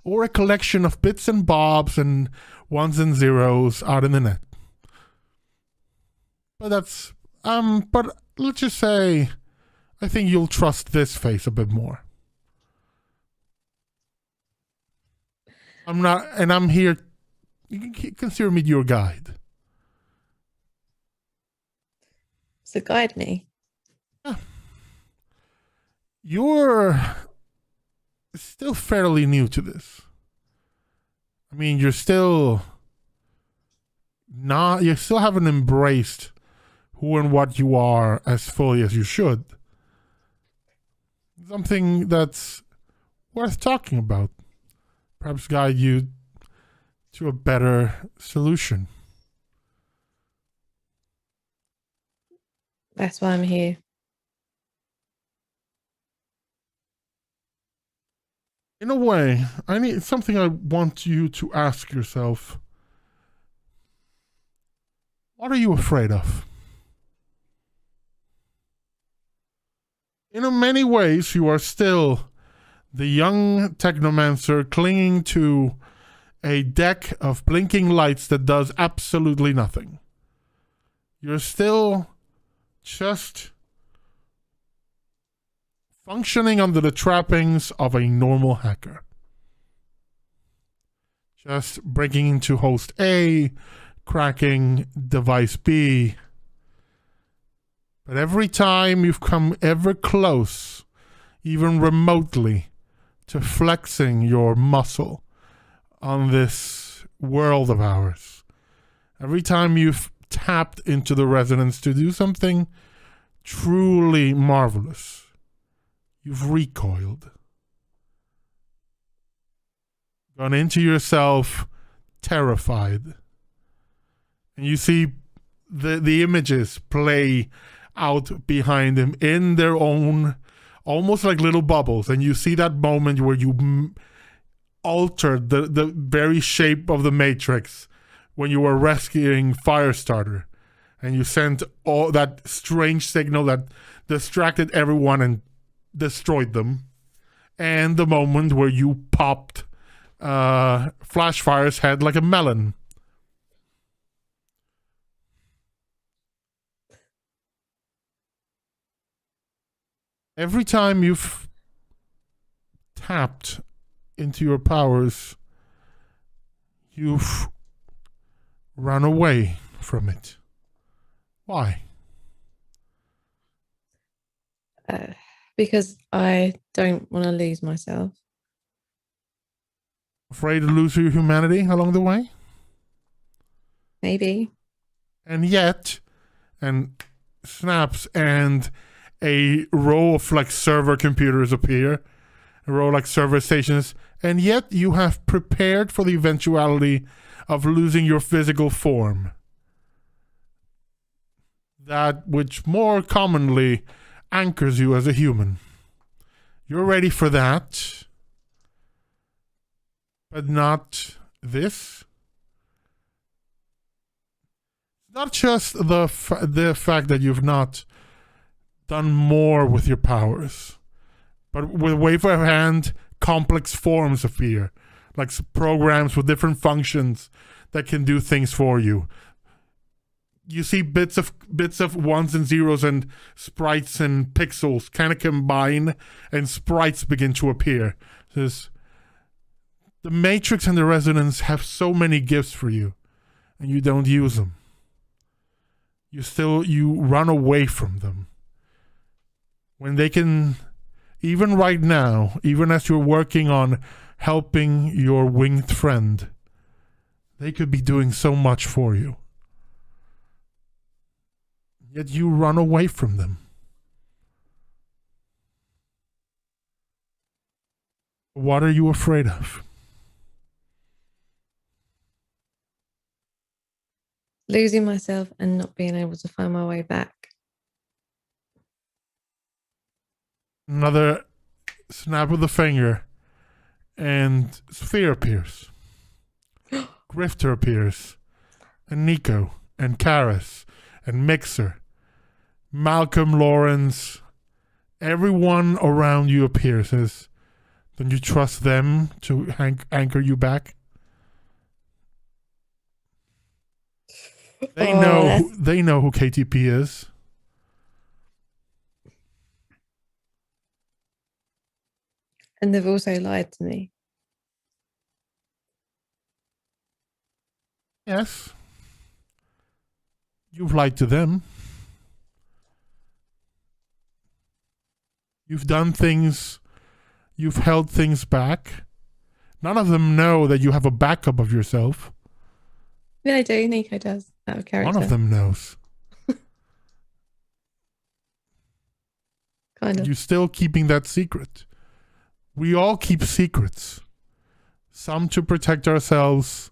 or a collection of bits and bobs and ones and zeros out in the net. But but let's just say, I think you'll trust this face a bit more. I'm here, you can consider me your guide. So guide me. You're still fairly new to this. I mean, you still haven't embraced who and what you are as fully as you should. Something that's worth talking about. Perhaps guide you to a better solution. That's why I'm here. In a way, something I want you to ask yourself. What are you afraid of? In many ways, you are still the young technomancer clinging to a deck of blinking lights that does absolutely nothing. You're still just functioning under the trappings of a normal hacker. Just breaking into host A, cracking device B. But every time you've come ever close, even remotely, to flexing your muscle on this world of ours, every time you've tapped into the resonance to do something truly marvelous, you've recoiled. Gone into yourself, terrified. And you see the images play out behind him in their own, almost like little bubbles. And you see that moment where you altered the very shape of the Matrix when you were rescuing Firestarter. And you sent all that strange signal that distracted everyone and destroyed them. And the moment where you popped Flashfire's head like a melon. Every time you've tapped into your powers, you've run away from it. Why? Because I don't want to lose myself. Afraid to lose your humanity along the way? Maybe. And yet, and snaps, and a row of like server computers appear, a row of like server stations, and yet you have prepared for the eventuality of losing your physical form. That which more commonly anchors you as a human. You're ready for that, but not this. Not just the fact that you've not done more with your powers, but with wave of hand, complex forms appear, like programs with different functions that can do things for you. You see bits of ones and zeros and sprites and pixels kind of combine, and sprites begin to appear. The Matrix and the Resonance have so many gifts for you, and you don't use them. You run away from them. When they can, even right now, even as you're working on helping your winged friend, they could be doing so much for you. Yet you run away from them. What are you afraid of? Losing myself and not being able to find my way back. Another snap of the finger, and Sphere appears. Grifter appears, and Nico, and Karis, and Mixer, Malcolm, Lawrence, everyone around you appears as Then you trust them to anchor you back. They they know who KTP is. And they've also lied to me. Yes. You've lied to them. You've done things. You've held things back. None of them know that you have a backup of yourself. Yeah, I do. Nico does, out of character. One of them knows. Kind of. You're still keeping that secret. We all keep secrets. Some to protect ourselves.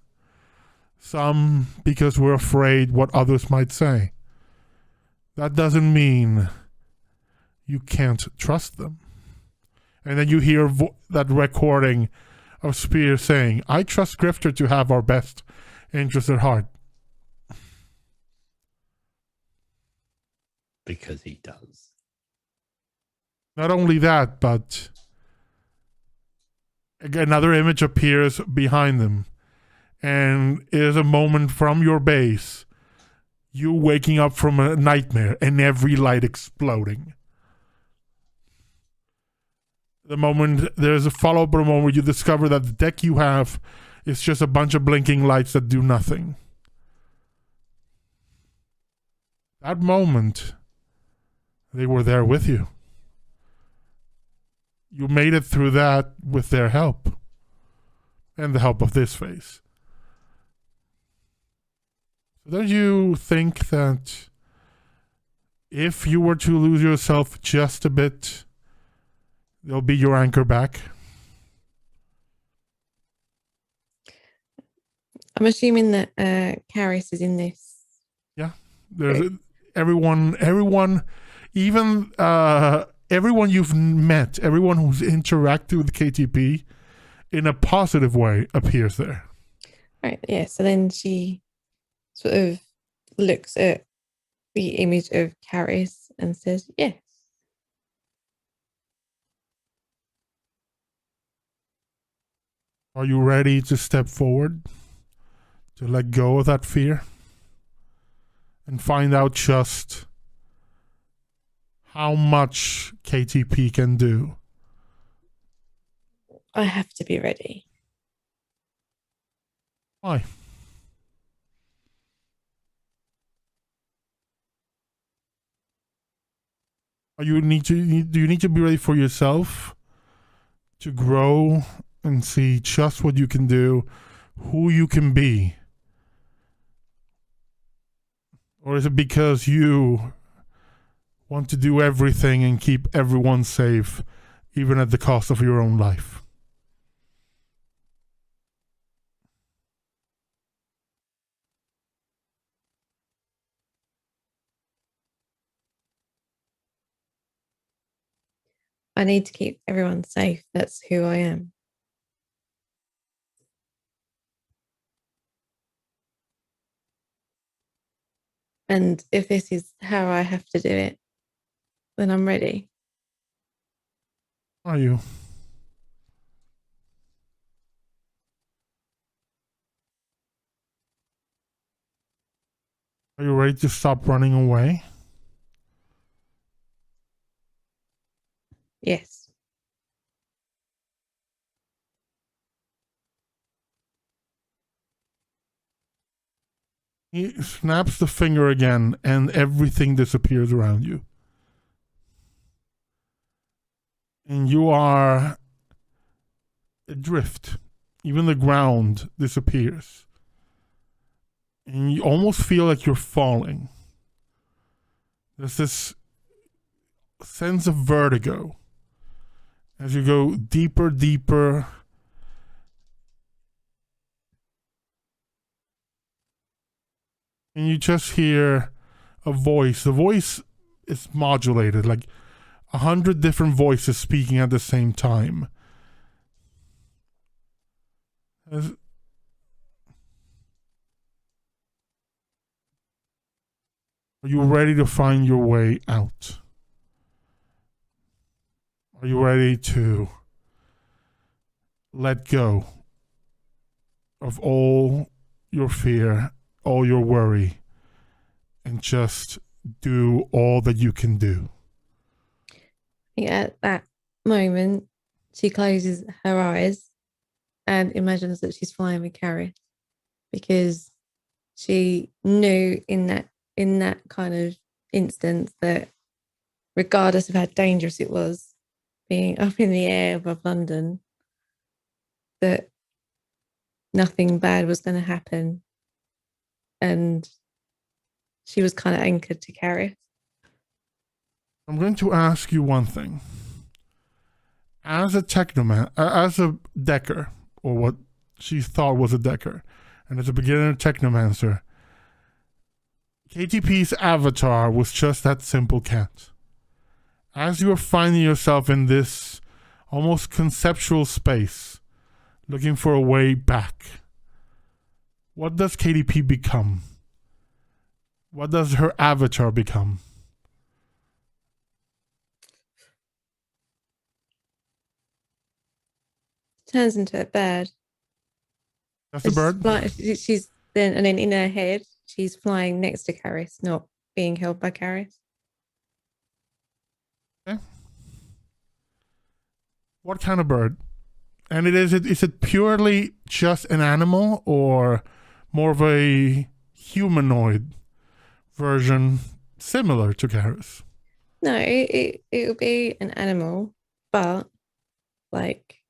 Some because we're afraid what others might say. That doesn't mean you can't trust them. And then you hear that recording of Spear saying, I trust Grifter to have our best interest at heart. Because he does. Not only that, but another image appears behind them. And it is a moment from your base, you waking up from a nightmare and every light exploding. The moment there's a follow-up moment where you discover that the deck you have is just a bunch of blinking lights that do nothing. That moment, they were there with you. You made it through that with their help and the help of this face. Don't you think that if you were to lose yourself just a bit, they'll be your anchor back? I'm assuming that Karis is in this. Yeah, there's everyone, even everyone you've met, everyone who's interacted with KTP in a positive way appears there. Right. Yeah. So then she sort of looks at the image of Karis and says, yes. Are you ready to step forward? To let go of that fear? And find out just how much KTP can do? I have to be ready. Why? Do you need to be ready for yourself to grow and see just what you can do, who you can be? Or is it because you want to do everything and keep everyone safe, even at the cost of your own life? I need to keep everyone safe. That's who I am. And if this is how I have to do it, then I'm ready. Are you? Are you ready to stop running away? Yes. He snaps the finger again and everything disappears around you. And you are adrift. Even the ground disappears. And you almost feel like you're falling. There's this sense of vertigo as you go deeper, deeper. And you just hear a voice. The voice is modulated, like 100 different voices speaking at the same time. Are you ready to find your way out? Are you ready to let go of all your fear, all your worry, and just do all that you can do. At that moment, she closes her eyes and imagines that she's flying with Carrie, because she knew in that kind of instance that regardless of how dangerous it was being up in the air above London, that nothing bad was going to happen. And she was kind of anchored to Carrie. I'm going to ask you one thing. As a as a Decker, or what she thought was a Decker, and as a beginner Technomancer, KTP's avatar was just that simple cat. As you are finding yourself in this almost conceptual space, looking for a way back, what does KTP become? What does her avatar become? Turns into a bird. Just a bird? She's then, and then in her head, she's flying next to Caris, not being held by Caris. Okay. What kind of bird? And is it purely just an animal, or more of a humanoid version similar to Caris? No, it will be an animal, but like,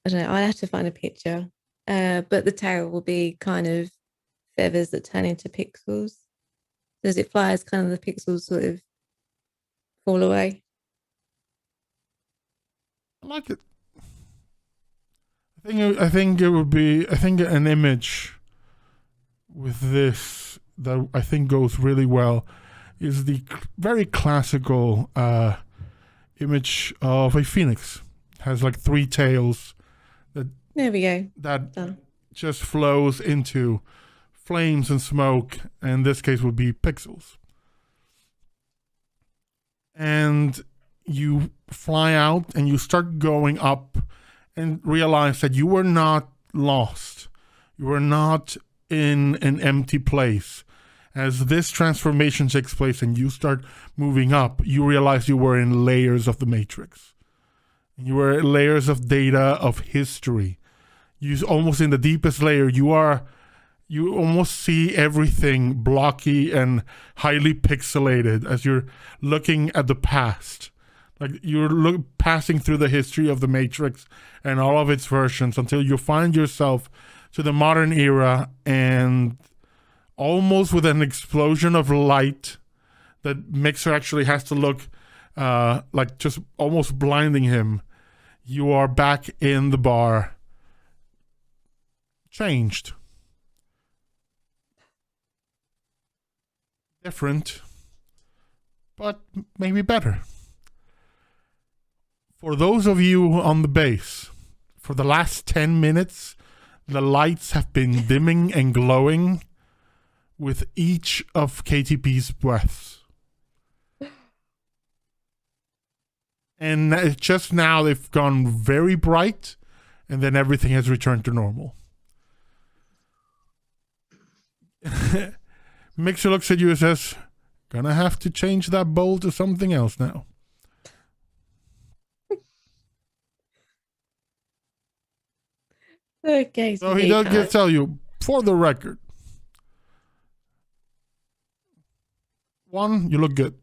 I don't know, I have to find a picture. But the tail will be kind of feathers that turn into pixels. So as it flies, kind of the pixels sort of fall away. I like it. I think it would be, I think an image with this that I think goes really well is the very classical image of a phoenix. It has like 3 tails There we go. that Done. just flows into flames and smoke, and in this case would be pixels. And you fly out and you start going up and realize that you were not lost. You were not in an empty place. As this transformation takes place and you start moving up, you realize you were in layers of the Matrix. You were in layers of data, of history. You almost in the deepest layer, you almost see everything blocky and highly pixelated as you're looking at the past. Like you're passing through the history of the Matrix and all of its versions until you find yourself to the modern era, and almost with an explosion of light that Mixer actually has to look like just almost blinding him, you are back in the bar, changed, different, but maybe better. For those of you on the base, for the last 10 minutes, the lights have been dimming and glowing with each of KTP's breaths. And just now they've gone very bright, and then everything has returned to normal. Mixer looks at you and says, "Gonna have to change that bowl to something else now." Okay, So he does tell you, for the record, 1, you look good.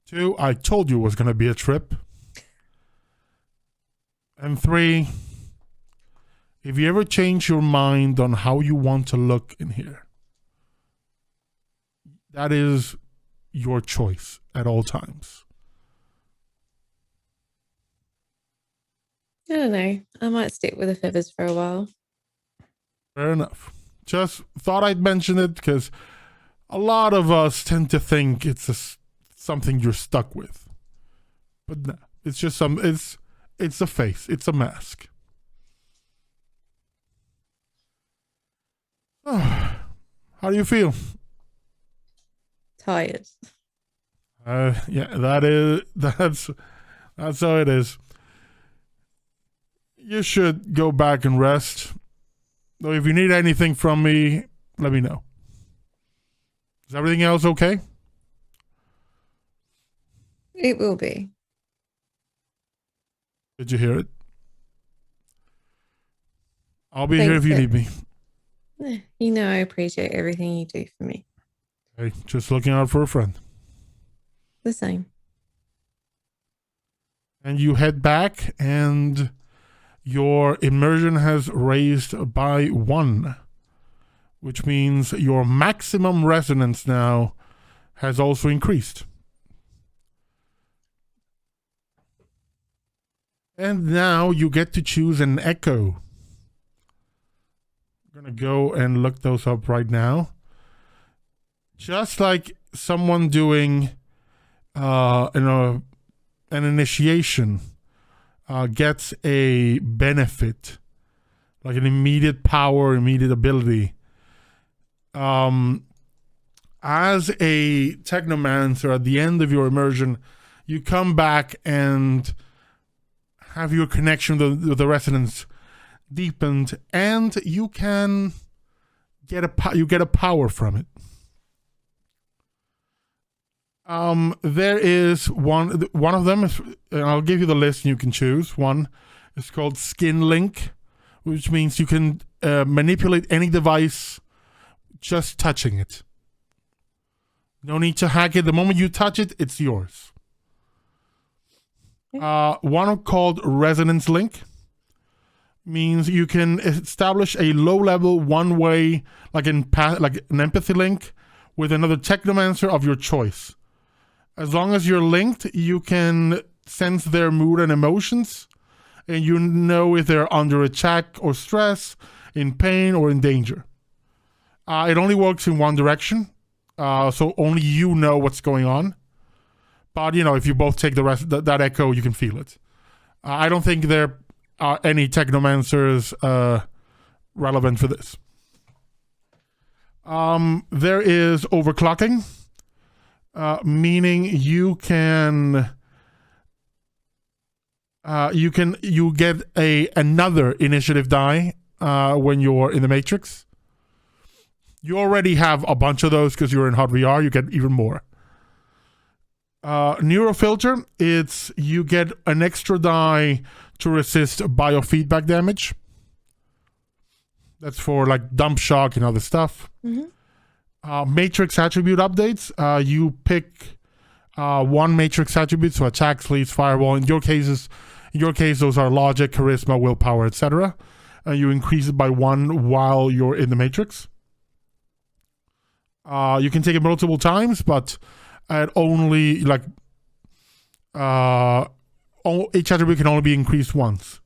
2, I told you it was going to be a trip. And 3, if you ever change your mind on how you want to look in here, that is your choice at all times. I don't know. I might stick with the feathers for a while. Fair enough. Just thought I'd mention it because a lot of us tend to think it's something you're stuck with. But no, it's just it's a face. It's a mask. Oh, how do you feel? Tired. Yeah, that's how it is. You should go back and rest. Though if you need anything from me, let me know. Is everything else okay? It will be. Did you hear it? I'll be here if you need me. You know I appreciate everything you do for me. Hey, just looking out for a friend. The same. And you head back, and your immersion has raised by 1, which means your maximum resonance now has also increased. And now you get to choose an echo. I'm going to go and look those up right now. Just like someone doing an initiation gets a benefit, like an immediate power, immediate ability. As a technomancer, at the end of your immersion, you come back and have your connection with the resonance deepened, and you can get a power from it. There is one of them is, I'll give you the list and you can choose. One is called Skin Link, which means you can manipulate any device just touching it. No need to hack it. The moment you touch it, it's yours. One called Resonance Link means you can establish a low-level one-way, like an empathy link, with another technomancer of your choice. As long as you're linked, you can sense their mood and emotions, and you know if they're under attack or stress, in pain or in danger. It only works in one direction, so only you know what's going on. But, if you both take the rest, that echo, you can feel it. I don't think there are any technomancers relevant for this. There is overclocking, meaning you get another initiative die when you're in the Matrix. You already have a bunch of those because you're in Hot VR. You get even more. Neurofilter, you get an extra die to resist biofeedback damage. That's for like dump shock and other stuff. Mm-hmm. Matrix attribute updates. You pick one matrix attribute, so attack, sleeves, firewall. In your case, those are logic, charisma, willpower, etc. You increase it by 1 while you're in the matrix. You can take it multiple times, but at only each attribute can only be increased once.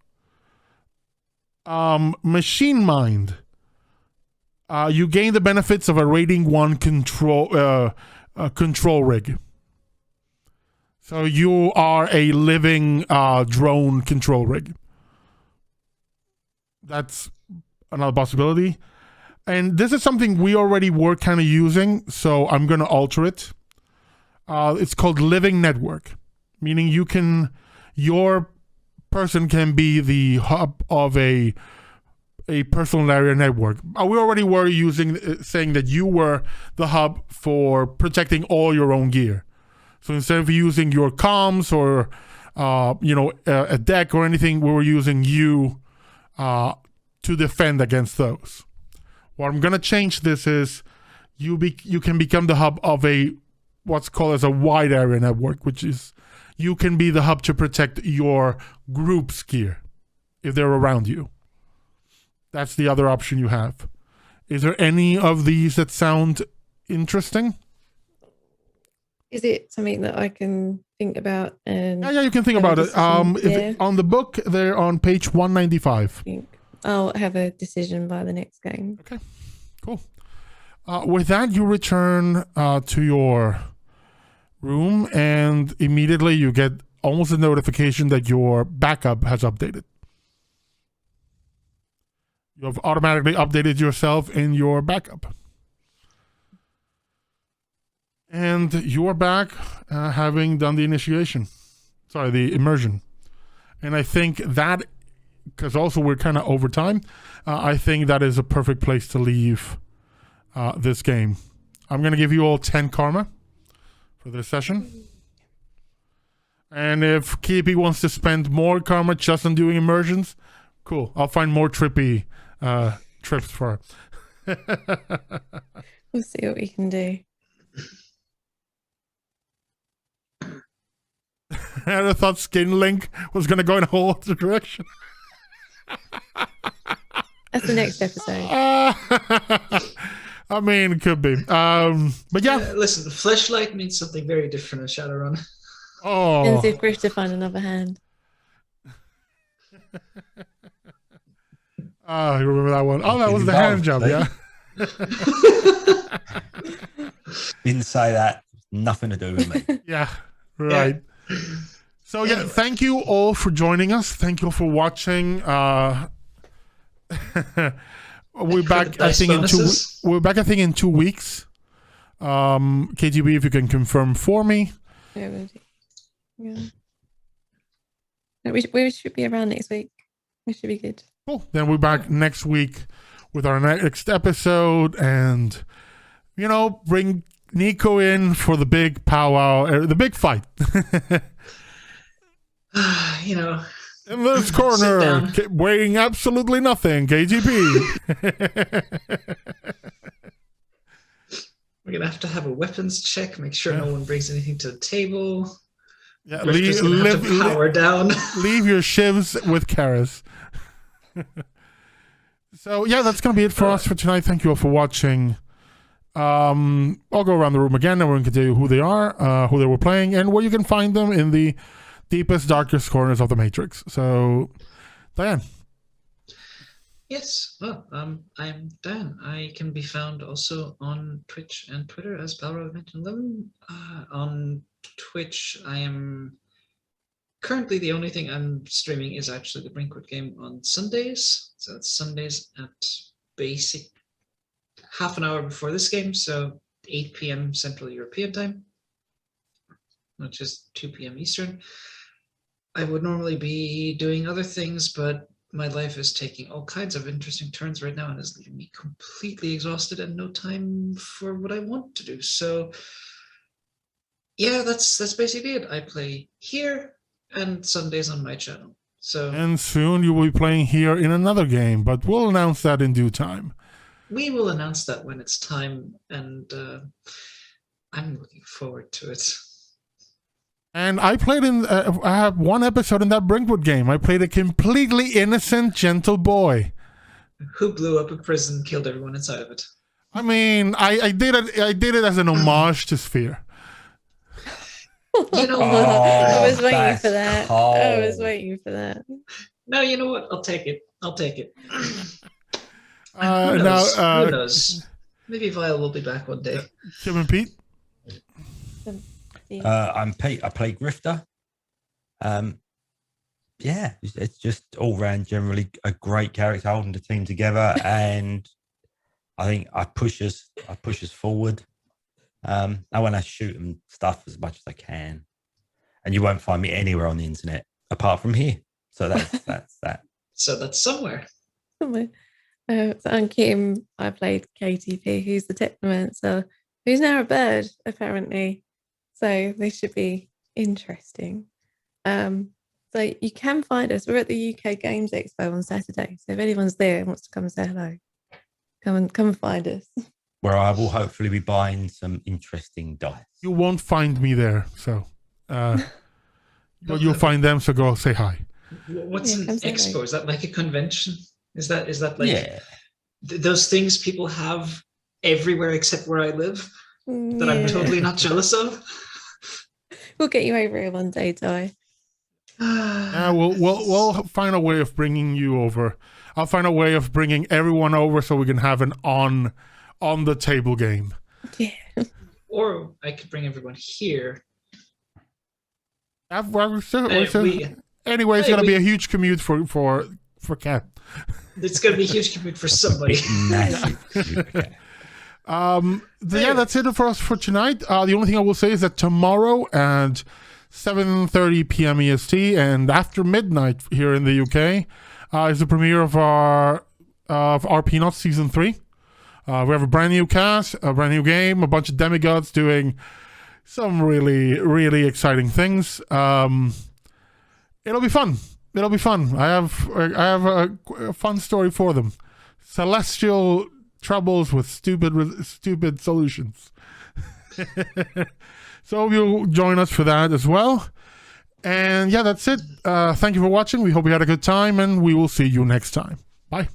Machine Mind. You gain the benefits of a rating 1 control rig. So you are a living drone control rig. That's another possibility. And this is something we already were kind of using, so I'm going to alter it. It's called Living Network, meaning your person can be the hub of a personal area network. We already were saying that you were the hub for protecting all your own gear. So instead of using your comms or a deck or anything, we were using you to defend against those. What I'm going to change this is you can become the hub of what's called as a wide area network, which is you can be the hub to protect your group's gear if they're around you. That's the other option you have. Is there any of these that sound interesting? Is it something that I can think about? And yeah, you can think about it. On the book, they're on page 195. I'll have a decision by the next game. Okay, cool. With that, you return to your room, and immediately you get almost a notification that your backup has updated. You have automatically updated yourself in your backup. And you're back having done the immersion. And I think that because also we're kind of over time, I think that is a perfect place to leave this game. I'm going to give you all 10 karma for this session. And if KP wants to spend more karma just on doing immersions, cool. I'll find more trippy trips for her. We'll see what we can do. I thought Skin Link was going to go in a whole other direction. That's the next episode. I mean, it could be. But yeah. Listen, fleshlight means something very different in Shadowrun. Oh. And see if Griff to find another hand. You remember that one? Oh, that was the hand job, yeah. Didn't say that. Nothing to do with me. Yeah, right. So yeah, thank you all for joining us. Thank you all for watching. We're back. I think we're back. I think in 2 weeks. KTB, if you can confirm for me. Yeah. No, we should be around next week. We should be good. Cool. Then we're back next week with our next episode, and bring Nico in for the big powwow, the big fight. In this corner, weighing absolutely nothing, KGP. We're going to have a weapons check, make sure no one brings anything to the table. Yeah, power down. Leave your shivs with Karis. So, yeah, that's going to be it for us for tonight. Thank you all for watching. I'll go around the room again. Everyone can tell you who they are, who they were playing, and where you can find them in the deepest, darkest corners of the Matrix. So, Diane. Yes, well, I'm Dan. I can be found also on Twitch and Twitter, as Balrog mentioned them. On Twitch, I am currently the only thing I'm streaming is actually the Brinkwood game on Sundays. So it's Sundays at basic half an hour before this game, so 8 p.m. Central European time, which is 2 p.m. Eastern. I would normally be doing other things, but my life is taking all kinds of interesting turns right now and is leaving me completely exhausted and no time for what I want to do. So yeah, that's basically it. I play here and Sundays on my channel. So and soon you will be playing here in another game, but we'll announce that in due time. We will announce that when it's time, and I'm looking forward to it. And I played I have one episode in that Brinkwood game. I played a completely innocent, gentle boy who blew up a prison, killed everyone inside of it. I mean, I did it as an homage to Sphere. You know what? I was waiting for that. I was waiting for that. No, you know what? I'll take it. Who knows? Maybe Vile will be back one day. Kim and Pete? I'm Pete. I play Grifter. Yeah, it's just all round generally a great character holding the team together, and I think I push us forward. I want to shoot and stuff as much as I can, and you won't find me anywhere on the internet apart from here. So that's that. So that's somewhere. So I'm Kim. I played KTP, who's the technomancer, who's now a bird, apparently. So this should be interesting. So you can find us. We're at the UK Games Expo on Saturday. So if anyone's there and wants to come and say hello, come and find us. Where I will hopefully be buying some interesting dice. You won't find me there, so but you'll find them. So go say hi. What's an expo? Is that like a convention? Is that like those things people have everywhere except where I live that I'm totally not jealous of? We'll get you over here one day, Ty. We'll find a way of bringing you over. I'll find a way of bringing everyone over so we can have an on the table game. Yeah. Or I could bring everyone here. Anyway, it's gonna be a huge commute for Kat. It's gonna be a huge commute for somebody. That's it for us for tonight. The only thing I will say is that tomorrow at 7:30 p.m. EST and after midnight here in the UK, is the premiere of our Peanuts Season 3. We have a brand new cast, a brand new game, a bunch of demigods doing some really, really exciting things. It'll be fun. It'll be fun. I have a fun story for them. Celestial troubles with stupid solutions. So you'll join us for that as well. And yeah, that's it. Thank you for watching. We hope you had a good time, and we will see you next time. Bye.